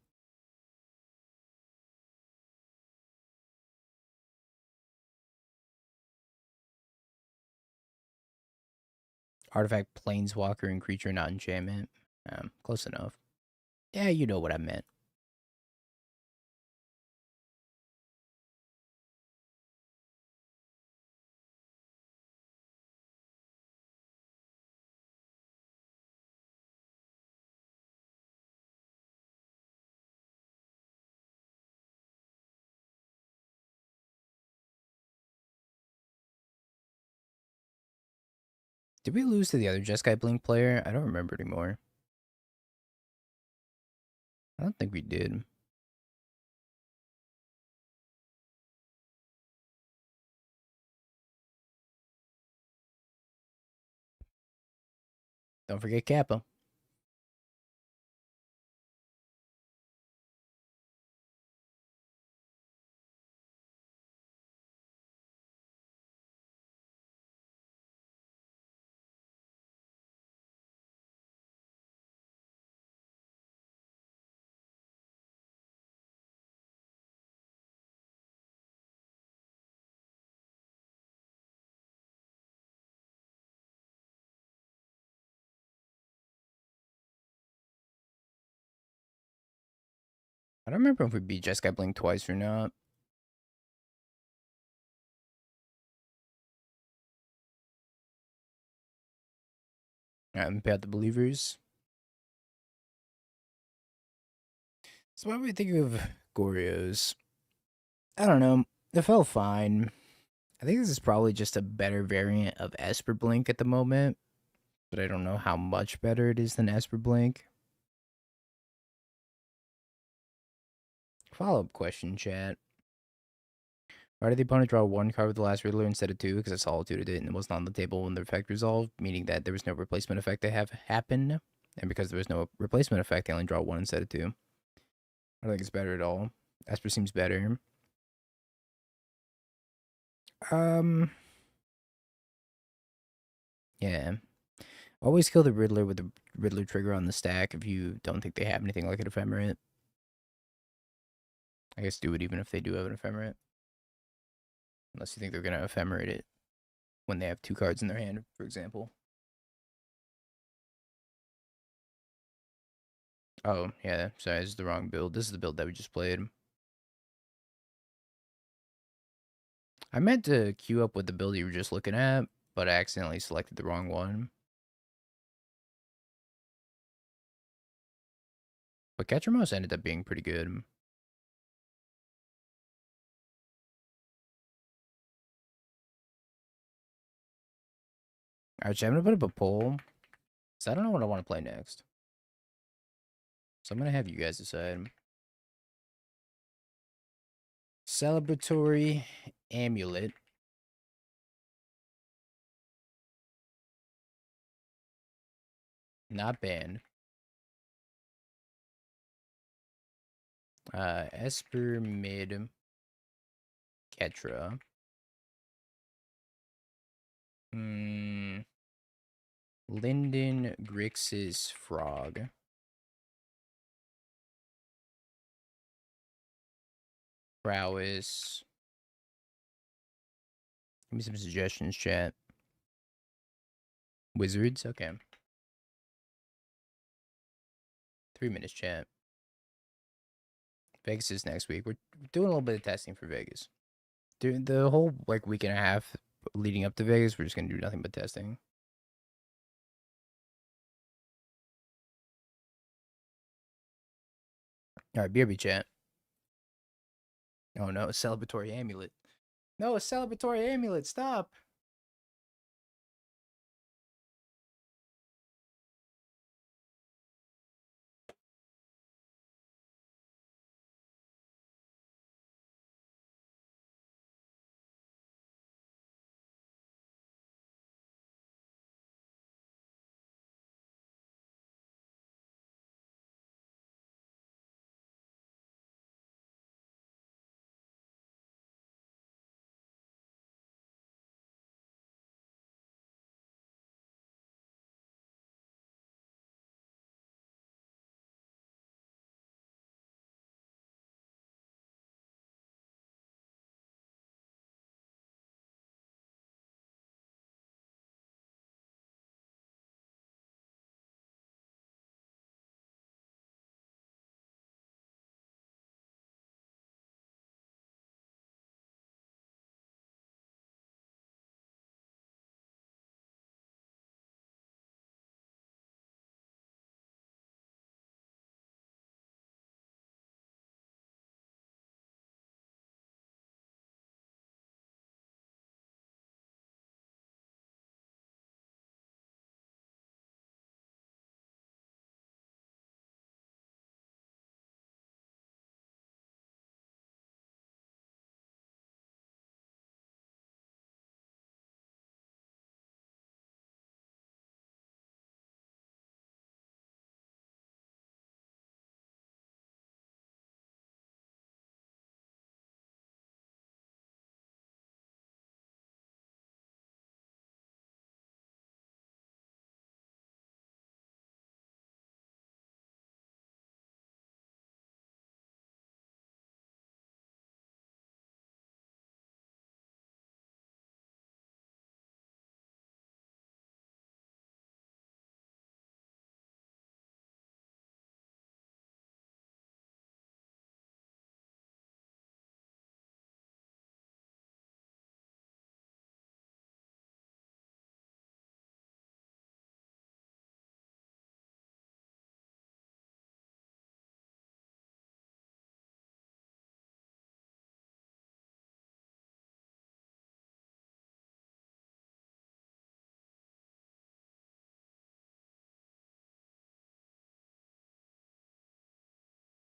Artifact, Planeswalker, and Creature, not Enchantment. Close enough. Yeah, you know what I meant. Did we lose to the other Jeskai Blink player? I don't remember anymore. I don't think we did. Don't forget Kappa. I don't remember if we beat Jeskai Blink twice or not. About the Believers. So what do we think of Goryo's? I don't know. It felt fine. I think this is probably just a better variant of Esper Blink at the moment, but I don't know how much better it is than Esper Blink. Follow-up question, chat. Why did the opponent draw one card with the last Riddler instead of two? Because it solituted it and it wasn't on the table when the effect resolved, meaning that there was no replacement effect to have happen. And because there was no replacement effect, they only draw one instead of two. I don't think it's better at all. Esper seems better. Yeah. Always kill the Riddler with the Riddler trigger on the stack if you don't think they have anything like an ephemerate. I guess do it even if they do have an ephemerate. Unless you think they're going to ephemerate it when they have 2 cards in their hand, for example. Oh, yeah, sorry, this is the wrong build. This is the build that we just played. I meant to queue up with the build you were just looking at, but I accidentally selected the wrong one. But Catcher Mouse ended up being pretty good. Alright, so I'm going to put up a poll. Because I don't know what I want to play next. So I'm going to have you guys decide. Celebratory Amulet. Not banned. Esper mid Ketra. Lyndon Grixis Frog. Prowess. Give me some suggestions, chat. Wizards? Okay. 3 minutes, chat. Vegas is next week. We're doing a little bit of testing for Vegas. During the whole week and a half leading up to Vegas, we're just gonna do nothing but testing. Alright, BRB chat. Oh no, celebratory amulet. No, a celebratory amulet, stop.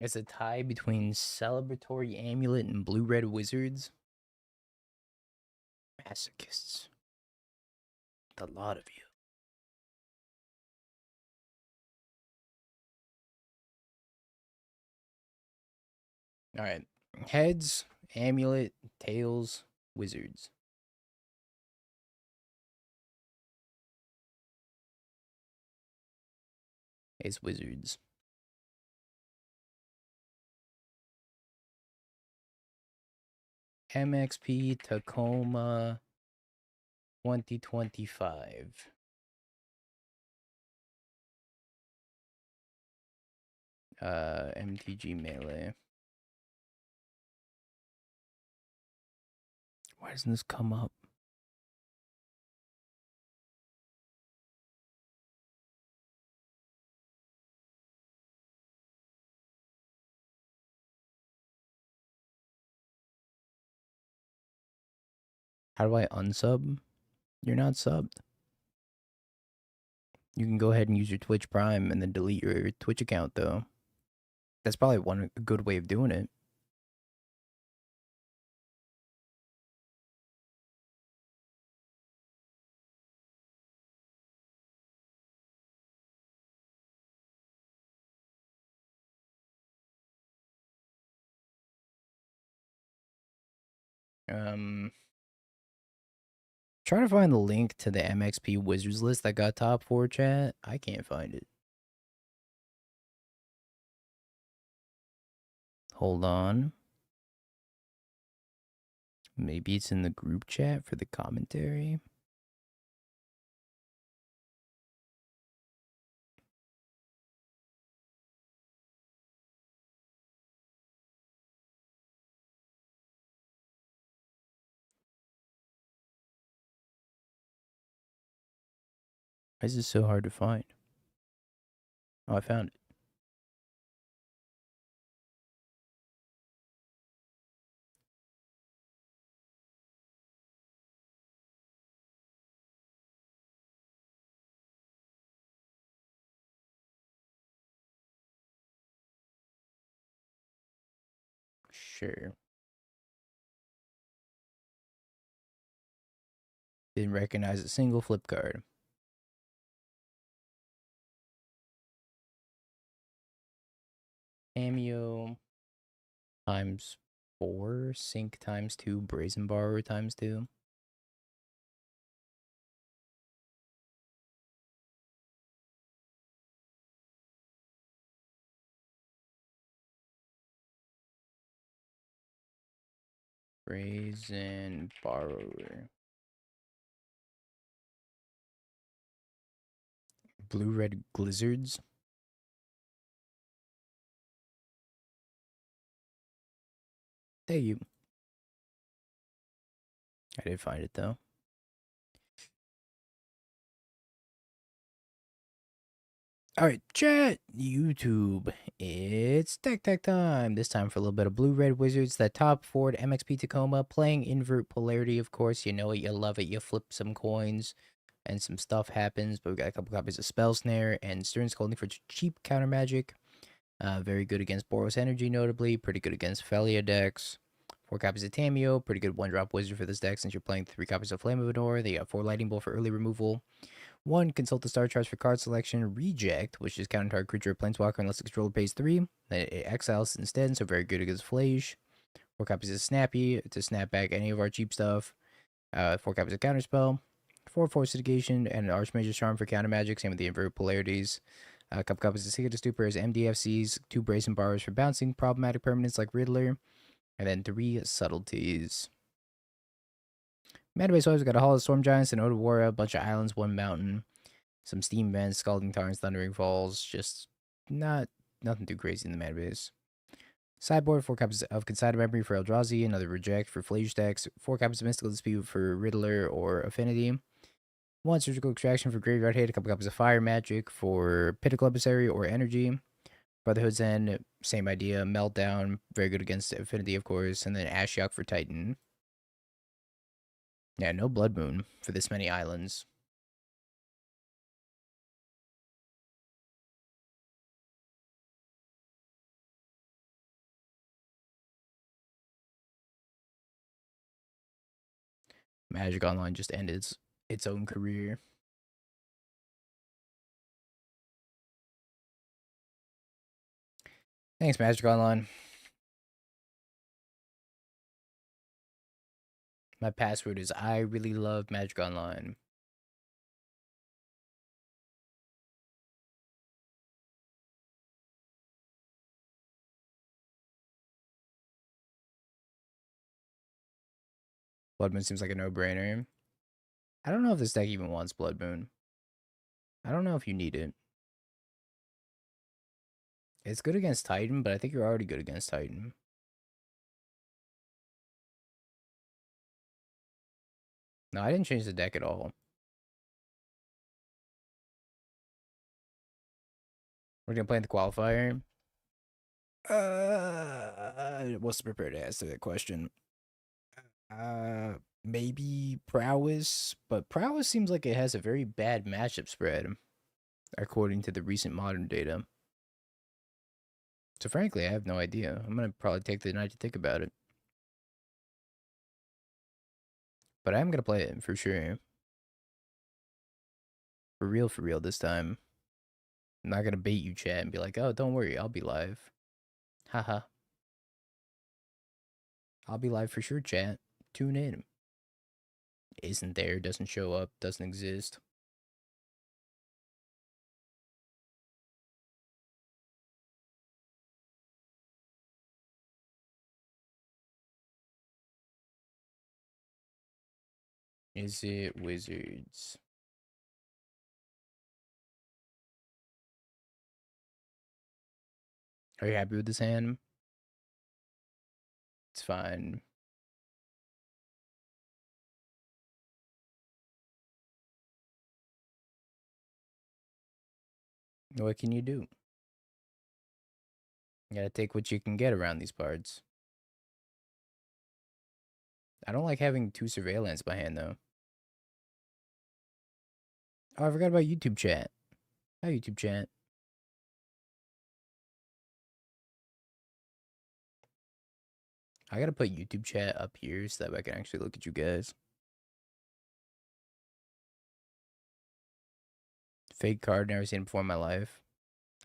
It's a tie between celebratory amulet and blue-red wizards. Masochists. A lot of you. Alright. Heads, amulet, tails, wizards. It's Wizards. MXP Tacoma 2025. MTG Melee. Why doesn't this come up? How do I unsub? You're not subbed. You can go ahead and use your Twitch Prime and then delete your Twitch account, though. That's probably one good way of doing it. Trying to find the link to the MXP Wizards list that got top 4 chat. I can't find it. Hold on. Maybe it's in the group chat for the commentary. Why is this so hard to find? Oh, I found it. Sure. Didn't recognize a single flip card. Cameo times 4, Sync times 2, Brazen Borrower times 2. Brazen Borrower. Blue-red Glizzards. Thank you. I did find it, though. All right, chat, YouTube, it's Tech time. This time for a little bit of Blue-Red Wizards, that top forward MXP Tacoma, playing invert polarity, of course. You know it, you love it. You flip some coins and some stuff happens, but we got a couple copies of Spell Snare and Stern Scolding for cheap counter magic. Very good against Boros Energy, notably. Pretty good against Felia decks. 4 copies of Tameo, pretty good 1-drop wizard for this deck since you're playing 3 copies of Flame of Ador. They got 4 Lightning Bolt for early removal. 1, consult the star charts for card selection. Reject, which is counter target creature or planeswalker unless the controller pays 3. Then it exiles instead, so very good against Flage. 4 copies of Snappy to snap back any of our cheap stuff. 4 copies of Counterspell. 4 Force Mitigation and an Archmage's Charm for counter magic, same with the inverted polarities. A couple copies of Secret of Stupors, MDFCs, 2 Brazen Borrowers for bouncing problematic permanents like Riddler, and then 3 Subtleties. Mana base wise, we got a Hall of Storm Giants, an Odawara, a bunch of islands, 1 mountain, some Steam Vents, Scalding Tarns, Thundering Falls. Just nothing too crazy in the mana base. Sideboard, 4 copies of Consigned Memory for Eldrazi, another Reject for Flage decks, 4 copies of Mystical Dispute for Riddler or Affinity, 1 Surgical Extraction for Graveyard Hit, a couple copies of Fire Magic for Pinnacle Emissary or Energy. Brotherhood's End, same idea. Meltdown, very good against Affinity, of course. And then Ashiok for Titan. Yeah, no Blood Moon for this many islands. Magic Online just ended its own career. Thanks, Magic Online. My password is I really love Magic Online. Blood Moon seems like a no-brainer. I don't know if this deck even wants Blood Moon. I don't know if you need it. It's good against Titan, but I think you're already good against Titan. No, I didn't change the deck at all. We're gonna play in the qualifier. What's prepared to answer that question? Maybe prowess, but prowess seems like it has a very bad matchup spread, according to the recent modern data. So frankly, I have no idea. I'm gonna probably take the night to think about it. But I am gonna play it for sure. For real this time. I'm not gonna bait you, chat, and be like, oh, don't worry, I'll be live. Haha. I'll be live for sure, chat. Tune in. Isn't there, doesn't show up, doesn't exist. Is it Wizards? Are you happy with this hand? It's fine. What can you do? You gotta take what you can get around these parts. I don't like having 2 surveillance by hand, though. Oh, I forgot about YouTube chat. Hi, YouTube chat. I gotta put YouTube chat up here so that I can actually look at you guys. Fake card, never seen before in my life.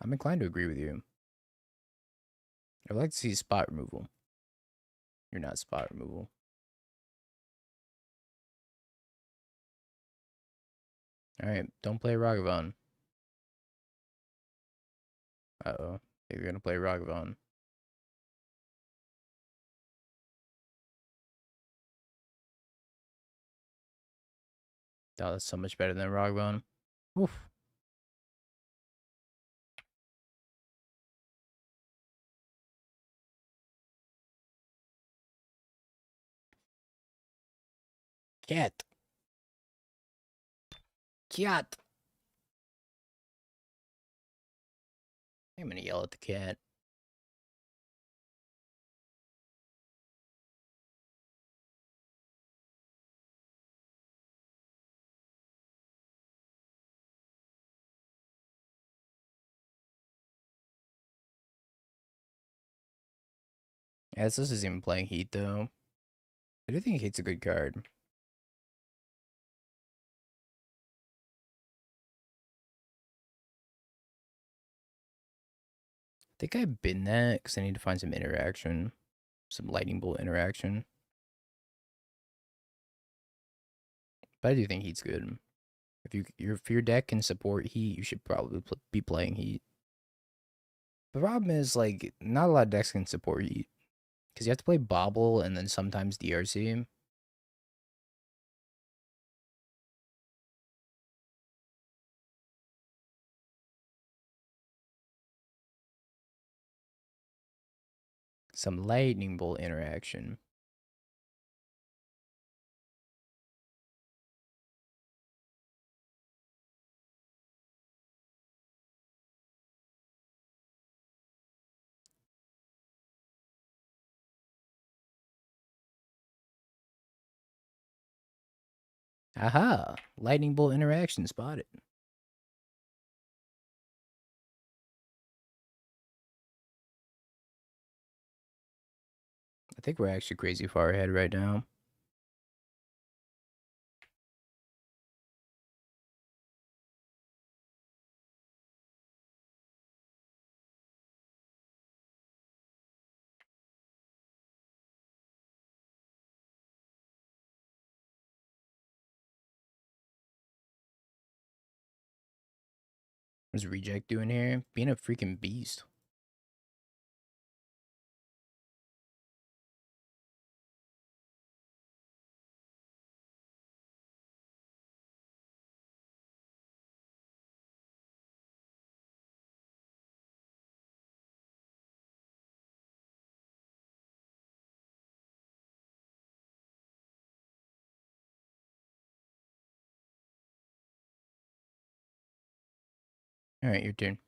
I'm inclined to agree with you. I'd like to see spot removal. You're not spot removal. Alright, don't play Ragavan. Uh-oh. You're gonna play Ragavan. Oh, that's so much better than Ragavan. Oof. Cat. Cat. I'm gonna yell at the cat. As this is even playing Heat, though. I do think Heat's a good card. I think I've been that because I need to find some interaction. Some lightning bolt interaction. But I do think Heat's good. If your deck can support Heat, you should probably be playing Heat. The problem is, like, not a lot of decks can support Heat. Because you have to play Bobble and then sometimes DRC. Some lightning bolt interaction. Aha! Lightning bolt interaction spotted. I think we're actually crazy far ahead right now. What's Reject doing here? Being a freaking beast. Alright, your turn.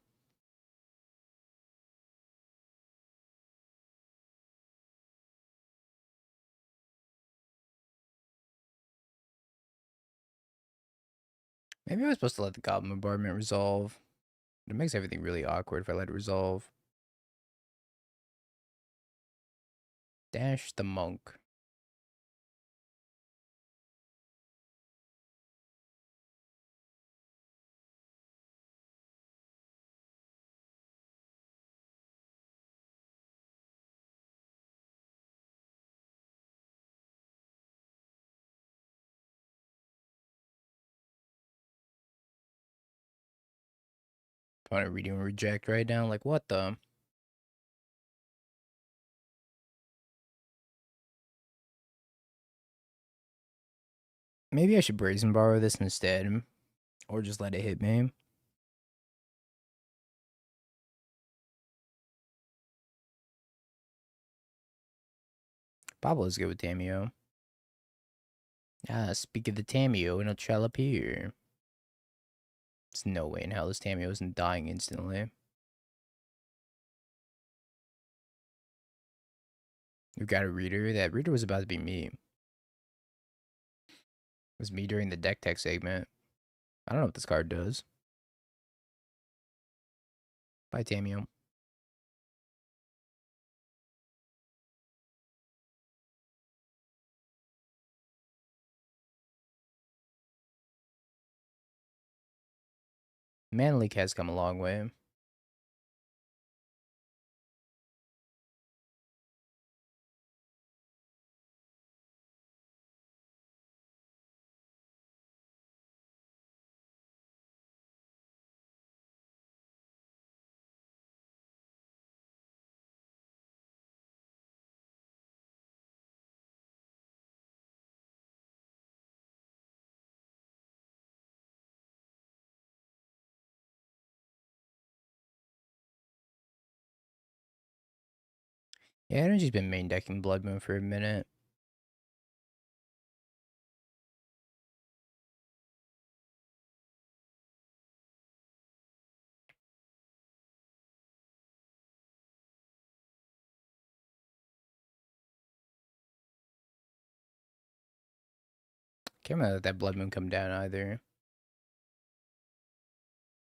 Maybe I was supposed to let the Goblin Bombardment resolve. It makes everything really awkward if I let it resolve. Dash the Monk. Opponent reading reject right now. Like, what the? Maybe I should Brazen Borrow this instead. Or just let it hit me. Pablo's good with Tamio. Ah, speak of the Tamio, and it shall appear. There's no way in hell this Tamio isn't dying instantly. We've got a reader. That reader was about to be me. It was me during the deck tech segment. I don't know what this card does. Bye, Tamio. Mana Leak has come a long way. Yeah, Energy's been main decking Blood Moon for a minute. Can't really let that Blood Moon come down either.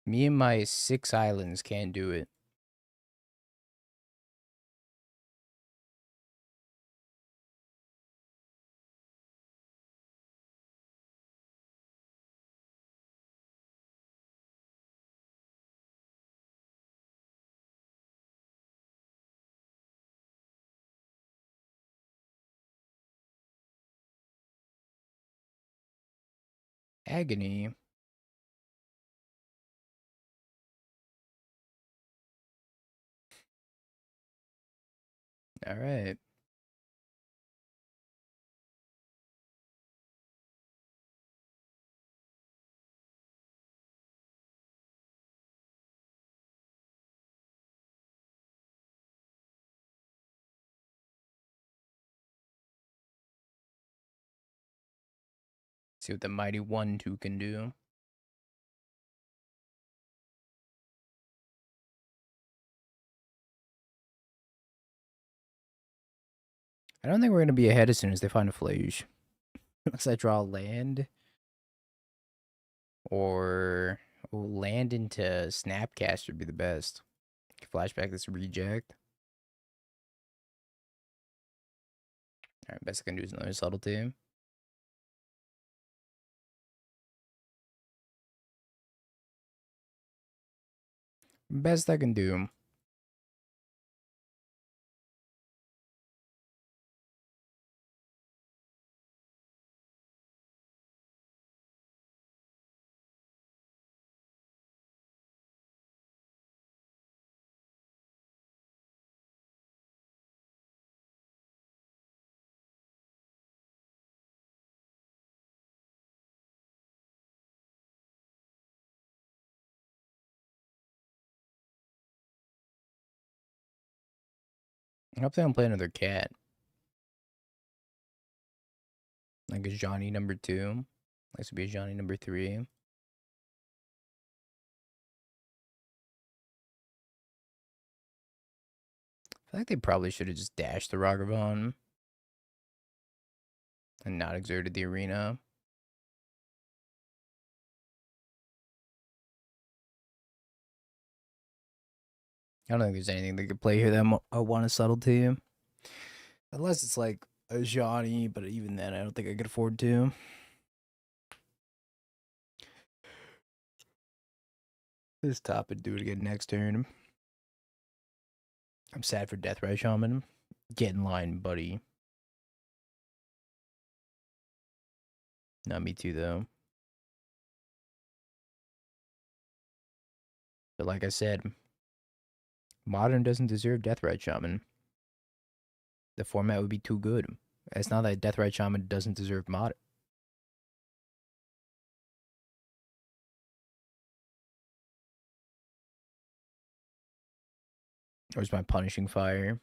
Me and my 6 islands can't do it. Agony. Alright. See what the mighty 1-2 can do. I don't think we're going to be ahead as soon as they find a Flage. Unless I draw land. Or land into Snapcast would be the best. Flashback this reject. Alright, best I can do is another subtlety. Best I can do. I hope they don't play another cat. Like a Johnny number 2. Likes to be a Johnny number 3. I feel like they probably should have just dashed the Ragavan and not exerted the arena. I don't think there's anything they could play here that I want to settle to you. Unless it's like a Johnny, but even then, I don't think I could afford to. This top and do it again next turn. I'm sad for Deathray Shaman. Get in line, buddy. Not me too, though. But like I said, Modern doesn't deserve Deathrite Shaman. The format would be too good. It's not that Deathrite Shaman doesn't deserve Modern. Where's my Punishing Fire?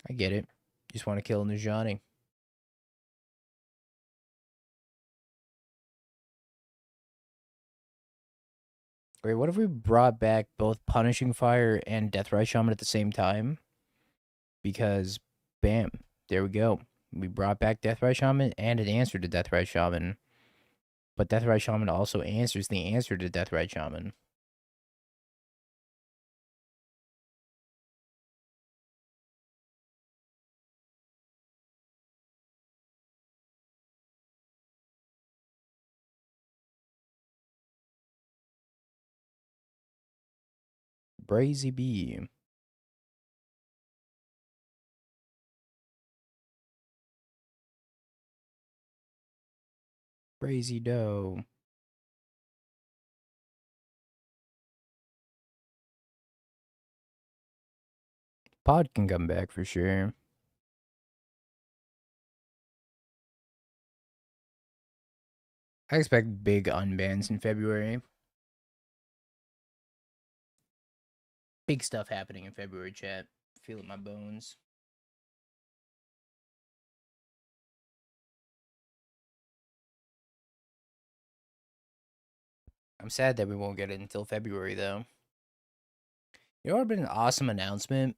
I get it. You just want to kill Najani. Wait, what if we brought back both Punishing Fire and Deathrite Shaman at the same time? Because, bam, there we go. We brought back Deathrite Shaman and an answer to Deathrite Shaman. But Deathrite Shaman also answers the answer to Deathrite Shaman. Brazy B. Brazy Doe. Pod can come back for sure. I expect big unbans in February. Big stuff happening in February, chat. Feel it in my bones. I'm sad that we won't get it until February, though. You know what would have been an awesome announcement?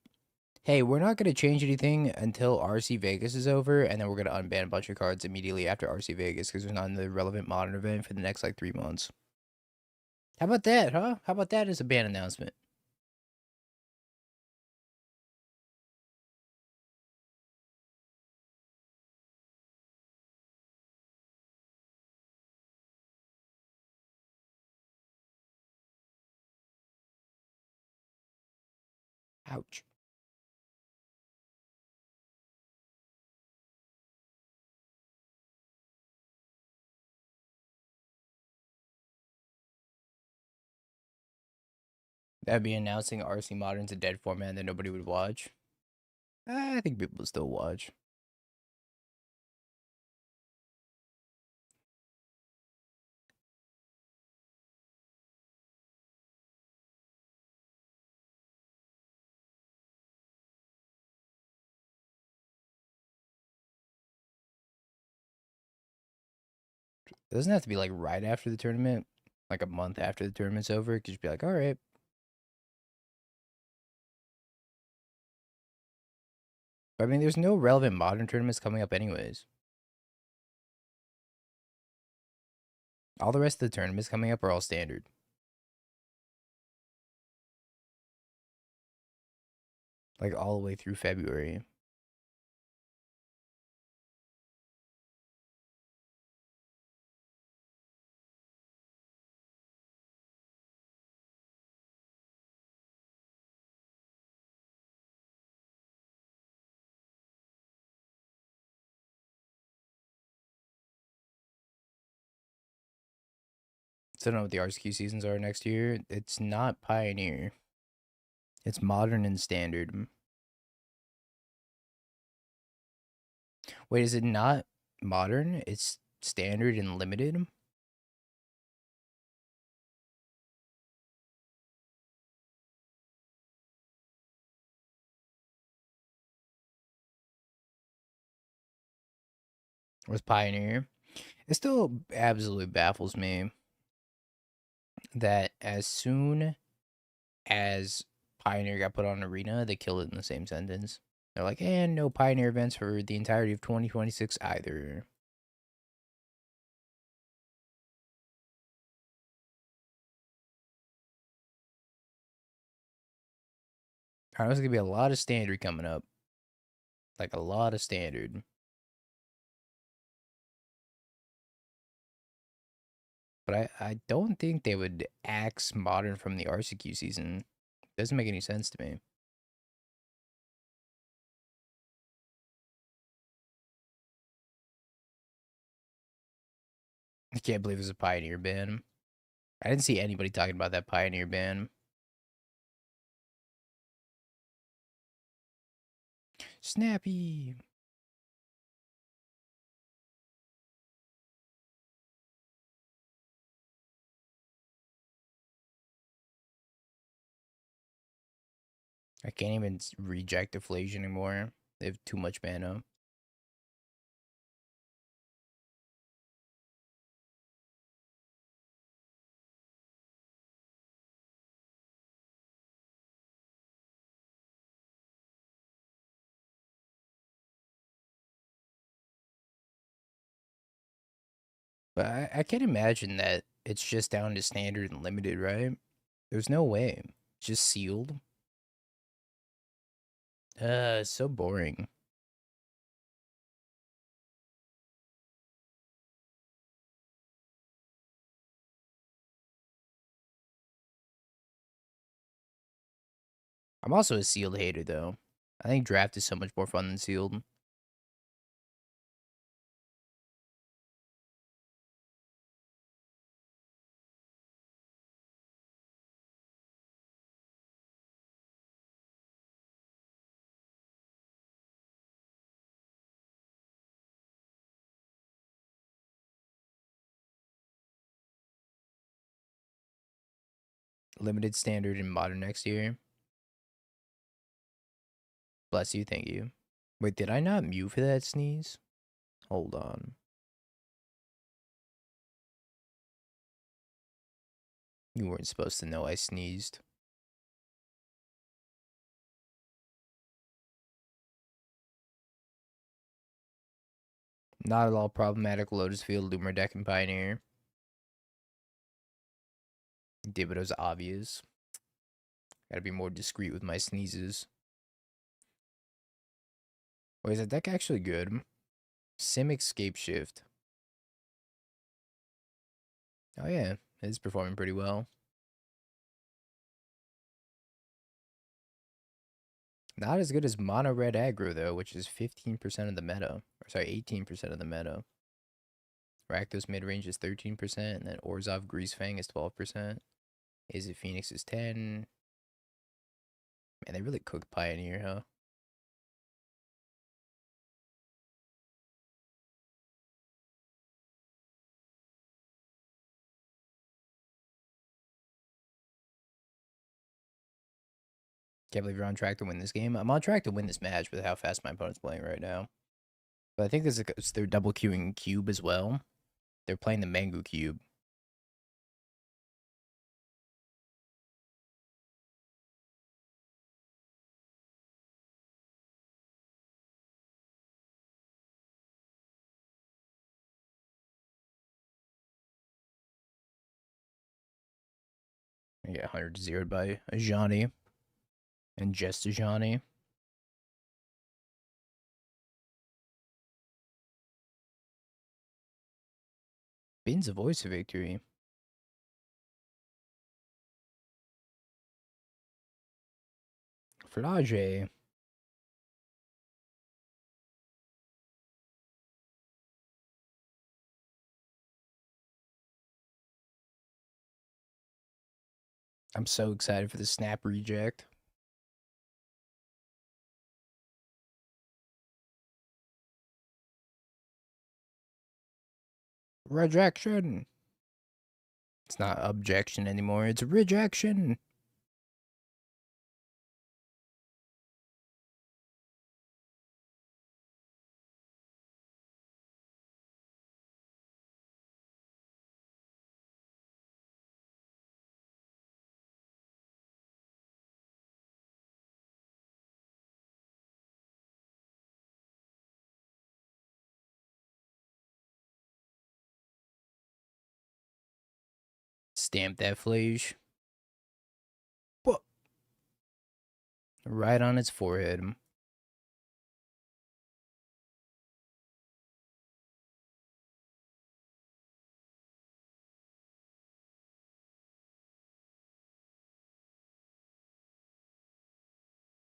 Hey, we're not going to change anything until RC Vegas is over, and then we're going to unban a bunch of cards immediately after RC Vegas because we're not in the relevant modern event for the next, 3 months. How about that, huh? How about that as a ban announcement? Ouch. That'd be announcing RC Modern's a dead format that nobody would watch. I think people would still watch. It doesn't have to be right after the tournament, a month after the tournament's over. It could just be all right. But, I mean, there's no relevant modern tournaments coming up anyways. All the rest of the tournaments coming up are all standard. All the way through February. So I don't know what the RSQ seasons are next year. It's not Pioneer. It's Modern and Standard. Wait, is it not Modern? It's Standard and Limited? Or is Pioneer? It still absolutely baffles me that as soon as Pioneer got put on Arena, they kill it in the same sentence. They're like, and no Pioneer events for the entirety of 2026 either. I know there's gonna be a lot of standard coming up. Like a lot of standard. But I don't think they would axe modern from the RCQ season. Doesn't make any sense to me. I can't believe it's a Pioneer ban. I didn't see anybody talking about that Pioneer ban. Snappy. I can't even reject Deflation anymore. They have too much mana. But I can't imagine that it's just down to standard and limited, right? There's no way. It's just sealed. It's so boring. I'm also a sealed hater, though. I think draft is so much more fun than sealed. Limited standard in modern next year. Bless you, thank you. Wait, did I not mute for that sneeze? Hold on. You weren't supposed to know I sneezed. Not at all problematic Lotus Field, Loomer Deck, and Pioneer. Did what was obvious. Gotta be more discreet with my sneezes. Wait, is that deck actually good? Sim Escape Shift. Oh yeah, it's performing pretty well. Not as good as Mono Red Aggro though, which is 15% of the meta. Or sorry, 18% of the meta. Rakdos mid range is 13%, and then Orzhov Greasefang is 12%. Is it Phoenix is 10. Man, they really cooked Pioneer, huh? Can't believe you're on track to win this game. I'm on track to win this match with how fast my opponent's playing right now. But I think this is they're double queuing Cube as well. They're playing the Mango Cube. I get 100 zeroed by Ajani. And just Ajani. Bin's a voice of victory. Flage. I'm so excited for the snap reject. Rejection. It's not objection anymore. It's rejection. Stamp that flage. What? Right on its forehead.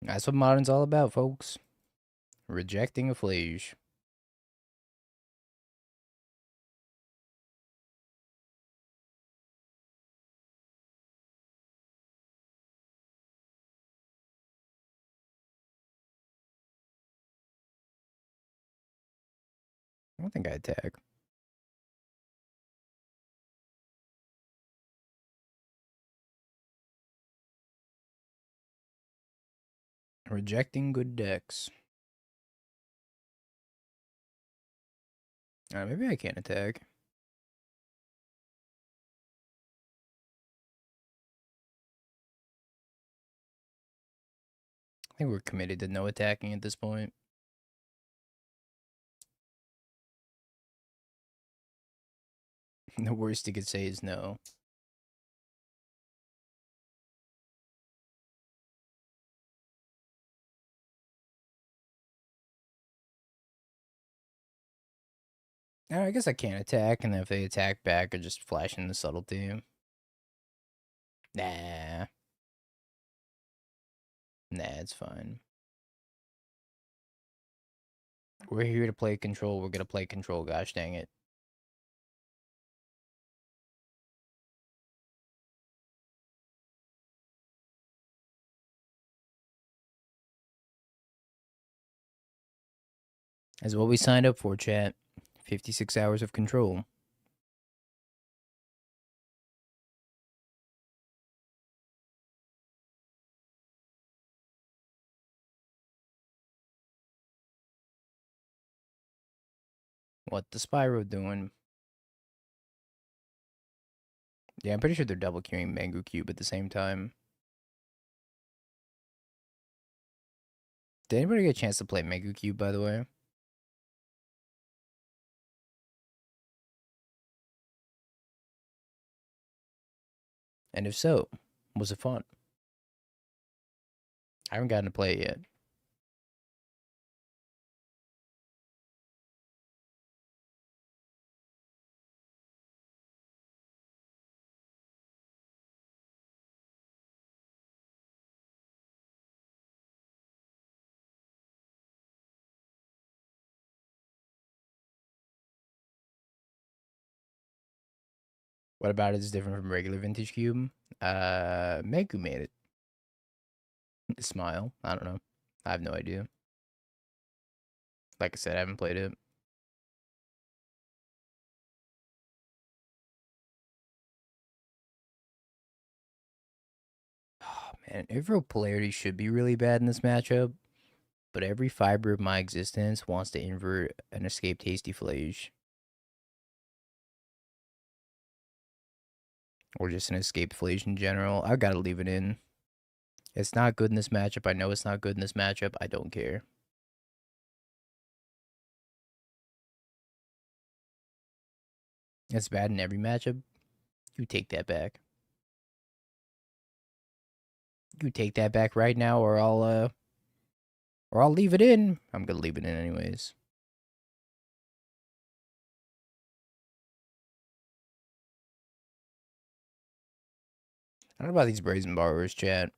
That's what Modern's all about, folks. Rejecting a flage. I don't think I attack. Rejecting good decks. Maybe I can't attack. I think we're committed to no attacking at this point. The worst he could say is no. I guess I can't attack, and if they attack back, I just flash in the subtlety. Nah. Nah, it's fine. We're here to play control. We're gonna play control, gosh dang it. That's what we signed up for, chat. 56 hours of control. What the Spyro doing? Yeah, I'm pretty sure they're double queuing Mango Cube at the same time. Did anybody get a chance to play Mango Cube, by the way? And if so, was it fun? I haven't gotten to play it yet. What about it is different from regular Vintage Cube? Mango made it. Smile. I don't know. I have no idea. Like I said, I haven't played it. Oh, man, Ivro polarity should be really bad in this matchup, but every fiber of my existence wants to invert an escape tasty flage. Or just an escape flage in general. I've got to leave it in. It's not good in this matchup. I know it's not good in this matchup. I don't care. It's bad in every matchup. You take that back. You take that back right now, or I'll leave it in. I'm gonna leave it in anyways. I don't know about these brazen borrowers, chat.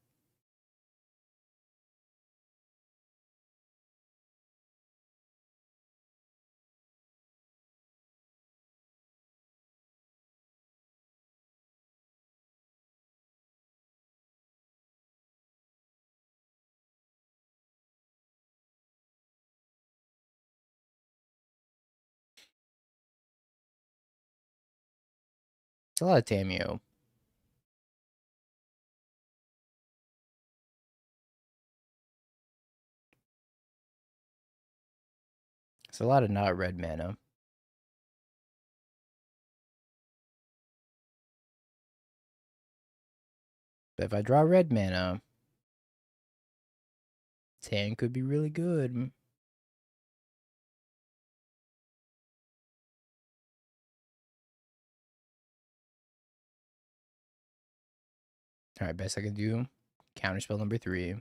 It's a lot of Tamio. It's a lot of not red mana. But if I draw red mana, Tan could be really good. Alright, best I can do. Counterspell number 3.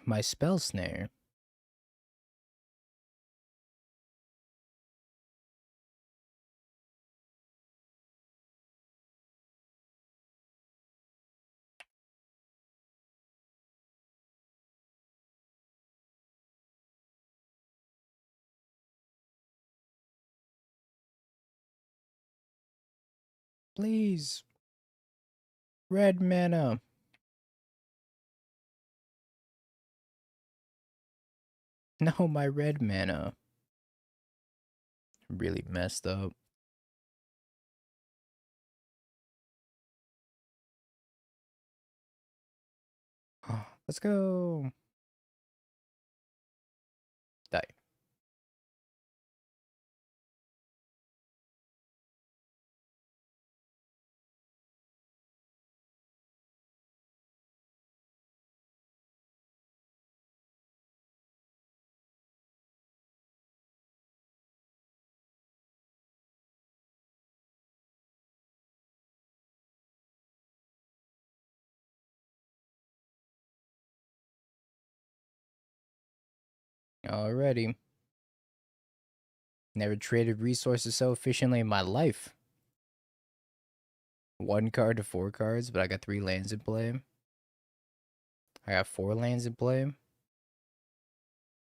My spell snare. Please. Red mana. No, my red mana. Really messed up. Let's go. Die. Alrighty. Never traded resources so efficiently in my life. 1 card to 4 cards, but I got 3 lands in play. I got 4 lands in play.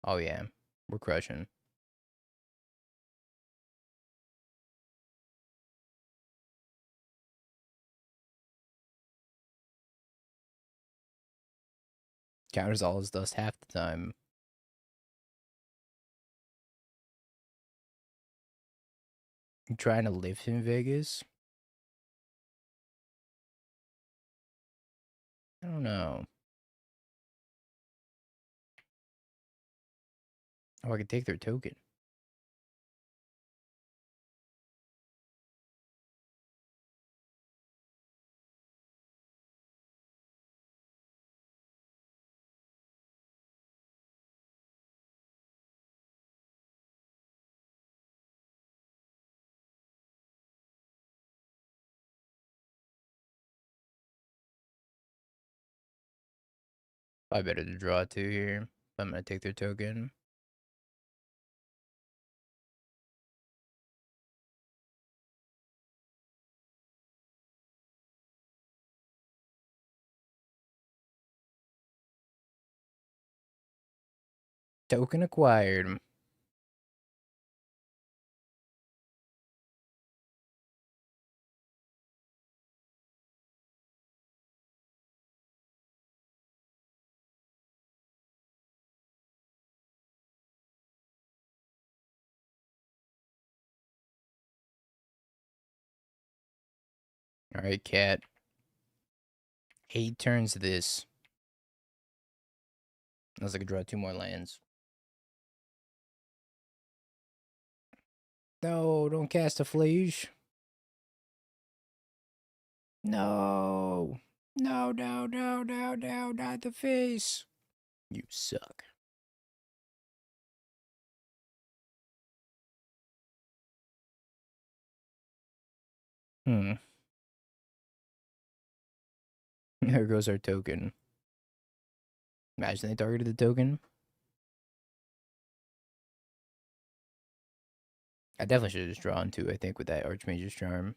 Oh yeah, we're crushing. Counters all his dust half the time. I'm trying to live in Vegas. I don't know. Oh, I could take their token. Probably better to draw 2 here. I'm gonna take their token. Token acquired. Alright, cat. 8 turns this. Unless I could draw 2 more lands. No, don't cast a Flage. No. No, no, no, no, no, not the face. You suck. Hmm. There goes our token. Imagine they targeted the token. I definitely should have just drawn 2, I think, with that Archmage's Charm.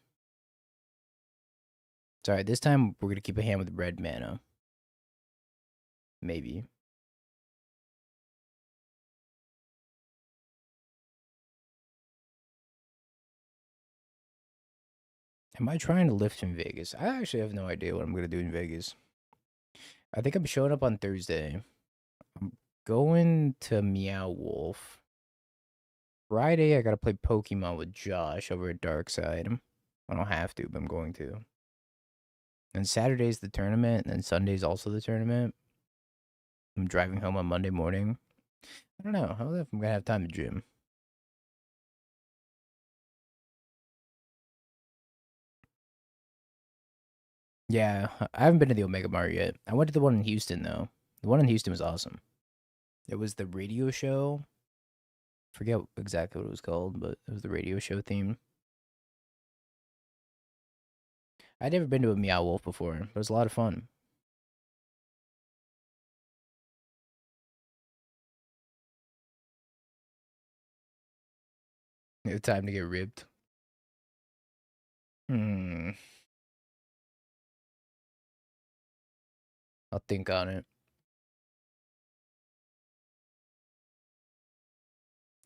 Sorry, this time we're gonna keep a hand with red mana. Maybe. Am I trying to lift in Vegas? I actually have no idea what I'm gonna do in Vegas. I think I'm showing up on Thursday. I'm going to Meow Wolf. Friday, I gotta play Pokemon with Josh over at Darkside. I don't have to, but I'm going to. And Saturday's the tournament, and then Sunday's also the tournament. I'm driving home on Monday morning. I don't know. I don't know if I'm gonna have time to gym. Yeah, I haven't been to the Omega Mart yet. I went to the one in Houston though. The one in Houston was awesome. It was the radio show. Forget exactly what it was called, but it was the radio show theme. I'd never been to a Meow Wolf before, but it was a lot of fun. Time to get ripped. Hmm. I'll think on it.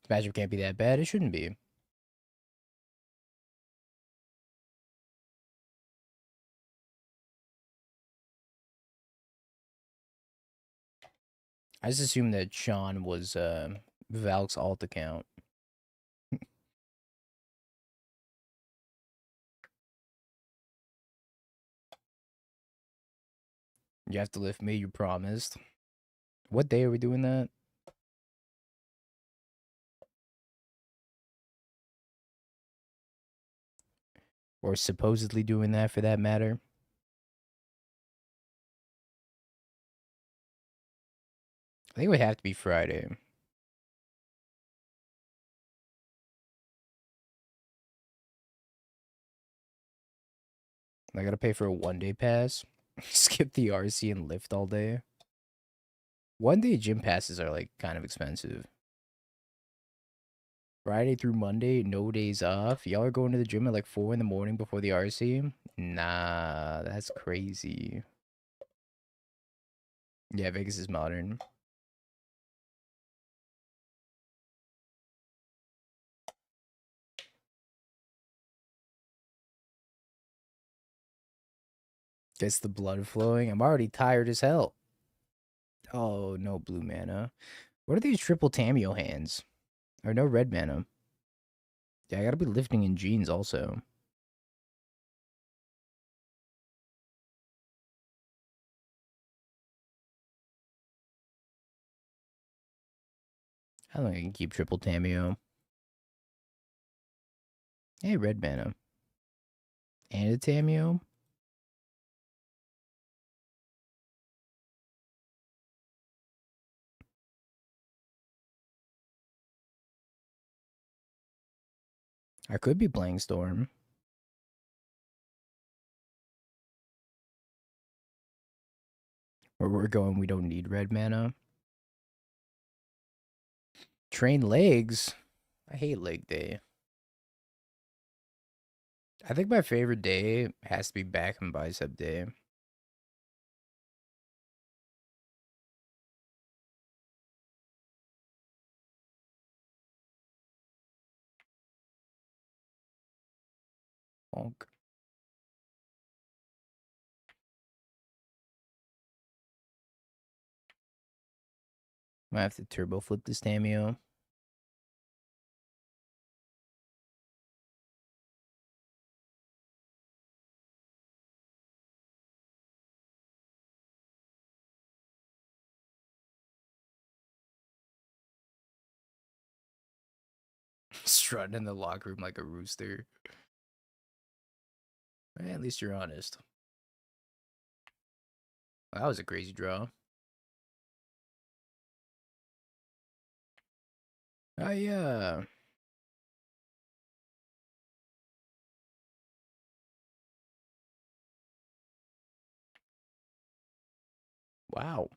This matchup can't be that bad. It shouldn't be. I just assumed that Sean was Valk's alt account. You have to lift me, you promised. What day are we doing that? Or supposedly doing that for that matter? I think it would have to be Friday. I gotta pay for a 1-day pass. Skip the RC and lift all day. 1-day gym passes are like kind of expensive. Friday through Monday, no days off. Y'all are going to the gym at like 4 in the morning before the RC? Nah, that's crazy. Yeah, Vegas is modern. Gets the blood flowing. I'm already tired as hell. Oh, no blue mana. What are these triple Tameo hands? Or no red mana? Yeah, I gotta be lifting in jeans also. I don't think I can keep triple Tameo. Hey, red mana. And a Tameo? I could be playing Storm. Where we're going, we don't need red mana. Train legs? I hate leg day. I think my favorite day has to be back and bicep day. Honk. Might have to turbo flip this Tameo. Strutting in the locker room like a rooster. At least you're honest. Well, that was a crazy draw. Oh, yeah. Wow.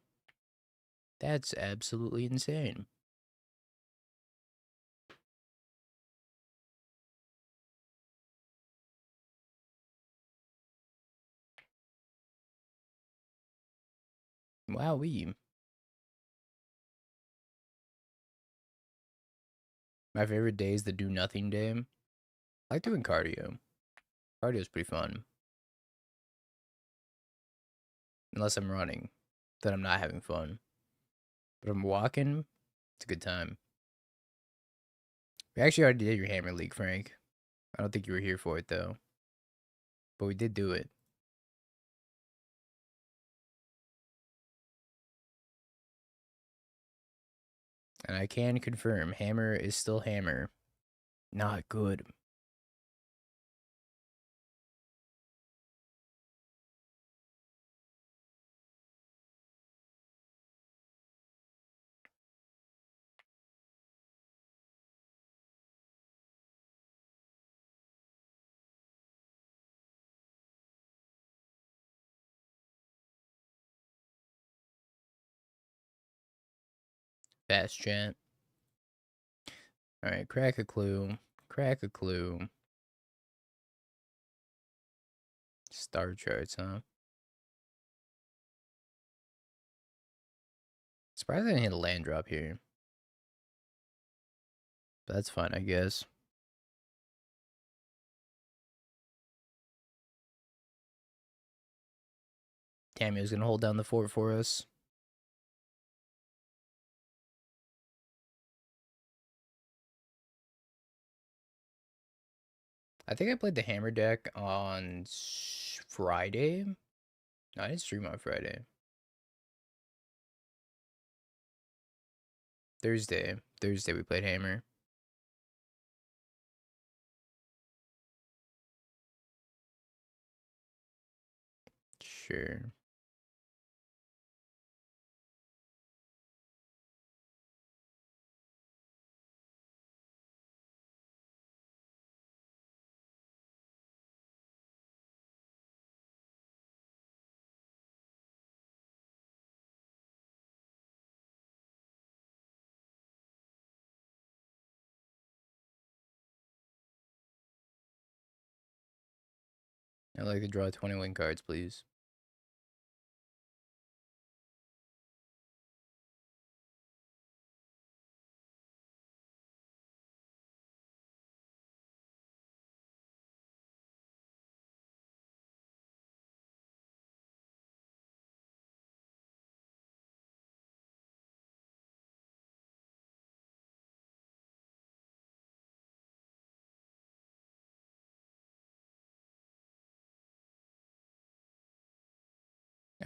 That's absolutely insane. Wowee. My favorite day is the do nothing day. I like doing cardio. Cardio's pretty fun. Unless I'm running, then I'm not having fun. But if I'm walking, it's a good time. We actually already did your Hammer League, Frank. I don't think you were here for it, though. But we did do it. And I can confirm, Hammer is still Hammer. Not good. Fast chat. Alright, crack a clue. Crack a clue. Star charts, huh? Surprised I didn't hit a land drop here. But that's fine, I guess. Tammy's gonna hold down the fort for us. I think I played the hammer deck on Friday. No, I didn't stream on Friday. Thursday. Thursday we played hammer. Sure. I'd like to draw 21 cards, please.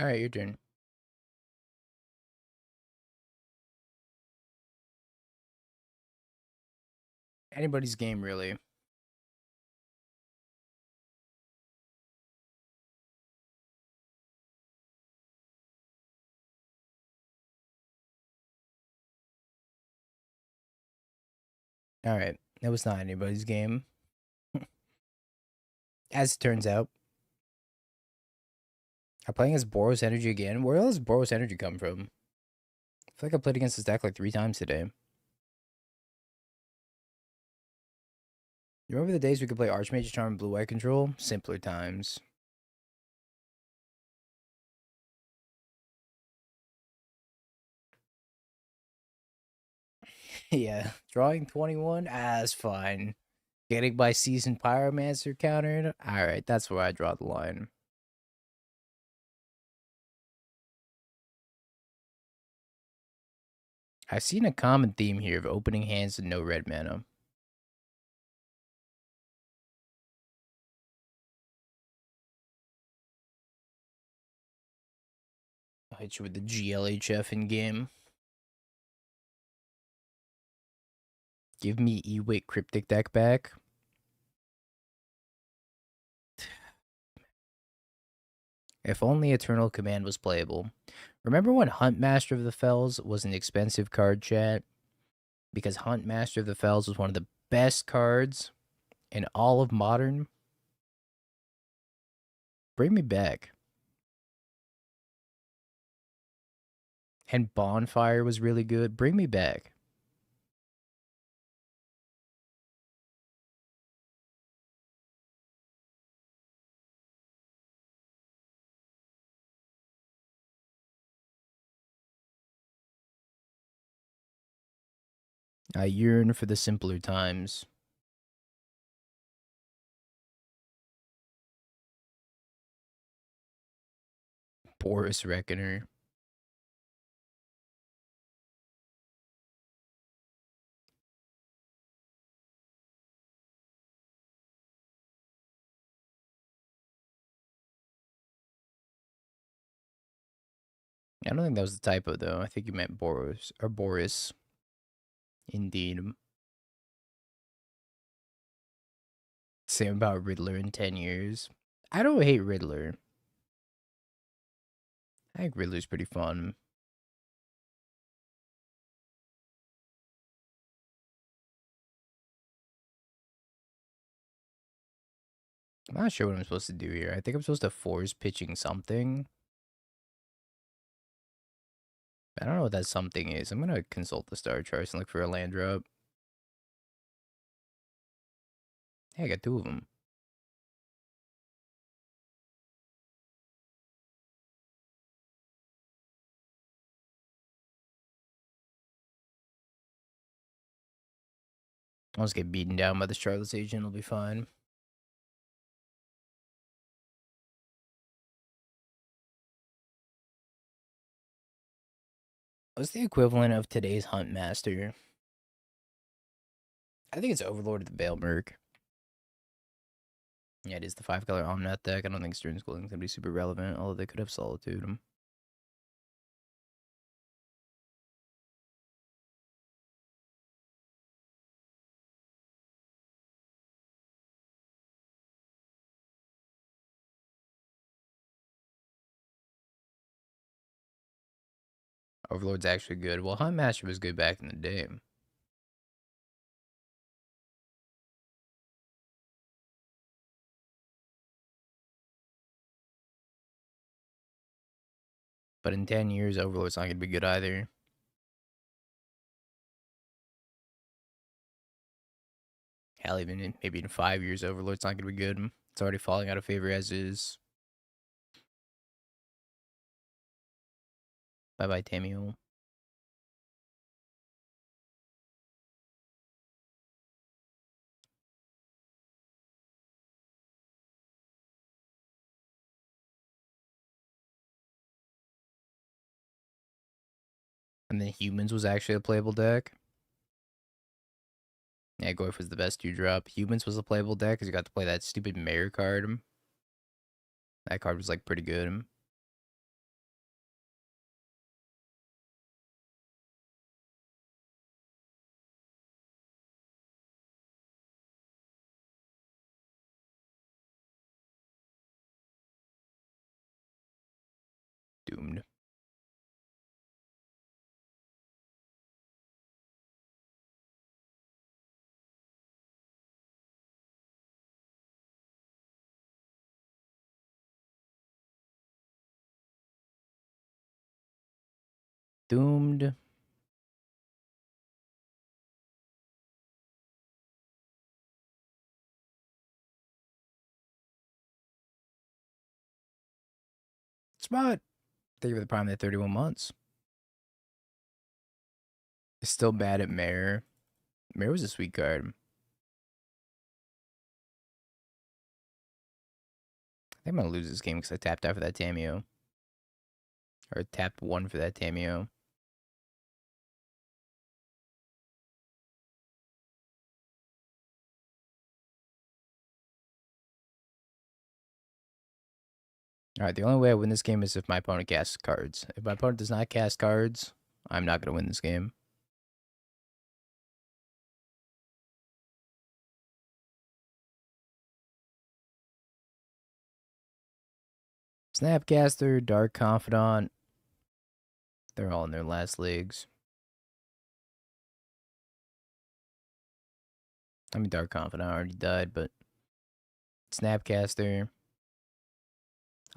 Alright, your turn. Anybody's game, really. Alright, that was not anybody's game. As it turns out. I'm playing as Boros Energy again. Where else does Boros Energy come from? I feel like I played against this deck like 3 times today. You remember the days we could play Archmage Charm Blue-White Control? Simpler times. Yeah, drawing 21? That's fine. Getting my Seasoned Pyromancer countered? Alright, that's where I draw the line. I've seen a common theme here of opening hands and no red mana. I'll hit you with the GLHF in game. Give me Ewake Cryptic deck back. If only Eternal Command was playable. Remember when Hunt Master of the Fells was an expensive card, chat? Because Hunt Master of the Fells was one of the best cards in all of Modern. Bring me back. And Bonfire was really good. Bring me back. I yearn for the simpler times. Boris Reckoner. I don't think that was the typo, though. I think you meant Boris. Or Boris. Indeed. Same about Riddler in 10 years. I don't hate Riddler. I think Riddler's pretty fun. I'm not sure what I'm supposed to do here. I think I'm supposed to force pitching something. I don't know what that something is. I'm gonna consult the star charts and look for a land drop. Hey, I got two of them. I'll just get beaten down by the Charlotte's agent. It'll be fine. What's the equivalent of today's Hunt Master? I think it's Overlord of the Balemerc. Yeah, it is the 5-color Amulet deck. I don't think Stern Schooling is going to be super relevant, although they could have Solitude him. Overlord's actually good. Well, Hunt Master was good back in the day. But in 10 years, Overlord's not going to be good either. Hell, even maybe in 5 years, Overlord's not going to be good. It's already falling out of favor as is. Bye-bye, Tamio. And then Humans was actually a playable deck. Yeah, Goyf was the best 2-drop. Humans was a playable deck because you got to play that stupid Mayor card. That card was, like, pretty good. Doomed. Doomed. Smart. Thank you for the prime at 31 months. Still bad at Mayor. Mayor was a sweet card. I think I'm going to lose this game because I tapped out for that Tamio. Or tapped 1 for that Tamio. Alright, the only way I win this game is if my opponent casts cards. If my opponent does not cast cards, I'm not going to win this game. Snapcaster, Dark Confidant. They're all in their last legs. I mean, Dark Confidant already died, but Snapcaster.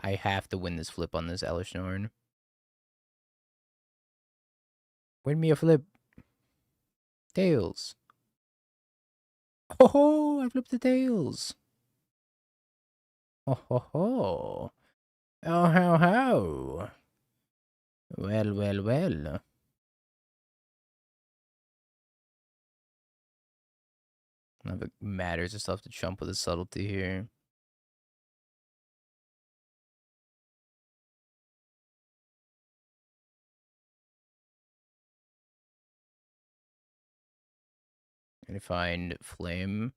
I have to win this flip on this Elishnorn. Win me a flip. Tails. Ho ho! I flipped the tails. Ho ho ho! Oh how how! Well well well. None of it matters. I still have to jump with a subtlety here. And find Flame.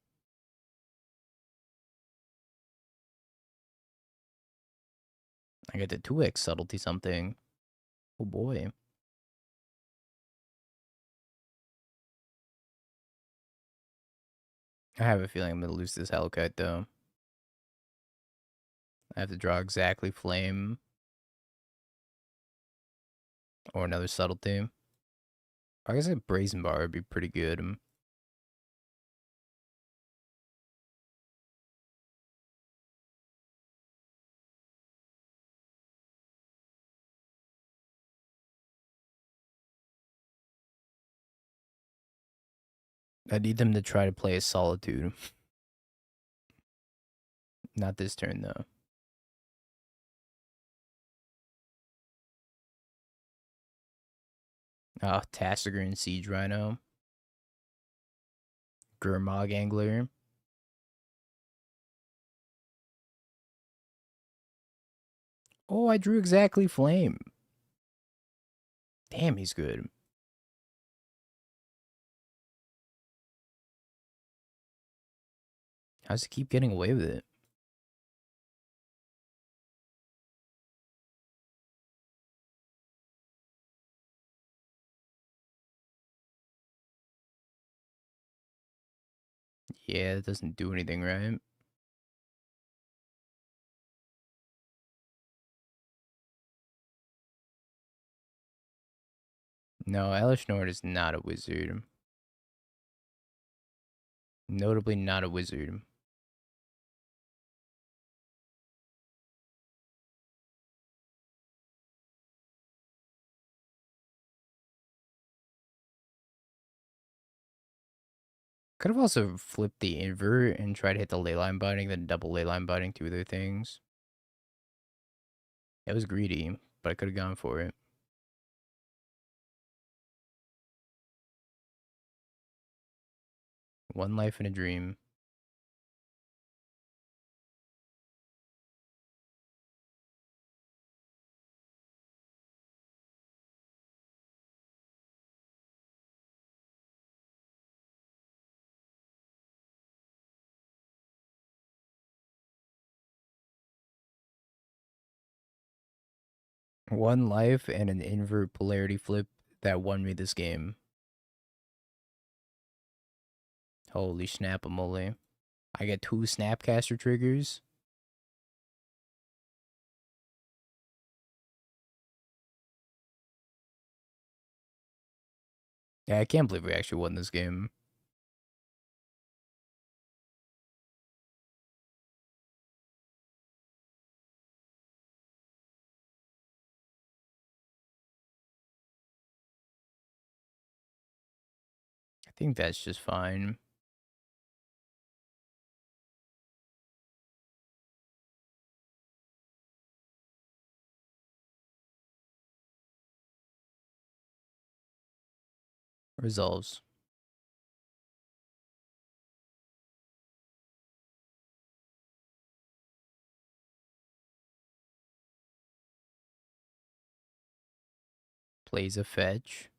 I get the 2x subtlety something. Oh boy. I have a feeling I'm going to lose this Hellkite though. I have to draw exactly Flame. Or another subtlety. I guess a Brazen Bar would be pretty good. I need them to try to play a Solitude. Not this turn, though. Oh, Tassiger and Siege Rhino. Gurmag Angler. Oh, I drew exactly Flame. Damn, he's good. How does he keep getting away with it? Yeah, it doesn't do anything, right? No, Elish Nord is not a wizard. Notably not a wizard. Could have also flipped the invert and tried to hit the leyline binding, then double leyline binding two other things. It was greedy, but I could have gone for it. One life in a dream. One life and an invert polarity flip that won me this game. Holy snap-a-mole. I get 2 Snapcaster triggers. Yeah, I can't believe we actually won this game. I think that's just fine. Resolves. Plays a fetch.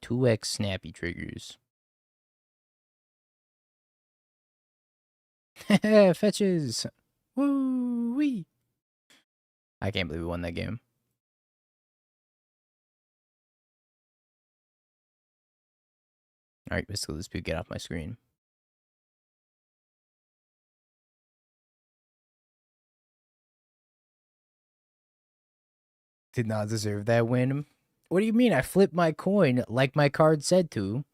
Two X snappy triggers. Fetches! Woo wee! I can't believe we won that game. Alright, Mystical Dispute, get off my screen. Did not deserve that win. What do you mean? I flipped my coin like my card said to,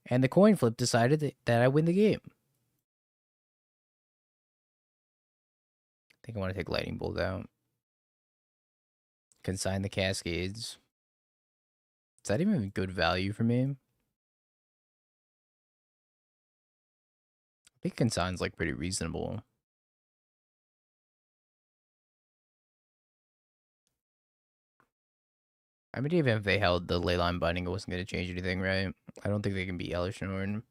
and the coin flip decided that I win the game. I think I want to take Lightning Bolt out. Consign the Cascades. Is that even good value for me? I think Consign's like pretty reasonable. I mean, even if they held the Leyline Binding, it wasn't going to change anything, right? I don't think they can beat Elishnorn.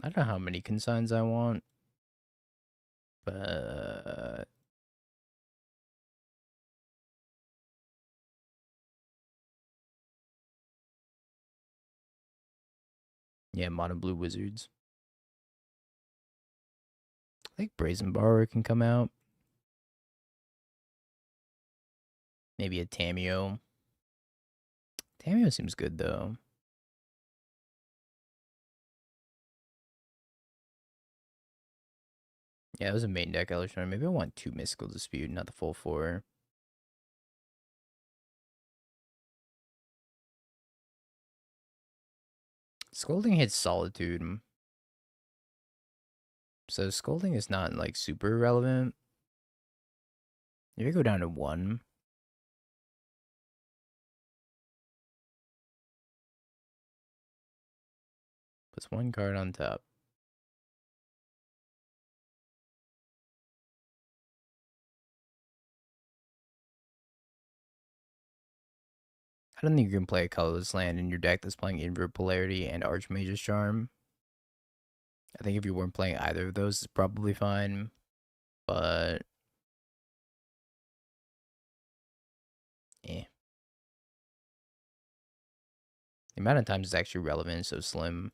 I don't know how many Consigns I want, but yeah, Mono Blue Wizards. I think Brazen Borrower can come out. Maybe a Tameo. Tameo seems good, though. Yeah, it was a main deck Elishnorn. Maybe I want 2 Mystical Dispute, not the full 4. Scolding hits Solitude. So Scolding is not, like, super relevant. If you go down to 1, Puts one card on top. I don't think you can play a colorless land in your deck that's playing Invert Polarity and Archmage's Charm. I think if you weren't playing either of those, it's probably fine. But eh. The amount of times it's actually relevant is so slim.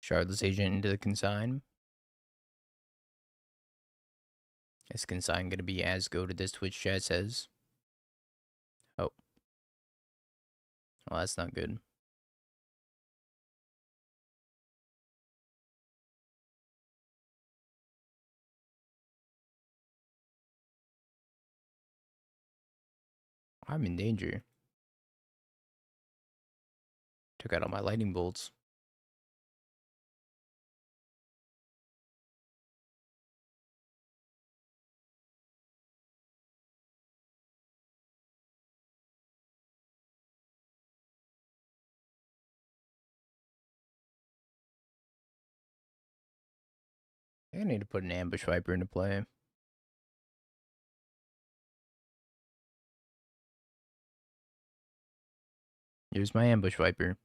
Shardless Agent into the Consign. Is Consign going to be as goated as Twitch chat says? Oh. Well, that's not good. I'm in danger. Took out all my lightning bolts. I need to put an Ambush Viper into play. Here's my Ambush Viper.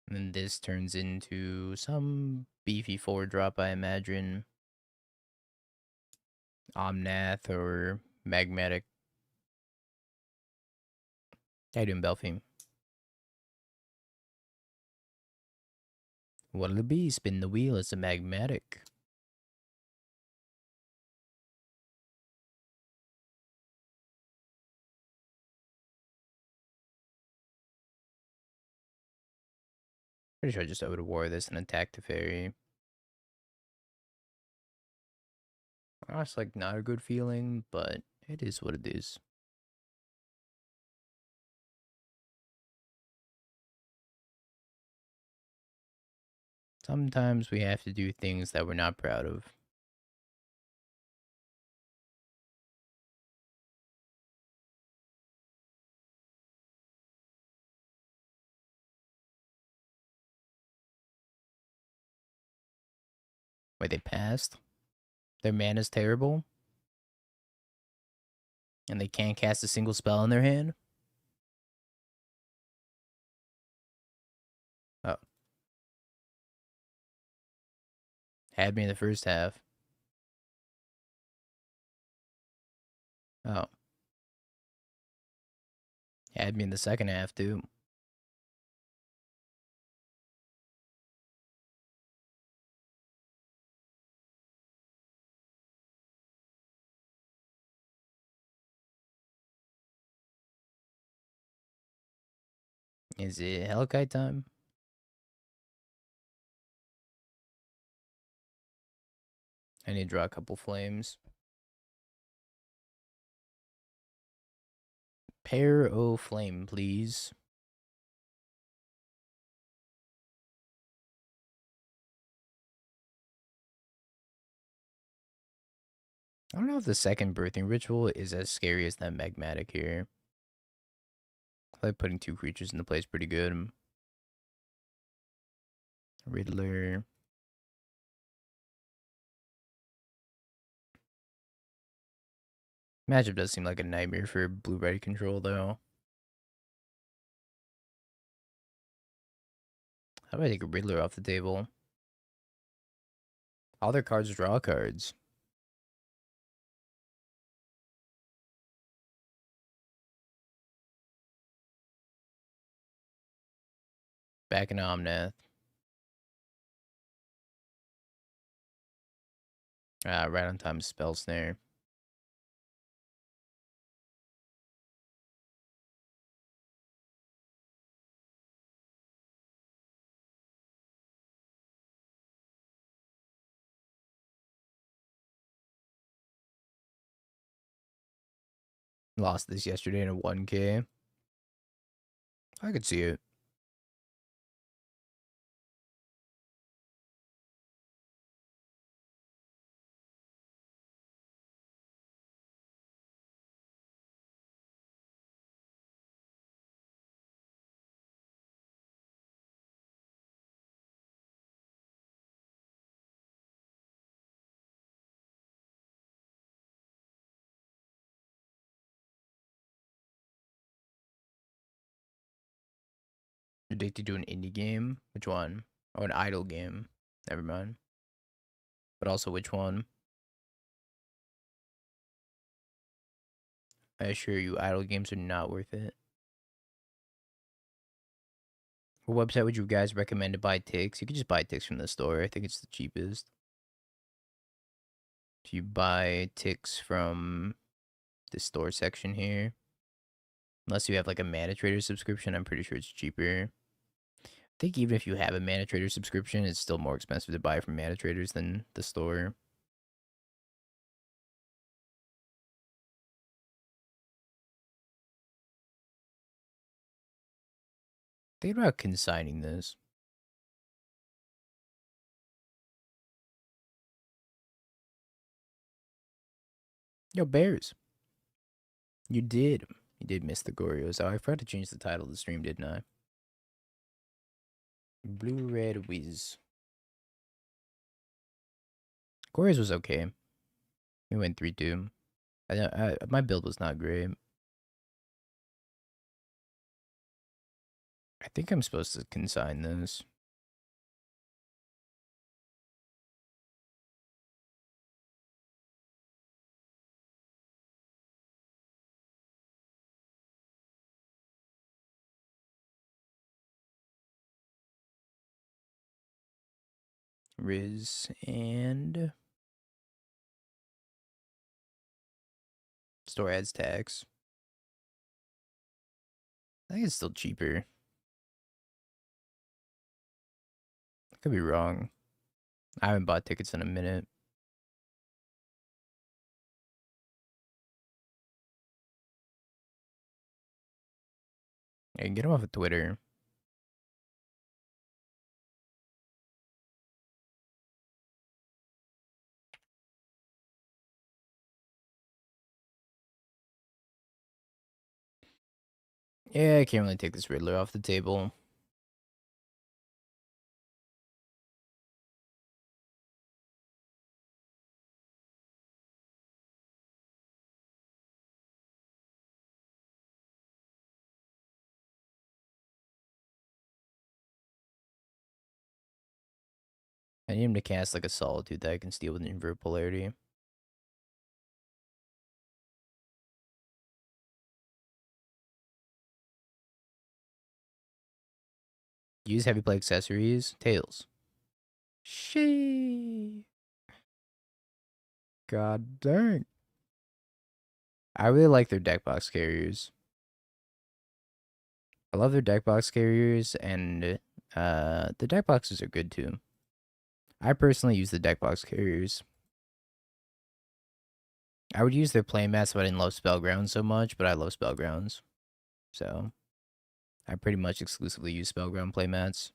And then this turns into some beefy 4-drop, I imagine. Omnath or Magmatic. How you doing, Belfie? What'll it be? Spin the wheel. It's a Magmatic. Pretty sure I just over to war this and attack the fairy. That's like not a good feeling, but it is what it is. Sometimes we have to do things that we're not proud of. Wait, they passed? Their mana's terrible? And they can't cast a single spell in their hand? Oh. Had me in the first half. Oh. Had me in the second half, too. Is it Hellkite time? I need to draw a couple flames. Pair o' flame, please. I don't know if the second birthing ritual is as scary as that Magmatic here. I like putting 2 creatures into play is pretty good. Riddler. Matchup does seem like a nightmare for blue-red control, though. How do I take a Riddler off the table? All their cards draw cards. Back in Omnath. Right on time spell snare. Lost this yesterday in a 1K. I could see it. Addicted to an indie game? Which one? Oh, an idle game. Never mind. But also, which one? I assure you, idle games are not worth it. What website would you guys recommend to buy ticks? You could just buy ticks from the store. I think it's the cheapest. If you buy ticks from the store section here, unless you have like a Mana Trader subscription, I'm pretty sure it's cheaper. I think even if you have a Mana Trader subscription, it's still more expensive to buy from Mana Traders than the store. Think about consigning this. Yo, Bears. You did. You did miss the Gorios. Oh, I forgot to change the title of the stream, didn't I? Blue Red Whiz. Gorios was okay. We went 3-2. My build was not great. I think I'm supposed to consign this. Riz and store adds tax. I think it's still cheaper. I could be wrong. I haven't bought tickets in a minute. Hey, get them off of Twitter. Yeah, I can't really take this Riddler off the table. I need him to cast like a Solitude that I can steal with Invert Polarity. Use heavy play accessories. Tails. She. God dang. I really like their deck box carriers. I love their deck box carriers, and the deck boxes are good too. I personally use the deck box carriers. I would use their playmats if I didn't love Spellgrounds so much, but I love Spellgrounds. So, I pretty much exclusively use Spellground playmats.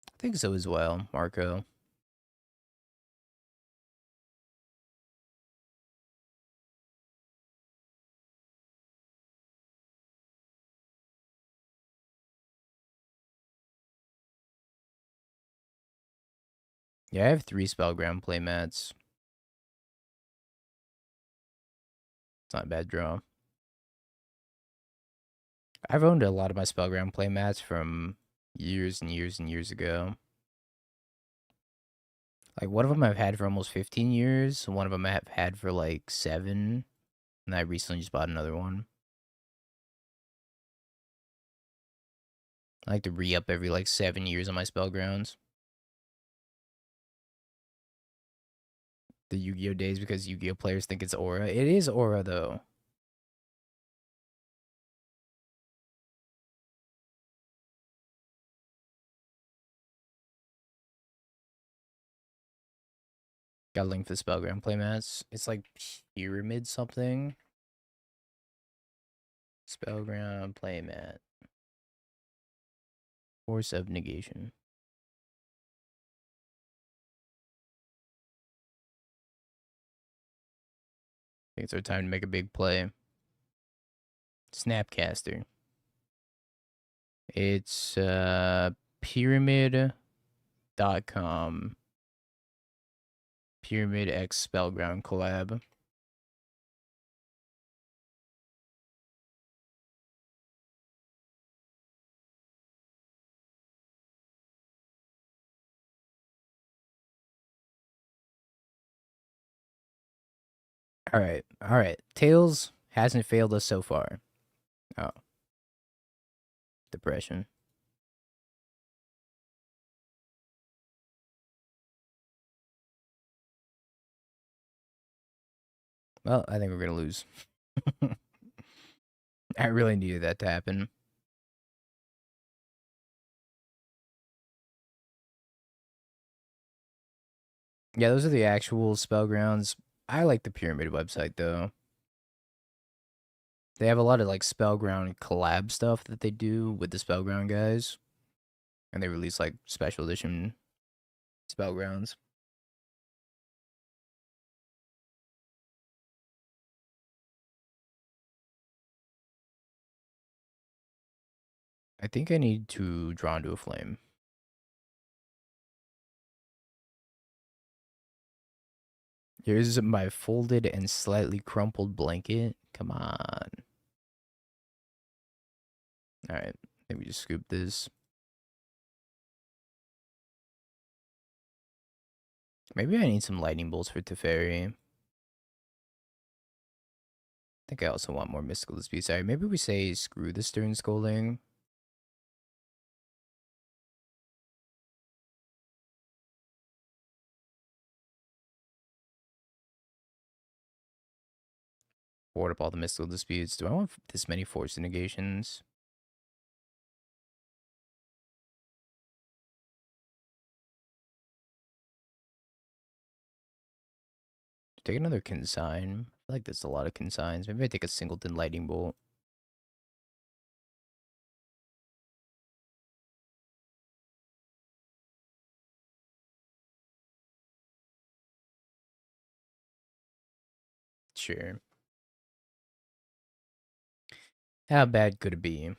I think so as well, Marco. Yeah, I have 3 Spellground playmats. It's not a bad draw. I've owned a lot of my Spellground playmats from years and years and years ago. Like, one of them I've had for almost 15 years. One of them I've had for, like, 7. And I recently just bought another one. I like to re-up every, like, 7 years on my spell grounds. The Yu-Gi-Oh days because Yu-Gi-Oh players think it's aura. It is aura, though. Got a link for the Spellground playmats. It's like Pyramid something. Spellground playmat. Force of Negation. I think it's our time to make a big play. Snapcaster. It's pyramid.com. Pyramid X Spellground collab. All right. All right. Tails hasn't failed us so far. Oh. Depression. Well, I think we're going to lose. I really needed that to happen. Yeah, those are the actual spell grounds. I like the Pyramid website, though. They have a lot of, like, Spellground collab stuff that they do with the Spellground guys. And they release, like, special edition Spellgrounds. I think I need to draw into a flame. Here's my folded and slightly crumpled blanket. Come on. Alright, maybe just scoop this. Maybe I need some lightning bolts for Teferi. I think I also want more mystical disputes. Alright, maybe we say screw the Stern Scolding. Board up all the mystical disputes. Do I want this many forced negations? Take another consign. I feel like that's a lot of consigns. Maybe I take a singleton lightning bolt. Sure. How bad could it be?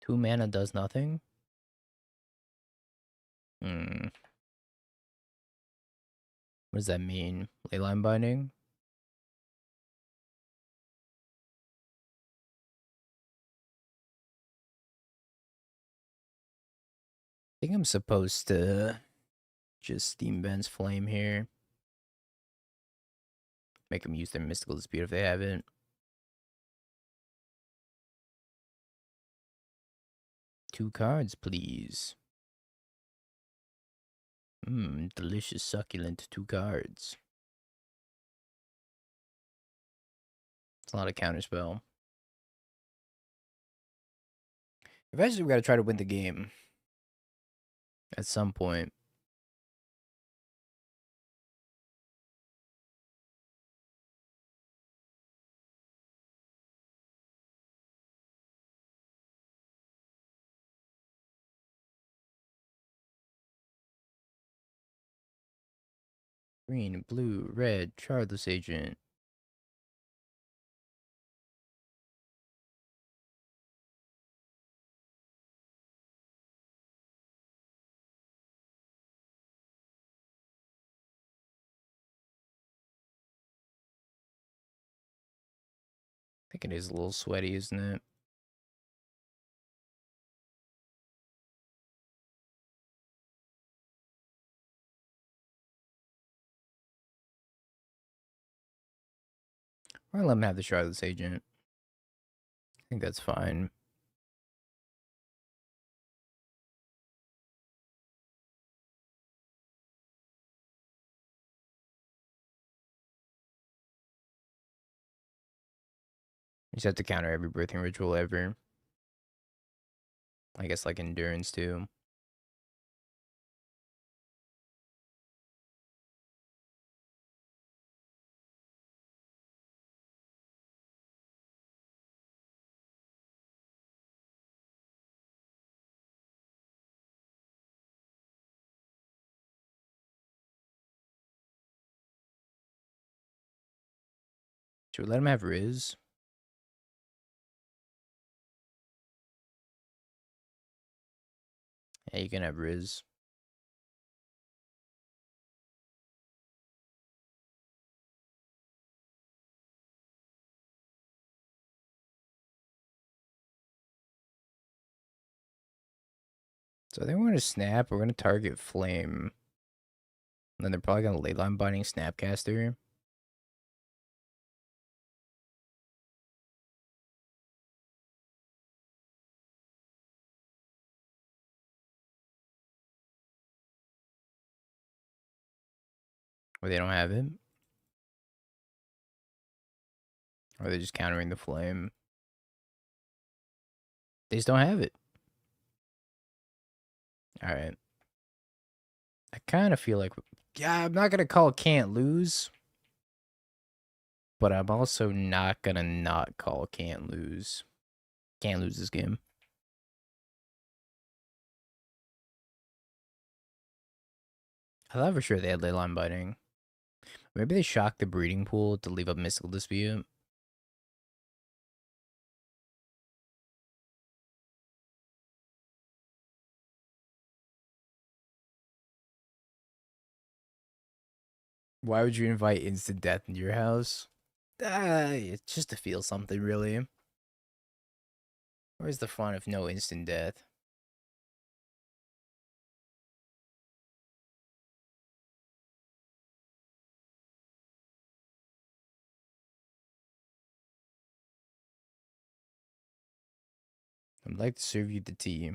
Two mana does nothing? Hmm. What does that mean? Leyline binding? I think I'm supposed to just Steam Ben's Flame here. Make them use their mystical dispute if they haven't. Two cards, please. Delicious, succulent, 2 cards. It's a lot of counterspell. Eventually, we gotta try to win the game. At some point. Green, blue, red, Charless Agent. I think it is a little sweaty, isn't it? Or let him have the Charless Agent. I think that's fine. You just have to counter every birthing ritual ever. I guess like endurance too. Should we let him have Riz? Yeah, you can have Riz. So I think we're going to snap. We're going to target Flame. And then they're probably going to Leyline Binding Snapcaster. Or they don't have it. Or they're just countering the Flame. They just don't have it. Alright. I kind of feel like... Yeah, I'm not going to call can't lose. But I'm also not going to not call can't lose. Can't lose this game. I thought for sure they had Leyline Binding. Maybe they shocked the breeding pool to leave up Mystical Dispute. Why would you invite instant death into your house? It's just to feel something, really. Where's the fun of no instant death? I'd like to serve you the tea.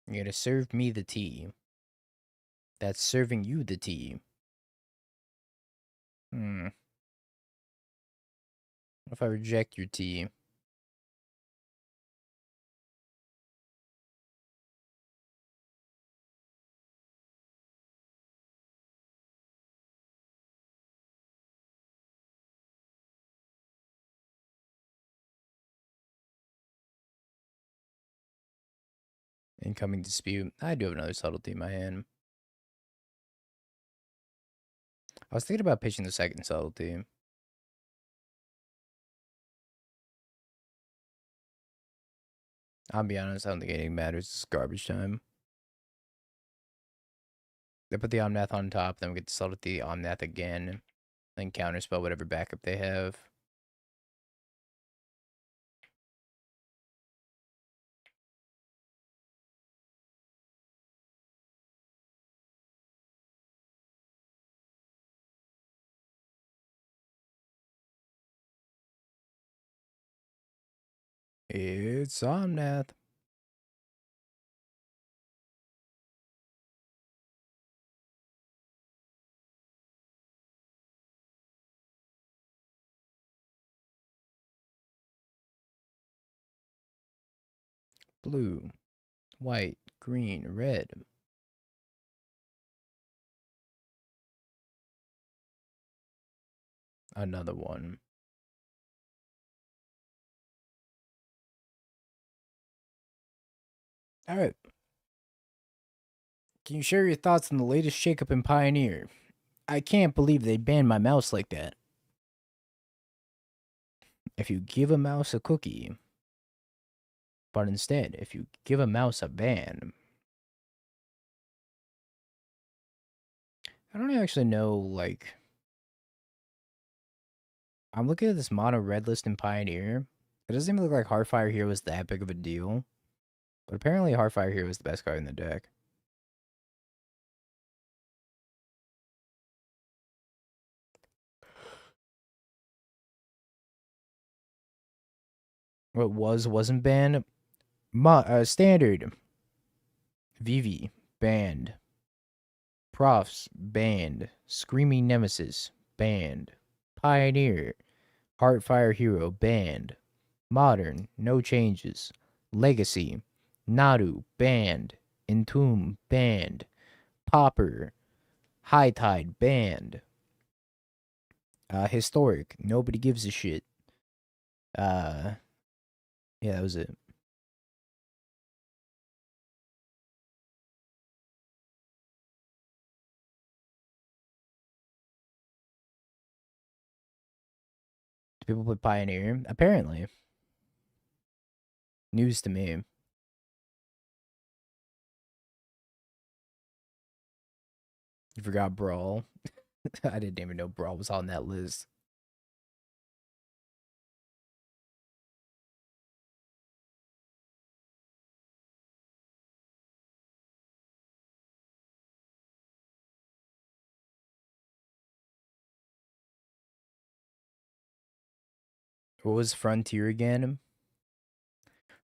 You're gonna serve me the tea. That's serving you the tea. What if I reject your tea? Incoming dispute. I do have another subtlety in my hand. I was thinking about pitching the second subtlety. I'll be honest, I don't think anything matters. It's garbage time. They put the Omnath on top, then we get the subtlety Omnath again. Then counterspell whatever backup they have. It's Omnath. Blue, white, green, red. Another one. Alright. Can you share your thoughts on the latest shakeup in Pioneer? I can't believe they banned my mouse like that. If you give a mouse a cookie, but instead, if you give a mouse a ban, I don't actually know, like, I'm looking at this mono red list in Pioneer. It doesn't even look like Heartfire Hero is that big of a deal. But apparently Heartfire Hero is the best card in the deck. What wasn't banned? Standard. Vivi, banned. Profs, banned. Screaming Nemesis, banned. Pioneer, Heartfire Hero, banned. Modern, no changes. Legacy, Naru, banned. Entomb, banned. Popper, High Tide, banned. Historic, nobody gives a shit. Yeah, that was it. Do people play Pioneer? Apparently. News to me. You forgot Brawl. I didn't even know Brawl was on that list. What was Frontier again?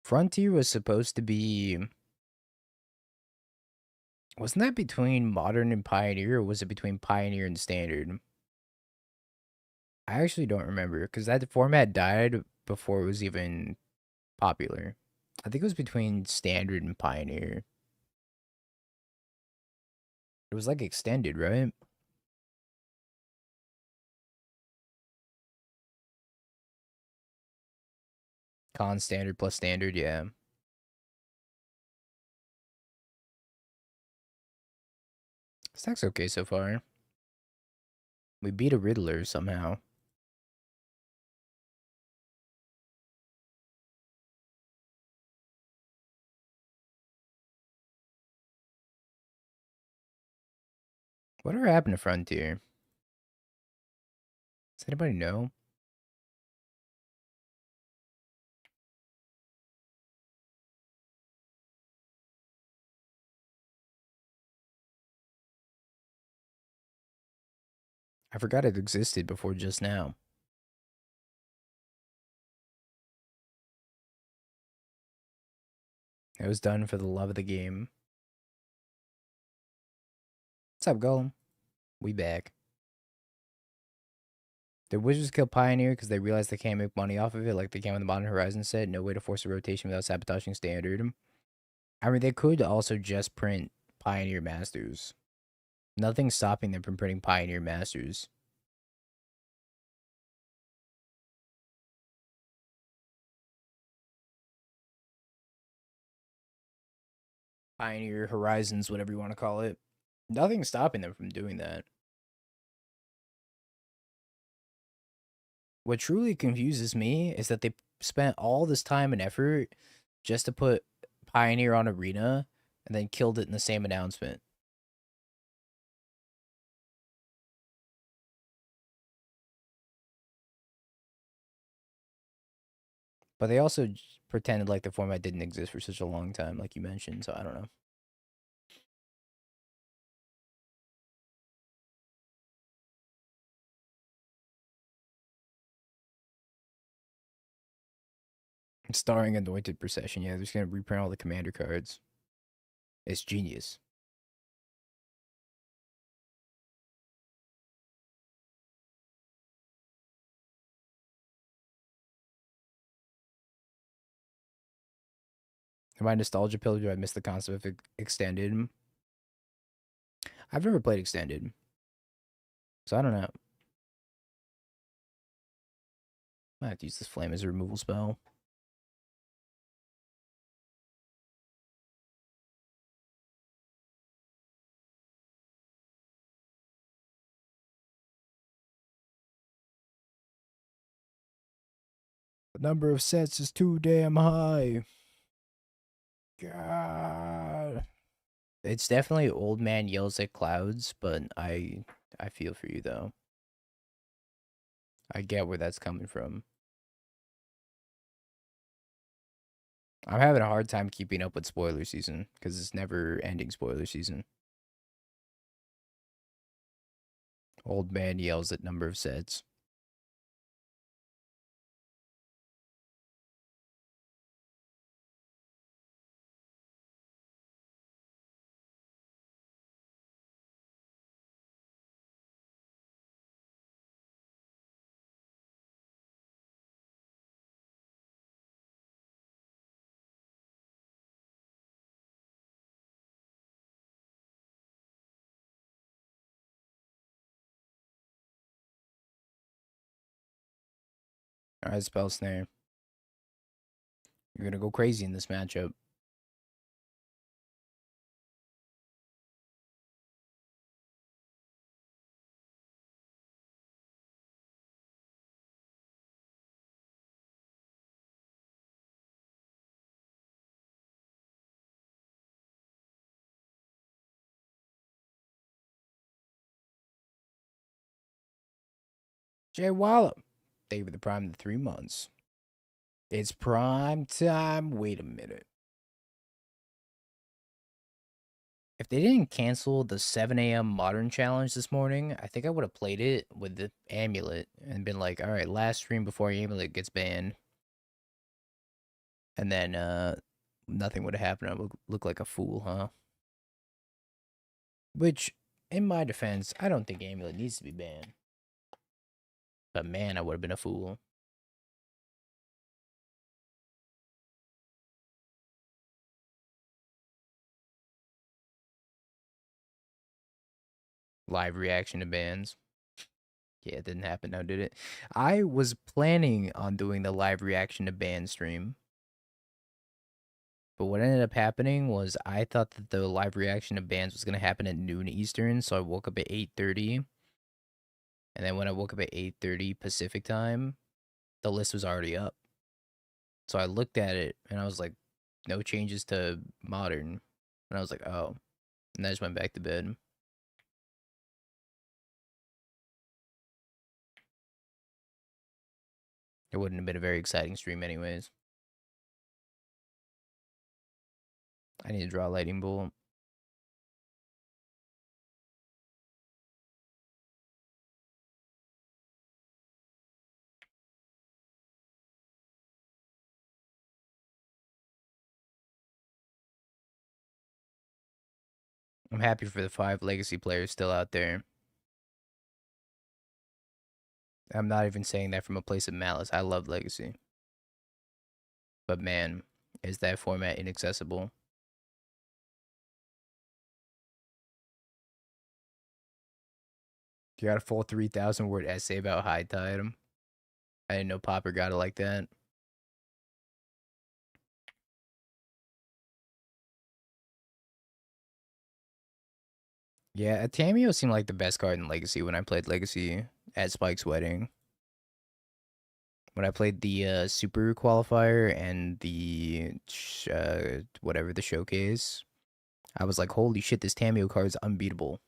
Frontier was supposed to be. Wasn't that between Modern and Pioneer, or was it between Pioneer and Standard? I actually don't remember because that format died before it was even popular. I think it was between Standard and Pioneer. It was like extended, right? Con Standard plus Standard, yeah. Stack's okay so far. We beat a Riddler somehow. Whatever happened to Frontier? Does anybody know? I forgot it existed before just now. It was done for the love of the game. What's up, Golem? We back. The Wizards kill Pioneer because they realize they can't make money off of it, like they can with the Modern Horizon set. No way to force a rotation without sabotaging Standard. I mean, they could also just print Pioneer Masters. Nothing's stopping them from printing Pioneer Masters. Pioneer Horizons, whatever you want to call it. Nothing's stopping them from doing that. What truly confuses me is that they spent all this time and effort just to put Pioneer on Arena and then killed it in the same announcement. But they also pretended like the format didn't exist for such a long time, like you mentioned, so I don't know. Starring Anointed Procession, yeah, they're just gonna reprint all the commander cards. It's genius. Am I nostalgia pill? Do I miss the concept of extended? I've never played extended, so I don't know. I have to use this flame as a removal spell. number of sets is too damn high. God. It's definitely old man yells at clouds, but I feel for you though. I get where that's coming from. I'm having a hard time keeping up with spoiler season because it's never ending spoiler season. Old man yells at number of sets. Alright, spell snare. You're gonna go crazy in this matchup. Jay Wallop. Thank you for the prime of the 3 months. It's prime time. Wait a minute. If they didn't cancel the 7 a.m. Modern Challenge this morning, I think I would have played it with the Amulet and been like, all right, last stream before Amulet gets banned. And then nothing would have happened. I would look like a fool, huh? Which, in my defense, I don't think Amulet needs to be banned. But man, I would have been a fool. Live reaction to bans. Yeah, it didn't happen now, did it? I was planning on doing the live reaction to ban stream. But what ended up happening was I thought that the live reaction to bans was going to happen at noon Eastern, so I woke up at 8:30. And then when I woke up at 8:30 Pacific time, the list was already up. So I looked at it and I was like, no changes to modern. And I was like, oh. And I just went back to bed. It wouldn't have been a very exciting stream anyways. I need to draw a lightning bolt. I'm happy for the 5 legacy players still out there. I'm not even saying that from a place of malice. I love legacy. But man, is that format inaccessible? You got a full 3,000 word essay about high tide. I didn't know Popper got it like that. Yeah, Atamio seemed like the best card in Legacy when I played Legacy at Spike's wedding. When I played the Super Qualifier and the whatever the showcase, I was like, holy shit, this Tamio card is unbeatable.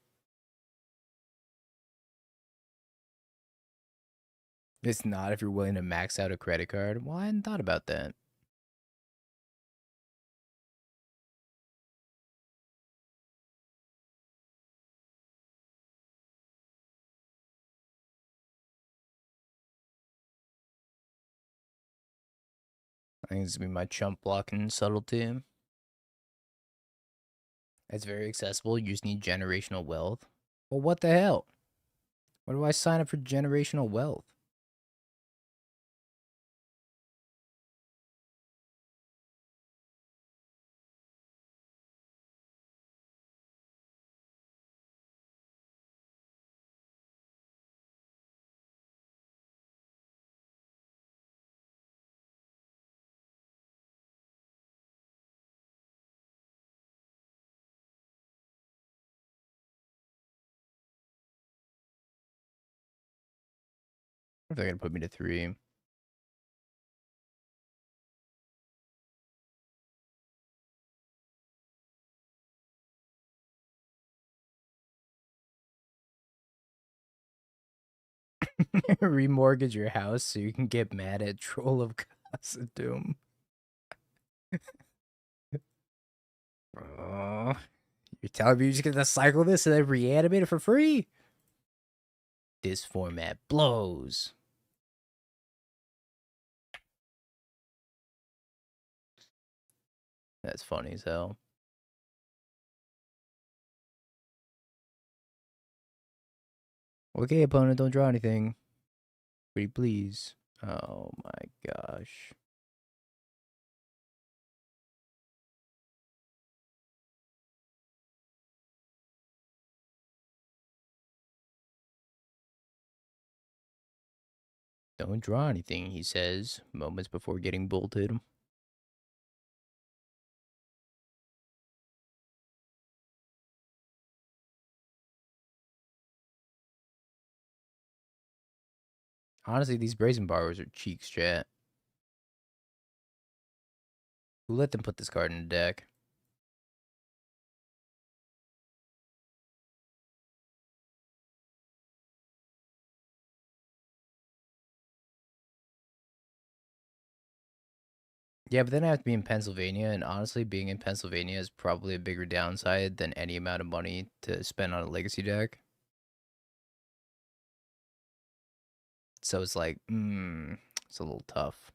It's not if you're willing to max out a credit card. Well, I hadn't thought about that. I think it's gonna be my chump blocking subtlety. It's very accessible. You just need generational wealth. Well, what the hell? Why do I sign up for generational wealth? What if they're gonna put me to 3? Remortgage your house so you can get mad at Troll of Casa Doom. Oh, you're telling me you're just gonna cycle this and then reanimate it for free? This format blows. That's funny as hell. Okay, opponent, don't draw anything. Pretty please. Oh my gosh. Don't draw anything, he says, moments before getting bolted. Honestly, these brazen borrowers are cheeks, chat. Who let them put this card in the deck? Yeah, but then I have to be in Pennsylvania, and honestly, being in Pennsylvania is probably a bigger downside than any amount of money to spend on a legacy deck. So it's like, it's a little tough.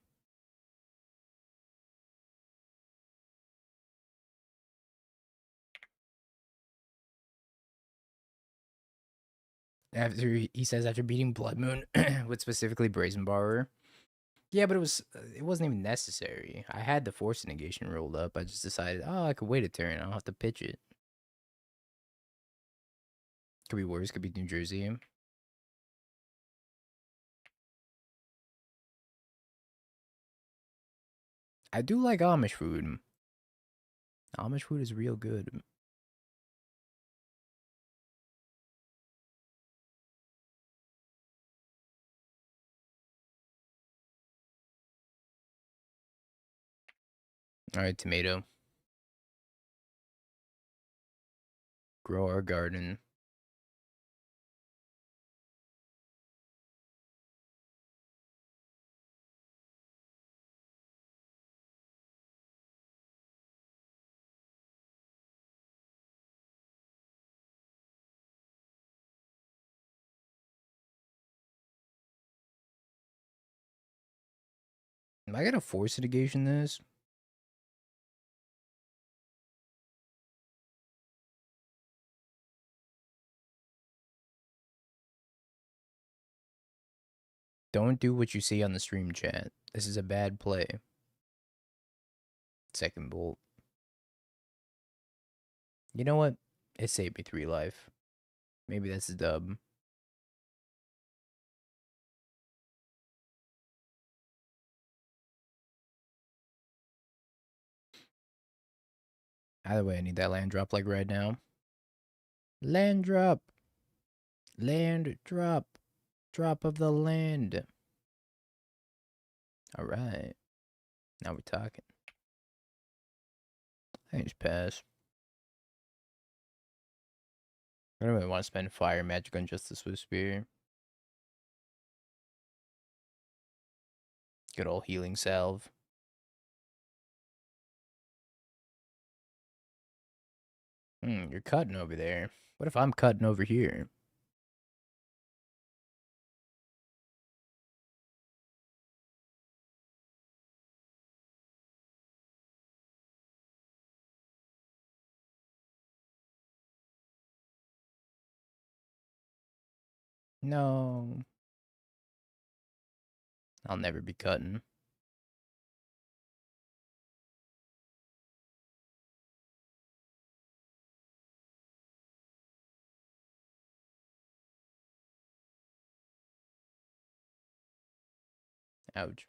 After he says after beating Blood Moon with specifically Brazen Borrower. Yeah, but it wasn't even necessary. I had the Force Negation rolled up. I just decided, oh, I could wait a turn. I don't have to pitch it. Could be worse. Could be New Jersey. I do like Amish food. Amish food is real good. All right, tomato. Grow our garden. Am I gonna Force Negation this? Don't do what you see on the stream chat. This is a bad play. Second bolt. You know what? It saved me 3 life. Maybe that's a dub. Either way, I need that land drop like right now. Land drop. Land drop. Drop of the land. All right. Now we're talking. I just pass. I don't really want to spend fire magic on just the Swift Spear. Good old healing salve. You're cutting over there. What if I'm cutting over here? No. I'll never be cutting. Ouch.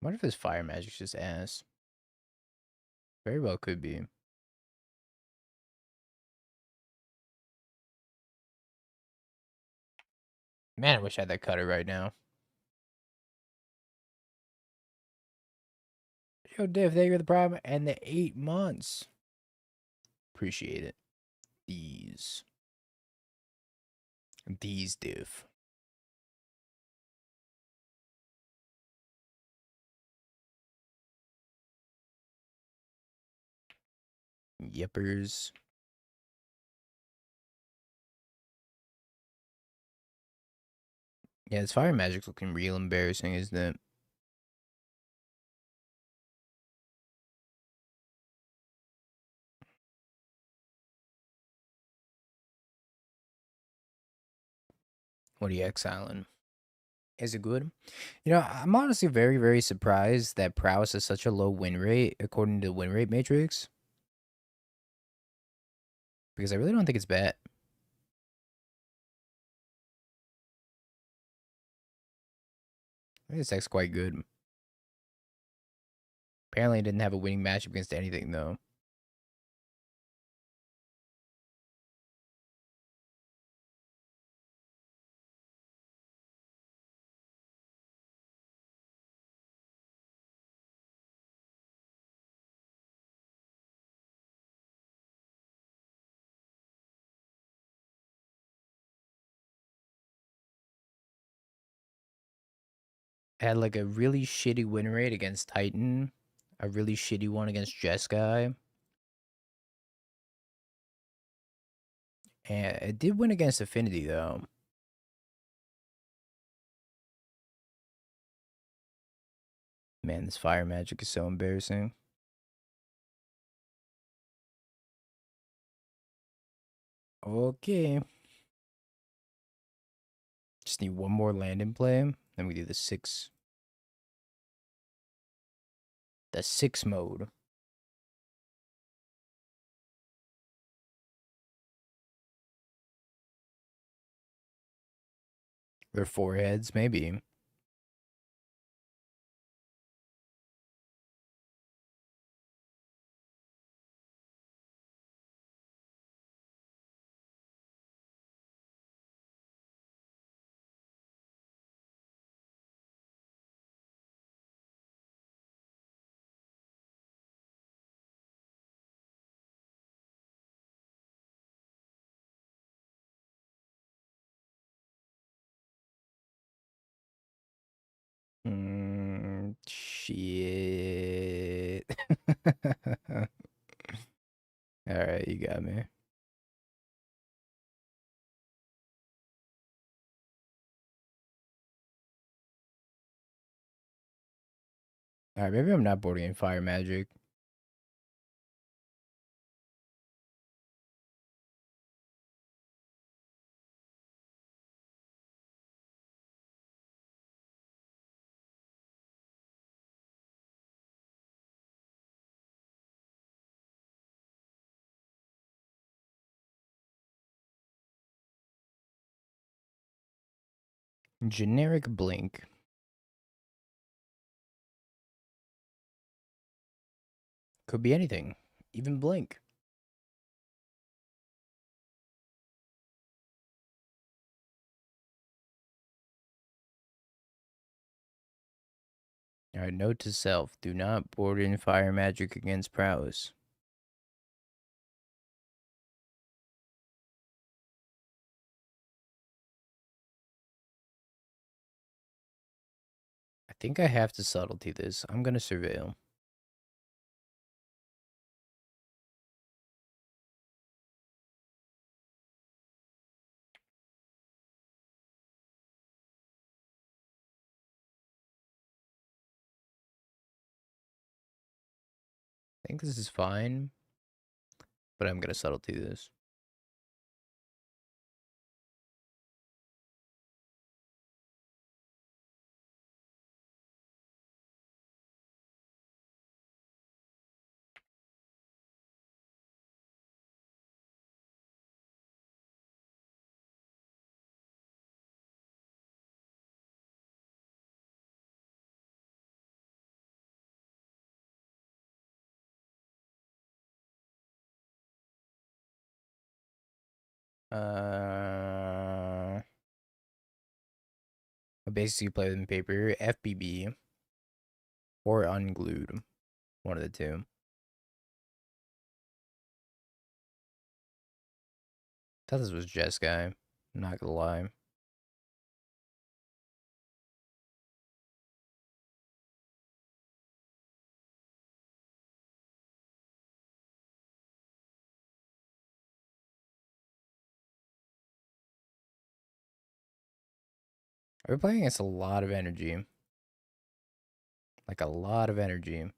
What if his fire magic's just ass? Very well could be. Man, I wish I had that cutter right now. Yo, Div, thank you for the prime and the 8 months. Appreciate it. These Div. Yippers. Yeah, this fire magic's looking real embarrassing, isn't it? What are you exiling? Is it good? You know, I'm honestly very, very surprised that Prowess has such a low win rate according to the win rate matrix. Because I really don't think it's bad. I think this deck's quite good. Apparently, it didn't have a winning matchup against anything, though. It had like a really shitty win rate against Titan, a really shitty one against Jeskai, and it did win against Affinity, though. Man, this fire magic is so embarrassing. Okay. Just need one more land in play. Then we do the 6. The 6 mode. Their foreheads, maybe. Shit. Alright, you got me. Alright, maybe I'm not boarding in fire magic. Generic blink. Could be anything. Even blink. Alright, note to self. Do not board in fire magic against prowess. I think I have to subtlety this. I'm gonna surveil. I think this is fine, but I'm gonna subtlety this. I basically play with paper, FBB, or unglued. One of the two. Thought this was Jess guy. I'm not gonna lie. We're playing against a lot of energy. Like a lot of energy.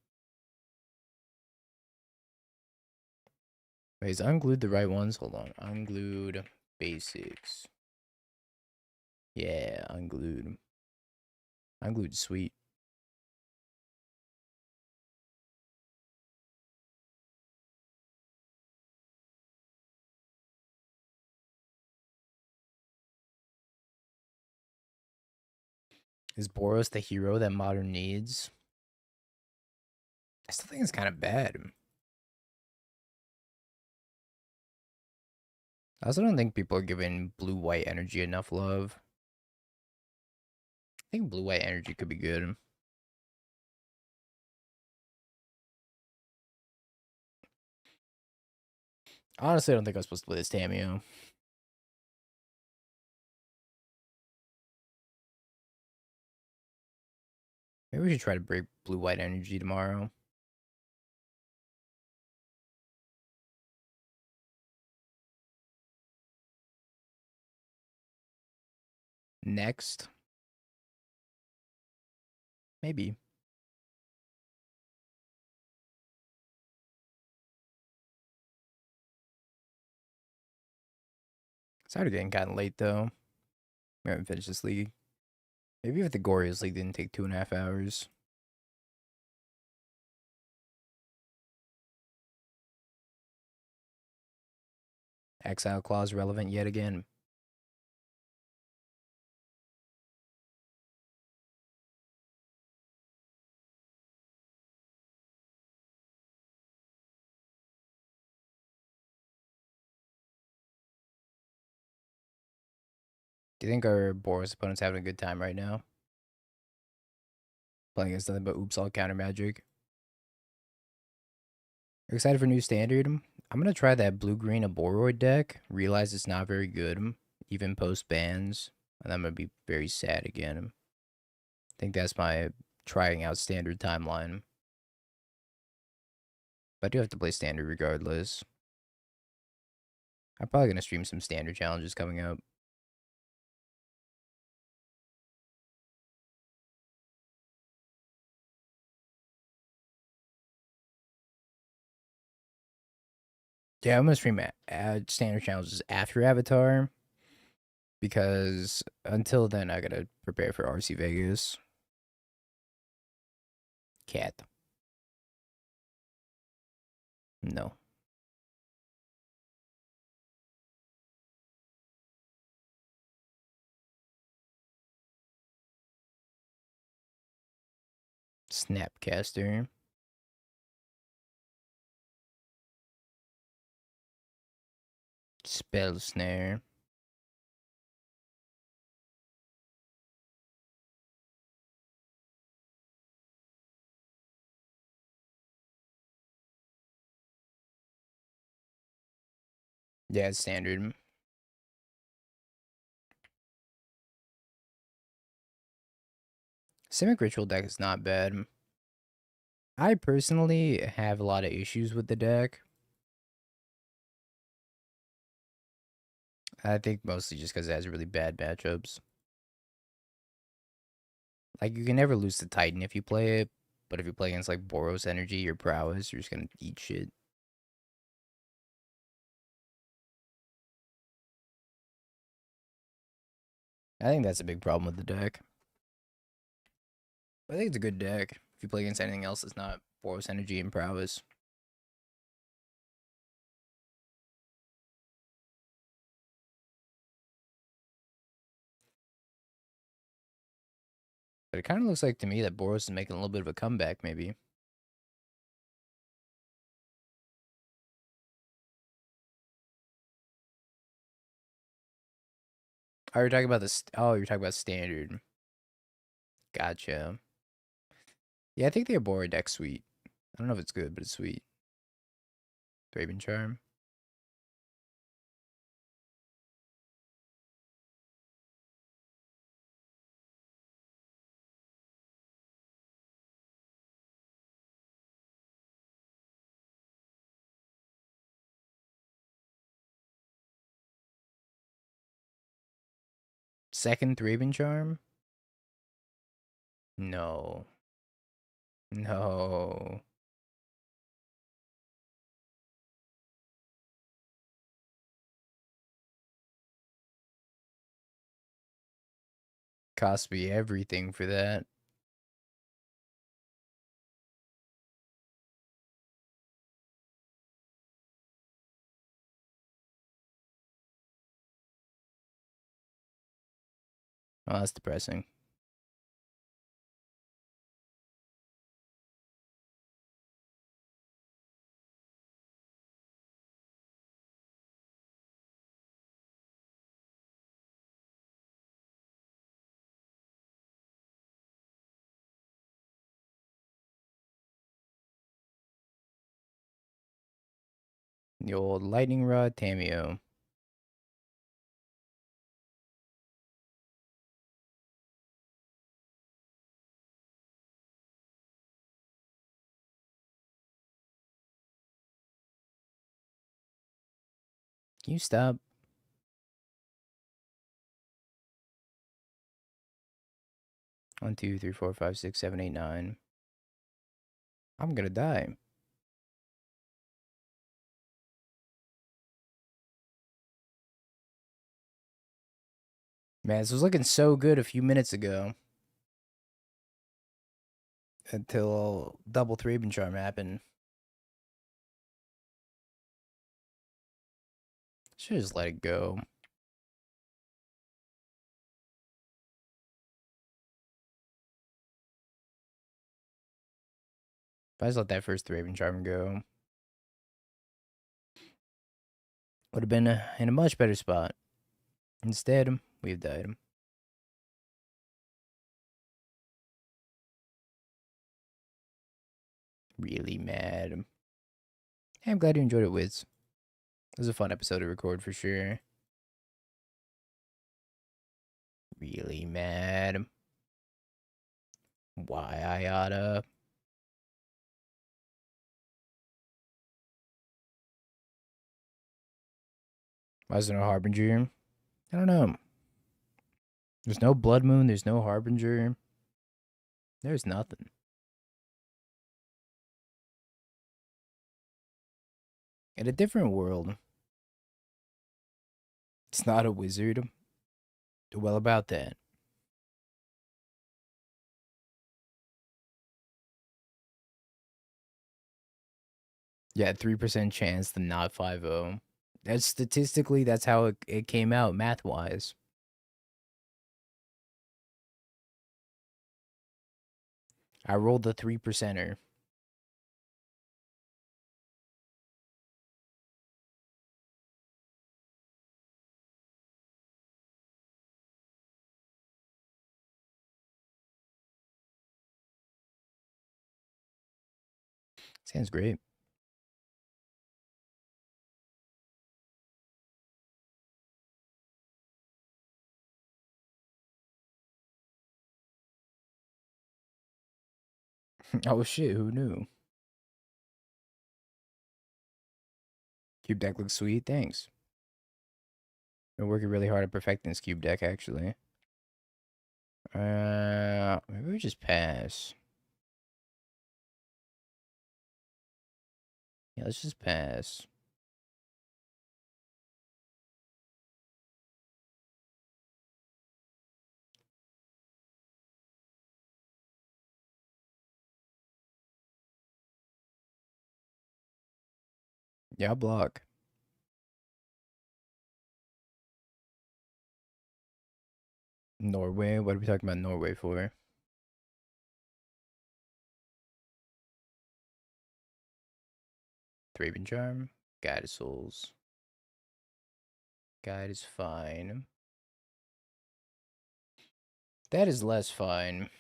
Wait, is unglued the right ones? Hold on. Unglued basics. Yeah, unglued. Unglued sweet. Is Boros the hero that modern needs? I still think it's kind of bad. I also don't think people are giving blue-white energy enough love. I think blue-white energy could be good. Honestly, I don't think I was supposed to play this Tamio. Maybe we should try to break blue-white energy tomorrow. Next. Maybe. It's already getting kind of late, though. We haven't finished this league. Maybe if the Gorillaz League didn't take 2.5 hours. Exile clause relevant yet again. Do you think our Boros opponent's having a good time right now? Playing against nothing but oops all counter magic. Excited for new standard? I'm gonna try that blue-green Aboroid deck. Realize it's not very good, even post bans. And I'm gonna be very sad again. I think that's my trying out standard timeline. But I do have to play standard regardless. I'm probably gonna stream some standard challenges coming up. Yeah, I'm gonna stream standard challenges after Avatar. Because until then, I gotta prepare for RC Vegas. Cat. No. Snapcaster. Spell Snare. Yeah, it's standard. Simic Ritual deck is not bad. I personally have a lot of issues with the deck. I think mostly just because it has really bad matchups. Like, you can never lose to Titan if you play it, but if you play against, like, Boros Energy or Prowess, you're just gonna eat shit. I think that's a big problem with the deck. I think it's a good deck if you play against anything else that's not Boros Energy and Prowess. But it kind of looks like to me that Boros is making a little bit of a comeback, maybe. Oh, you're talking about this. Oh, you're talking about standard. Gotcha. Yeah, I think the Abora deck's sweet. I don't know if it's good, but it's sweet. Thraben Charm. Second Thraben Charm? No. No. Cost me everything for that. Oh, that's depressing. The old Lightning Rod Tameo. Can you stop? 1, 2, 3, 4, 5, 6, 7, 8, 9. I'm gonna die. Man, this was looking so good a few minutes ago. Until double Thraben Charm happened. Should just let it go. If I just let that first Thraben Charm go, would have been in a much better spot. Instead, we've died. Really mad. Hey, I'm glad you enjoyed it, Wiz. It was a fun episode to record for sure. Really mad. Why I oughta. Why is there no Harbinger? I don't know. There's no Blood Moon, there's no Harbinger. There's nothing. In a different world, it's not a wizard. Well, about that. Yeah, 3% chance to not 5-0. That's statistically, that's how it came out math wise. I rolled the 3%er. Sounds great. Oh shit, who knew? Cube deck looks sweet, thanks. Been working really hard at perfecting this cube deck, actually. Maybe we just pass. Yeah, let's just pass. Yeah, I'll block. Norway? What are we talking about Norway for? Thraben Charm? Guide of Souls. Guide is fine. That is less fine.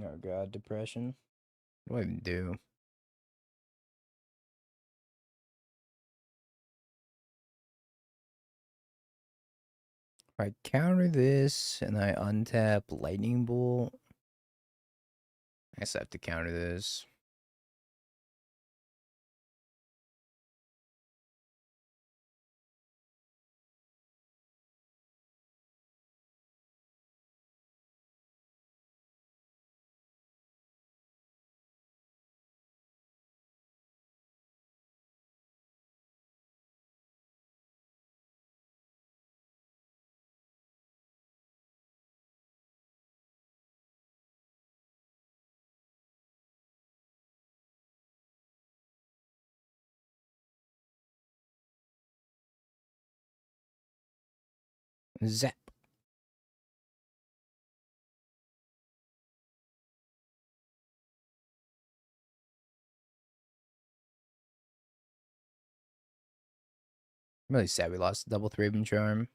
Oh god, depression. What do I even do? If I counter this and I untap Lightning Bolt, I guess I have to counter this. Zap. I'm really sad we lost double Thraben Charm.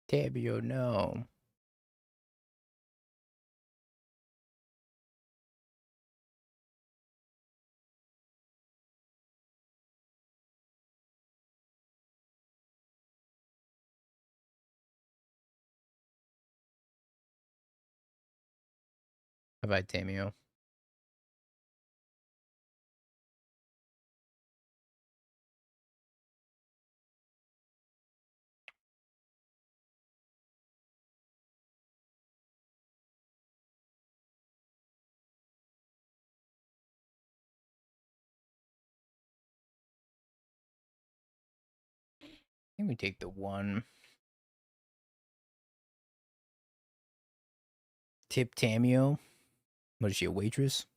Tabio, no. Have I Tamio? I think we take the one. Tip Tamio. What is she, a waitress?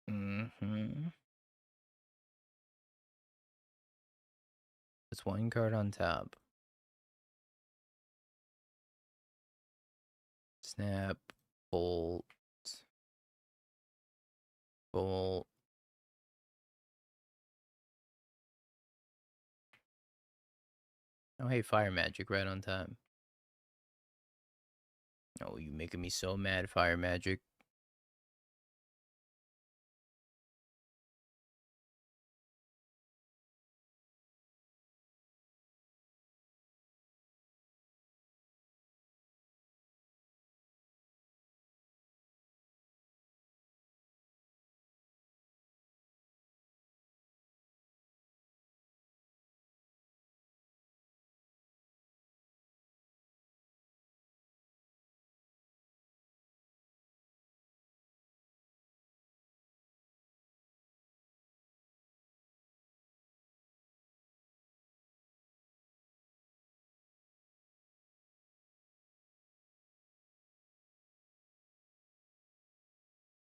Mm-hmm. It's one card on top. Snap. Bolt. Bolt. Oh, hey, Fire Magic right on time. Oh, you making me so mad, Fire Magic.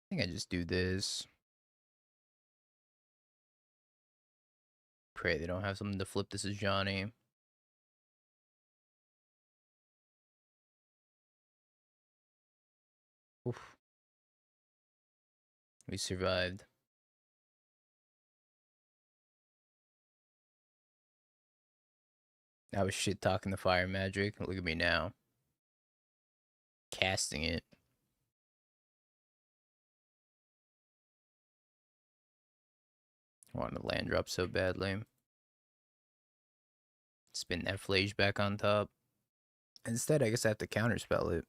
I think I just do this. Pray they don't have something to flip this as Johnny. Oof. We survived. I was shit talking the Fire Magic. Look at me now. Casting it. I wanted to land drop so badly. Spin that Flage back on top. Instead, I guess I have to counterspell it.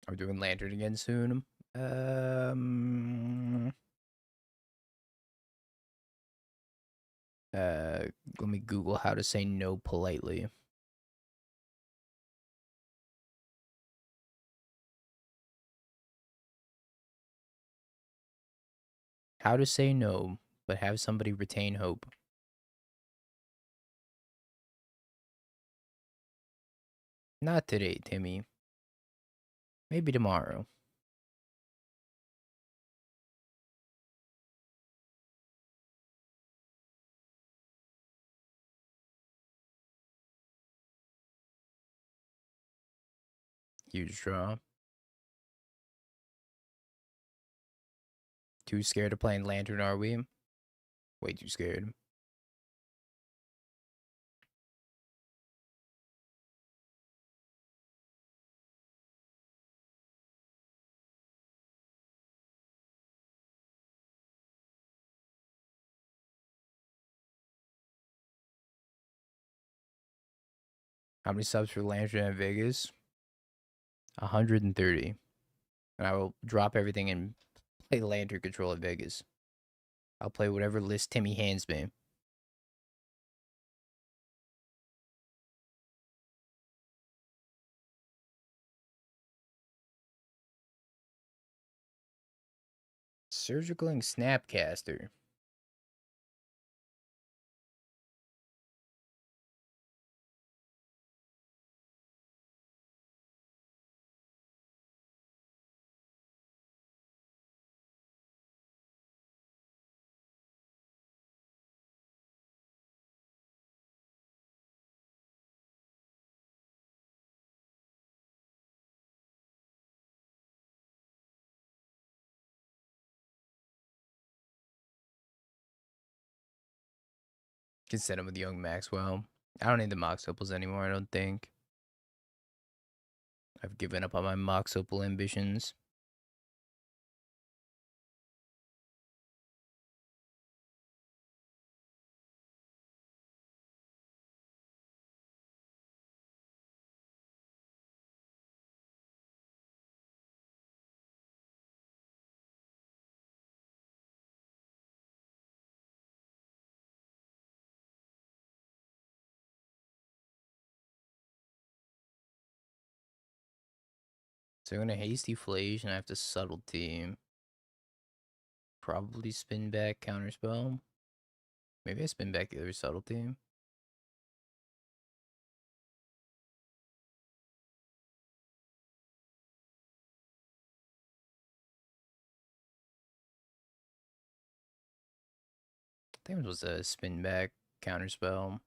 Are we doing Lantern again soon? Let me Google how to say no politely. How to say no, but have somebody retain hope. Not today, Timmy. Maybe tomorrow. Huge draw. Too scared of playing Lantern, are we? Way too scared. How many subs for Lantern at Vegas? 130. And I will drop everything and play Lantern Control at Vegas. I'll play whatever list Timmy hands me. Surgical and Snapcaster. Can set him with Young Maxwell. I don't need the Mox Opals anymore, I don't think. I've given up on my Mox Opal ambitions. So I'm gonna hasty flage and I have to subtlety. Probably spin back counterspell. Maybe I spin back the other subtlety. I think it was a spin back counterspell.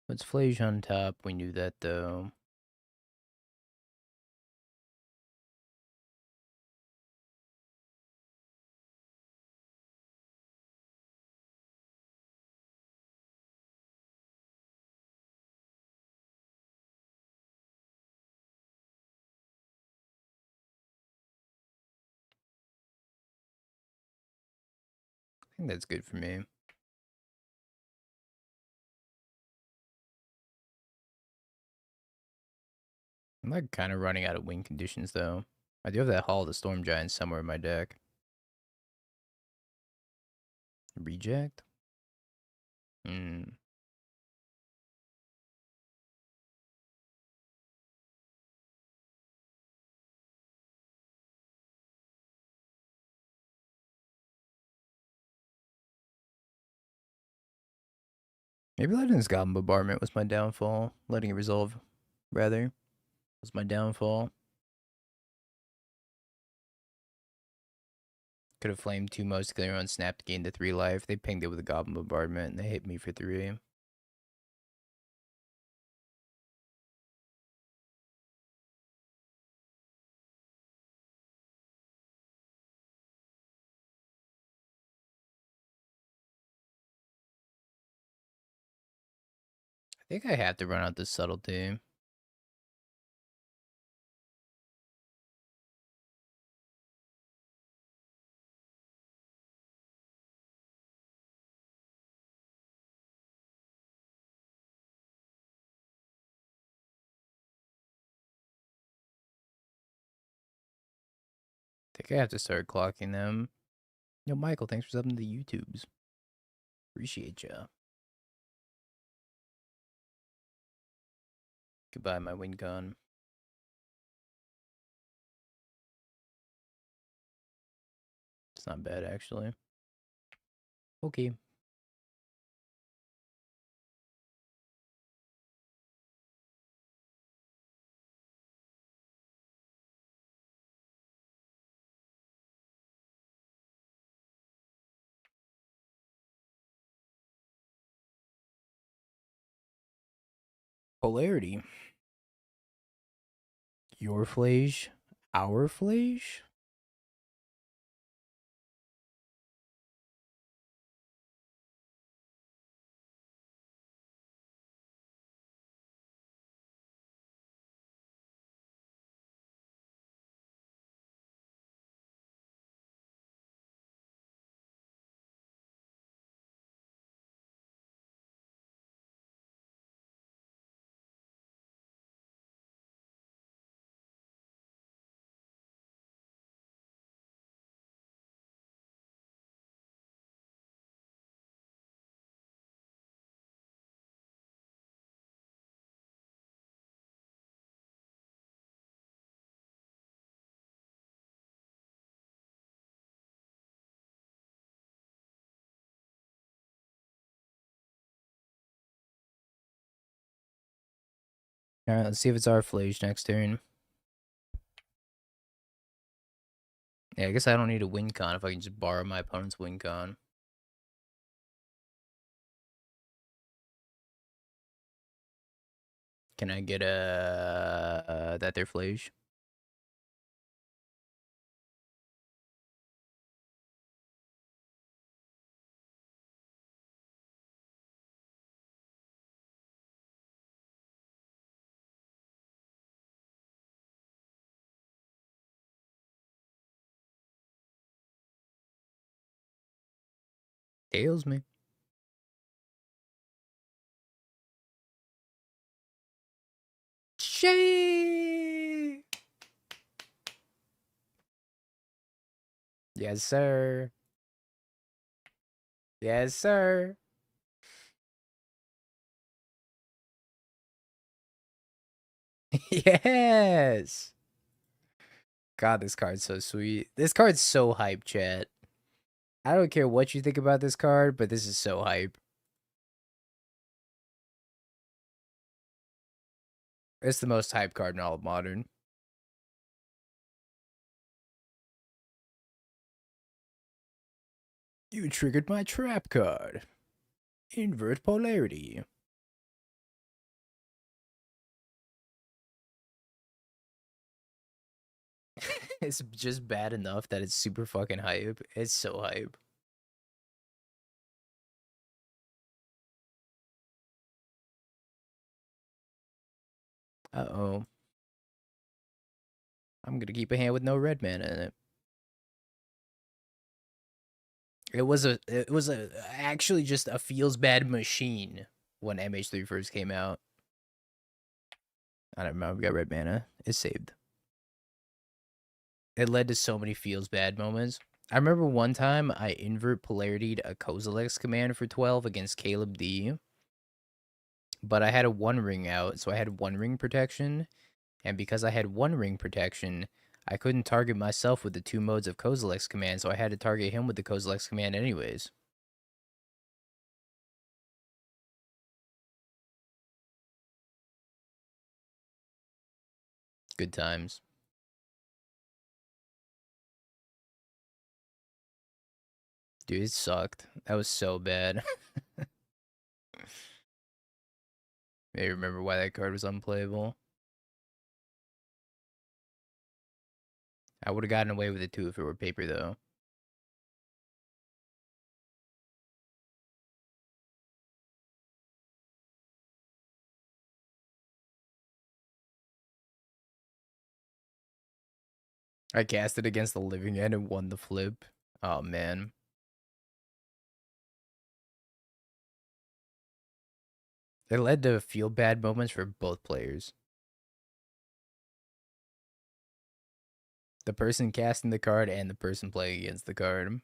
Let's flage on top. We knew that though. I think that's good for me. I'm like kind of running out of win conditions though. I do have that Hall of the Storm Giant somewhere in my deck. Reject? Hmm. Maybe letting this Goblin Bombardment was my downfall. Letting it resolve, rather, was my downfall. Could have flamed 2 most clear on snap to gain the 3 life. They pinged it with a Goblin Bombardment and they hit me for 3. I think I have to run out this subtlety. think I have to start clocking them. Yo, Michael, thanks for subbing to the YouTubes. Appreciate ya. Goodbye, my win gun. It's not bad, actually. Okay. Polarity. Your flage? Our flage? Alright, let's see if it's our flage next turn. Yeah, I guess I don't need a win con if I can just borrow my opponent's win con. Can I get that their flage? Tails me. Shay! Yes, sir. Yes, sir. Yes. God, this card's so sweet. This card's so hype, chat. I don't care what you think about this card, but this is so hype. It's the most hype card in all of Modern. You triggered my trap card. Invert polarity. It's just bad enough that it's super fucking hype. It's so hype. Uh-oh. I'm gonna keep a hand with no red mana in it. It was actually just a feels bad machine when MH3 first came out. I don't remember. We got red mana. It's saved. It led to so many feels bad moments. I remember one time I invert polarity'd a Kozilek's command for 12 against Caleb D. But I had a one ring out, so I had one ring protection. And because I had one ring protection, I couldn't target myself with the two modes of Kozilek's command, so I had to target him with the Kozilek's command anyways. Good times. Dude, it sucked. That was so bad. I remember why that card was unplayable. I would have gotten away with it too if it were paper, though. I cast it against the living end and won the flip. Oh, man. It led to feel bad moments for both players. The person casting the card and the person playing against the card.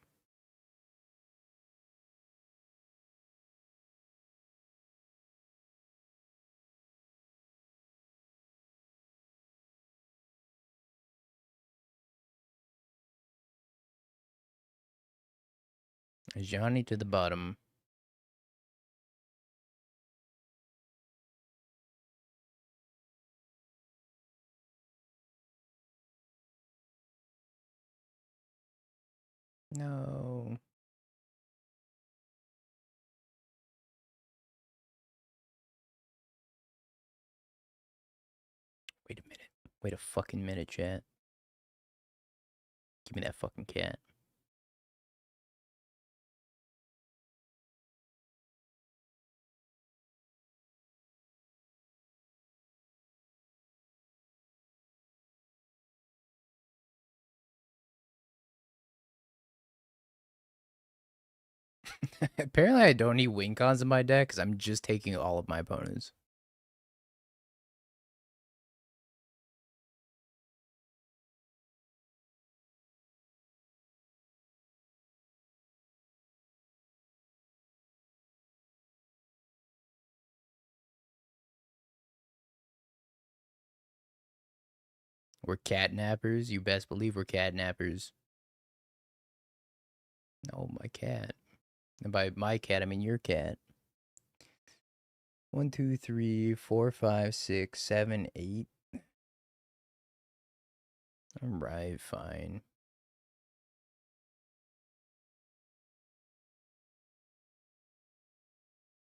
Johnny to the bottom. No. Wait a minute. Wait a fucking minute, chat. Give me that fucking cat. Apparently, I don't need win cons in my deck because I'm just taking all of my opponents. We're catnappers. You best believe we're catnappers. Oh, my cat. And by my cat, I mean your cat. 1, 2, 3, 4, 5, 6, 7, 8. Alright, fine.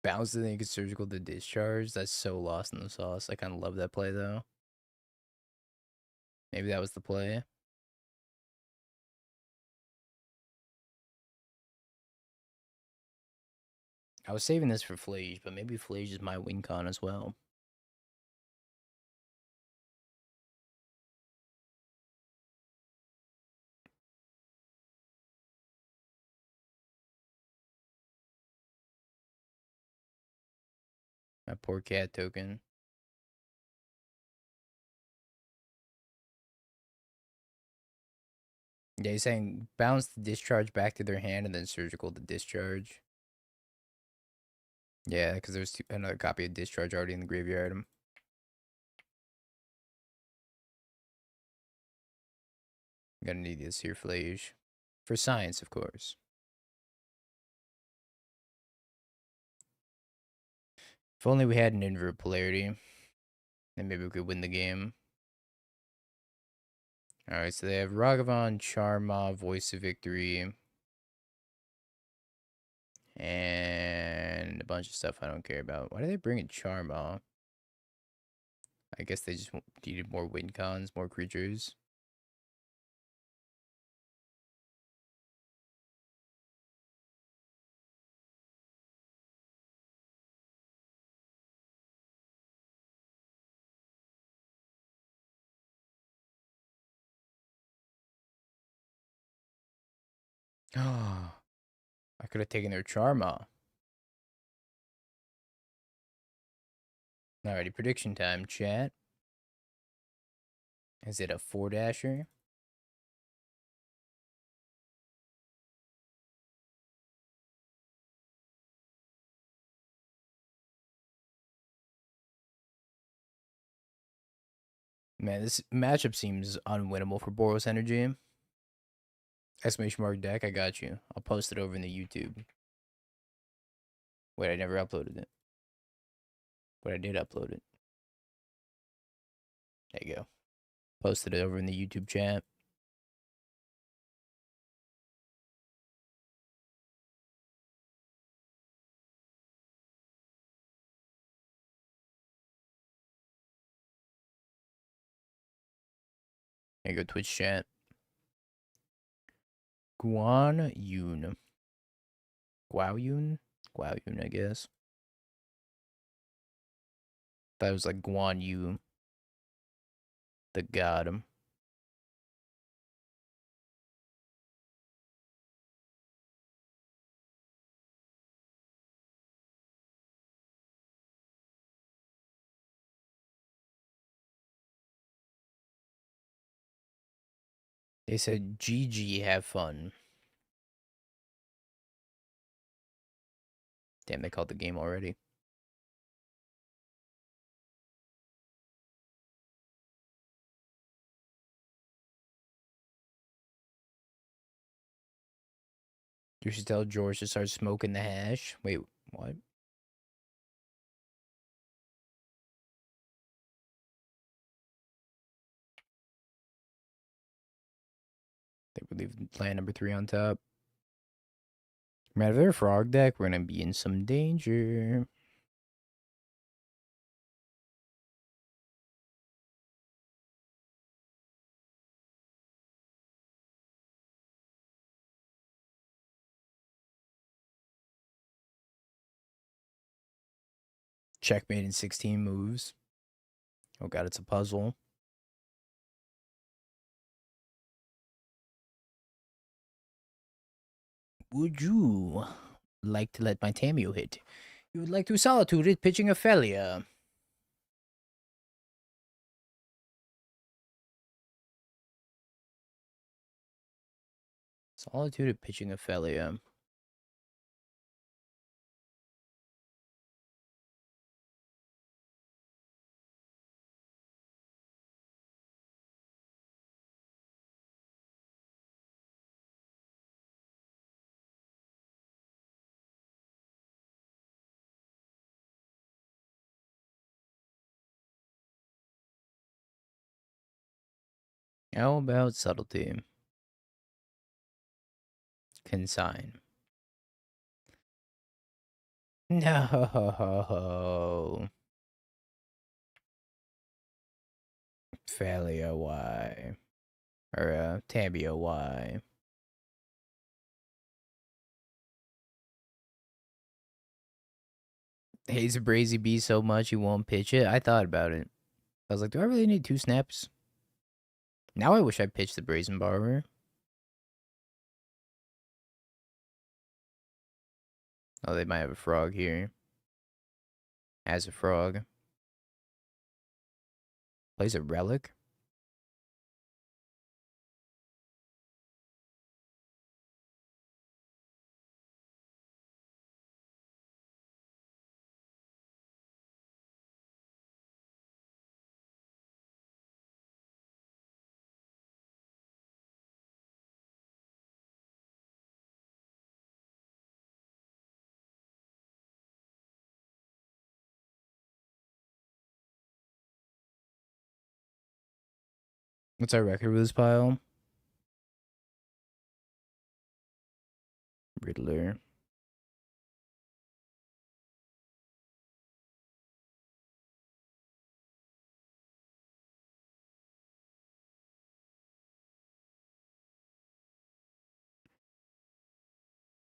Bounce the thing surgical to discharge. That's so lost in the sauce. I kind of love that play though. Maybe that was the play. I was saving this for Flage, but maybe Flage is my win con as well. My poor cat token. Yeah, he's saying bounce the discharge back to their hand and then surgical to discharge. Yeah, because there's another copy of discharge already in the graveyard. I'm gonna need this here, Flage. For science, of course. If only we had an invert polarity, then maybe we could win the game. Alright, so they have Ragavan, Charma, Voice of Victory, and a bunch of stuff I don't care about. Why do they bring in Charma? I guess they just needed more win cons, more creatures. Oh, I could have taken their Charma. Alrighty, prediction time, chat. Is it a 4-dasher? Man, this matchup seems unwinnable for Boros Energy. Exclamation mark deck, I got you. I'll post it over in the YouTube. Wait, I never uploaded it. But I did upload it. There you go. Posted it over in the YouTube chat. There you go, Twitch chat. Guan Yun. Guao Yun? Guao Yun, I guess. That was like Guan Yu, the god. They said GG, have fun. Damn, they called the game already. You should tell George to start smoking the hash. Wait, what? They would leave land number 3 on top. Man, if they're a frog deck, we're gonna be in some danger. Checkmate in 16 moves. Oh god, it's a puzzle. Would you like to let my Tamio hit? You would like to solitude it, pitching Ophelia. Solitude it, pitching Ophelia. How about subtlety? Consign. No. Ophelia, why? Or, Tabio, why? Hates Brazy B so much he won't pitch it. I thought about it. I was like, do I really need 2 snaps? Now I wish I pitched the Brazen Barber. Oh, they might have a frog here. As a frog. Plays a relic. What's our record with this pile? Riddler.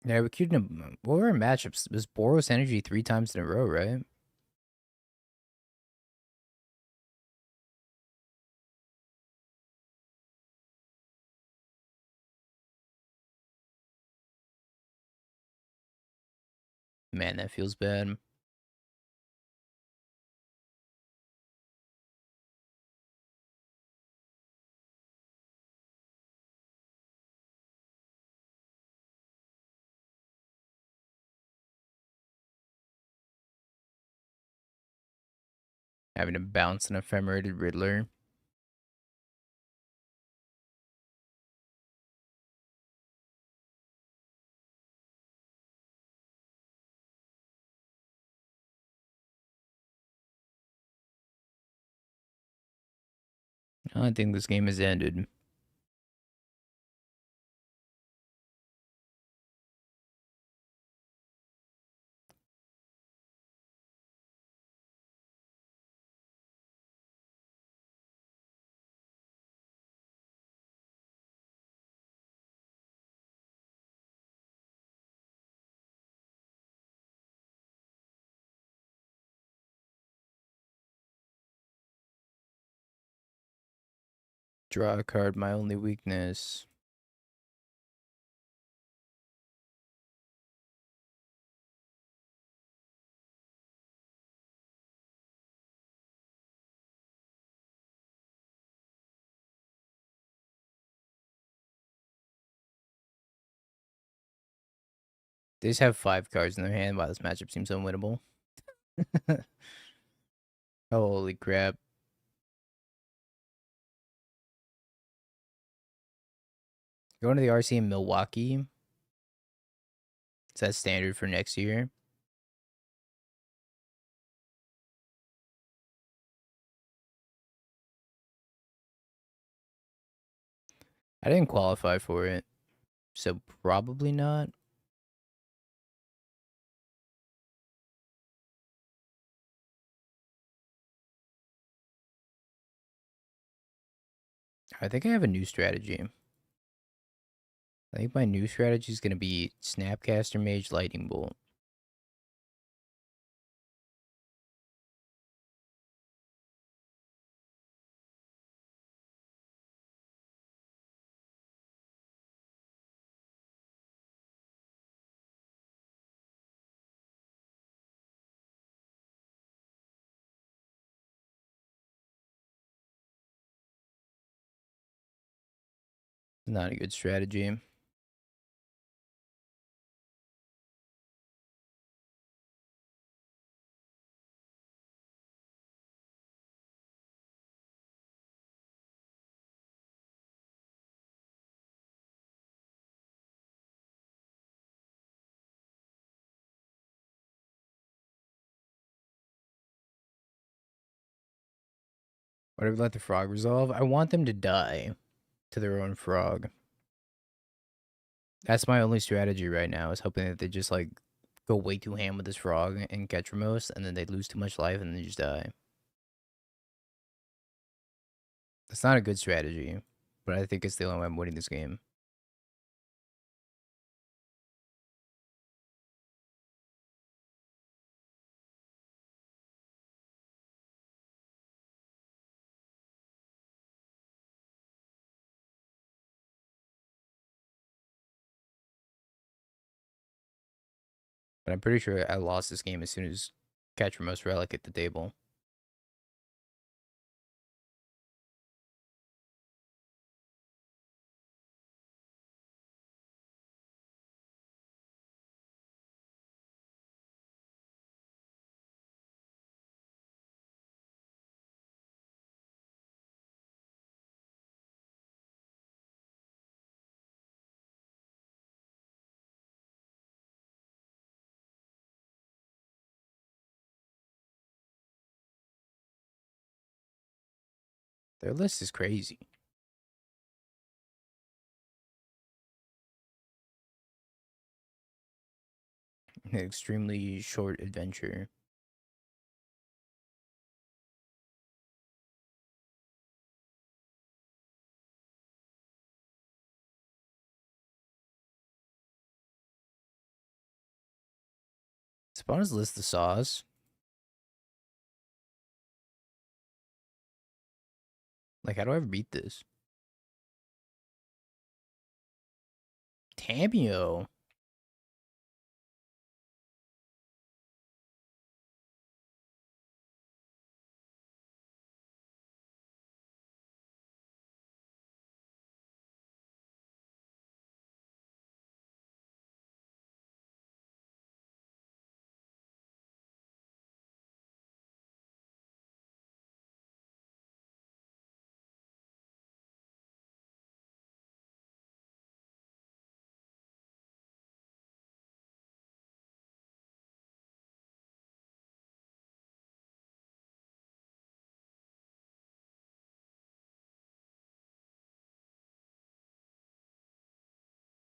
Yeah, we queued him. What were our matchups? It was Boros Energy 3 times in a row, right? Man, that feels bad. Having to bounce an ephemeраted Riddler. I think this game has ended. Draw a card, my only weakness. They just have 5 cards in their hand. Wow, this matchup seems unwinnable. Holy crap. Going to the RC in Milwaukee. Is that standard for next year? I didn't qualify for it, so probably not. I think I have a new strategy. I think my new strategy is going to be Snapcaster Mage Lightning Bolt. Not a good strategy. Whatever, let the frog resolve. I want them to die to their own frog. That's my only strategy right now, is hoping that they just like go way too ham with this frog and catch Ramos, and then they lose too much life and they just die. That's not a good strategy, but I think it's the only way I'm winning this game. But I'm pretty sure I lost this game as soon as Catch Ramos Relic hit the table. Their list is crazy. An extremely short adventure. Spawn's list the sauce. Like, how do I ever beat this? Tamio.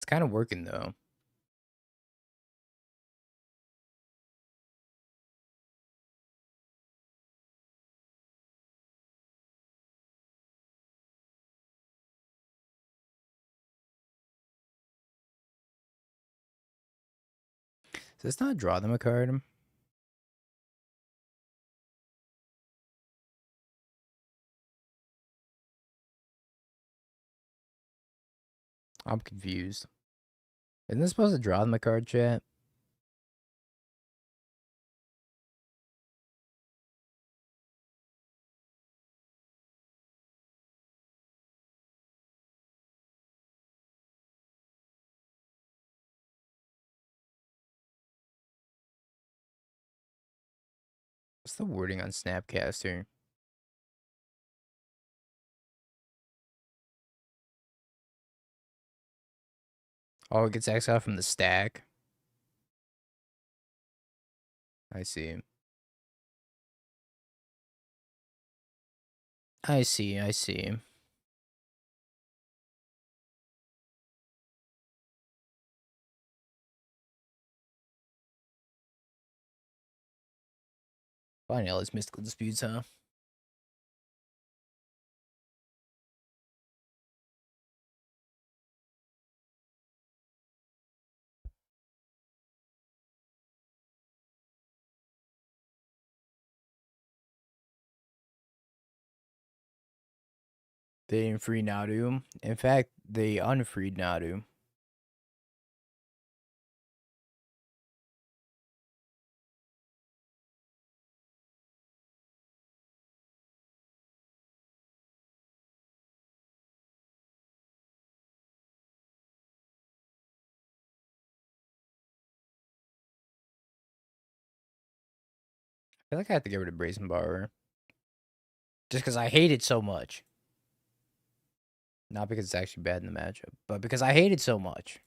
It's kind of working though. So let's not draw them a card. I'm confused. Isn't this supposed to draw them a card, chat? What's the wording on Snapcaster? Oh, it gets exiled from the stack. I see. I see. I see. Finding all these mystical disputes, huh? They didn't free Nadu. In fact, they unfreed Nadu. I feel like I have to get rid of Brazen Borrower. Just because I hate it so much. Not because it's actually bad in the matchup, but because I hate it so much.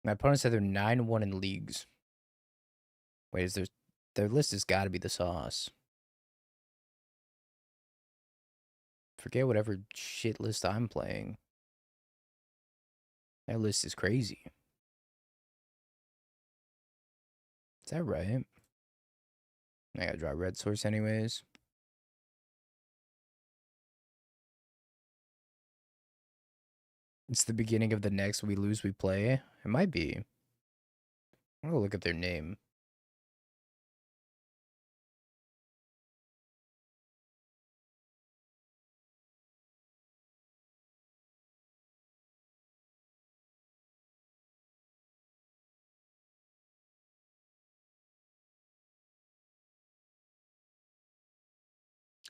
My opponent said they're 9-1 in leagues. Wait, is their list has got to be the sauce. Forget whatever shit list I'm playing. That list is crazy. Is that right? I gotta draw red source anyways. It's the beginning of the next we lose, we play. It might be. I'm gonna look at their name.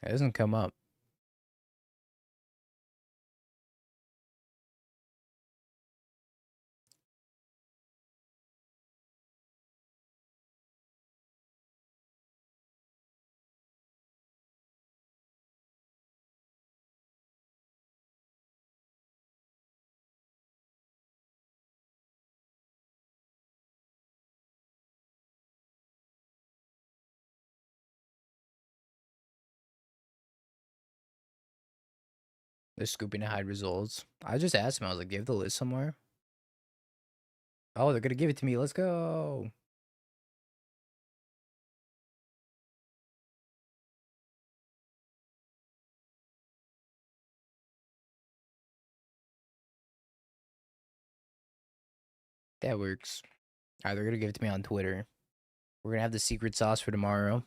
It doesn't come up. They're scooping to hide results. I just asked him, I was like, give the list somewhere. Oh, they're gonna give it to me. Let's go. That works. Alright, they're gonna give it to me on Twitter. We're gonna have the secret sauce for tomorrow.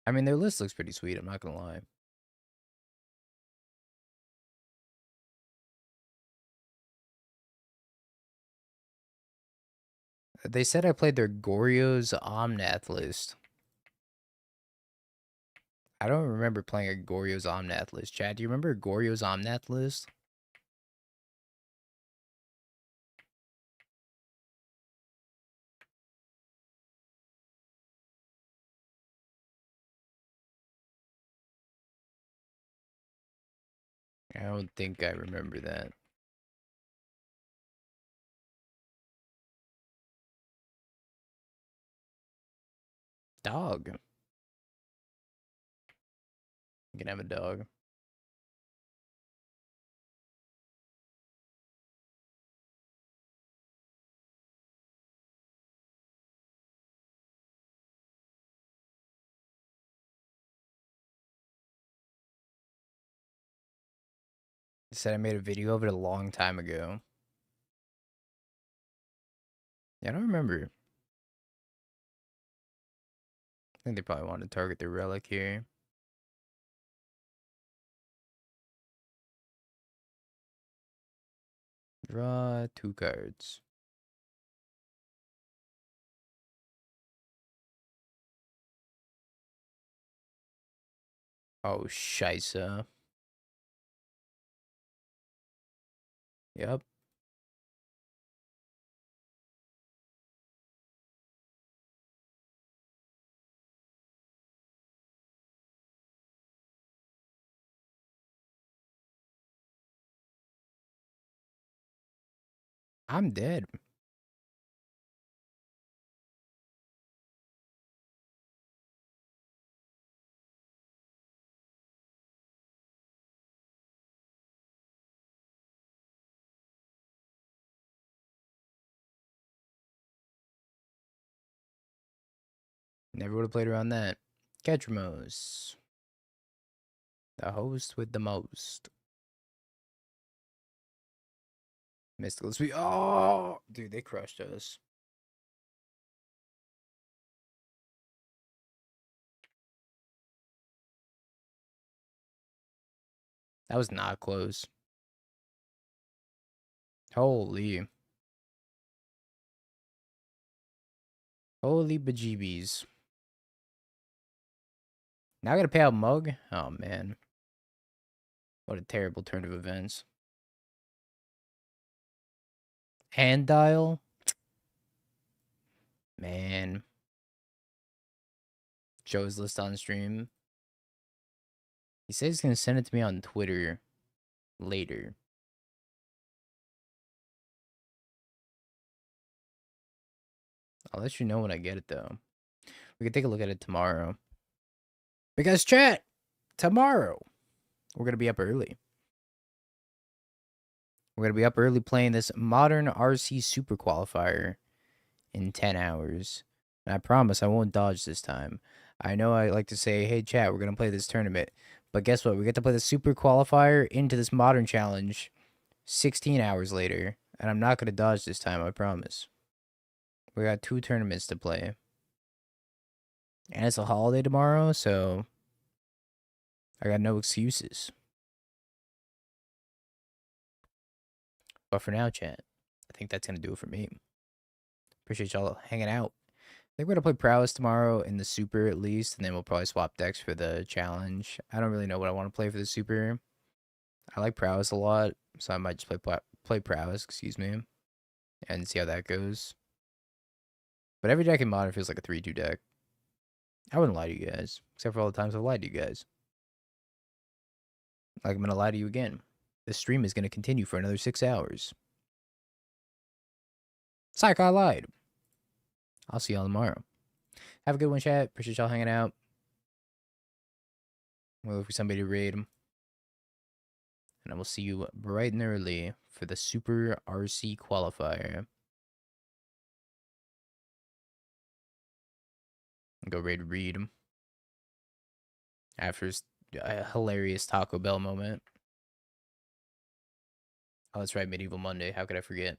I mean, their list looks pretty sweet, I'm not gonna lie. They said I played their Goryo's Omnath list. I don't remember playing a Goryo's Omnath list. Chad, do you remember Goryo's Omnath list? I don't think I remember that. Dog. You can have a dog. Said I made a video of it a long time ago. Yeah, I don't remember. I think they probably wanted to target the relic here. Draw 2 cards. Oh, scheisse. Yep. I'm dead. Never would have played around that. Ketchmos. The host with the most. Mystical Sweet. Oh, dude, they crushed us. That was not close. Holy. Holy bejeebies. Now I gotta pay out Mug? Oh, man. What a terrible turn of events. Hand dial? Man. Show his list on stream. He says he's gonna send it to me on Twitter later. I'll let you know when I get it, though. We can take a look at it tomorrow. Because, chat, tomorrow, we're going to be up early. We're going to be up early playing this modern RC Super Qualifier in 10 hours. And I promise I won't dodge this time. I know I like to say, hey, chat, we're going to play this tournament. But guess what? We get to play the Super Qualifier into this modern challenge 16 hours later. And I'm not going to dodge this time, I promise. We got 2 tournaments to play. And it's a holiday tomorrow, so I got no excuses. But for now, chat, I think that's going to do it for me. Appreciate y'all hanging out. I think we're going to play Prowess tomorrow in the Super at least, and then we'll probably swap decks for the challenge. I don't really know what I want to play for the Super. I like Prowess a lot, so I might just play Prowess, excuse me, and see how that goes. But every deck in Modern feels like a 3-2 deck. I wouldn't lie to you guys, except for all the times I've lied to you guys. Like I'm going to lie to you again. This stream is going to continue for another 6 hours. Psych, I lied. I'll see y'all tomorrow. Have a good one, chat. Appreciate y'all hanging out. We'll look for somebody to raid them. And I will see you bright and early for the Super RC Qualifier. Go raid Reed after a hilarious Taco Bell moment. Oh, that's right, Medieval Monday. How could I forget?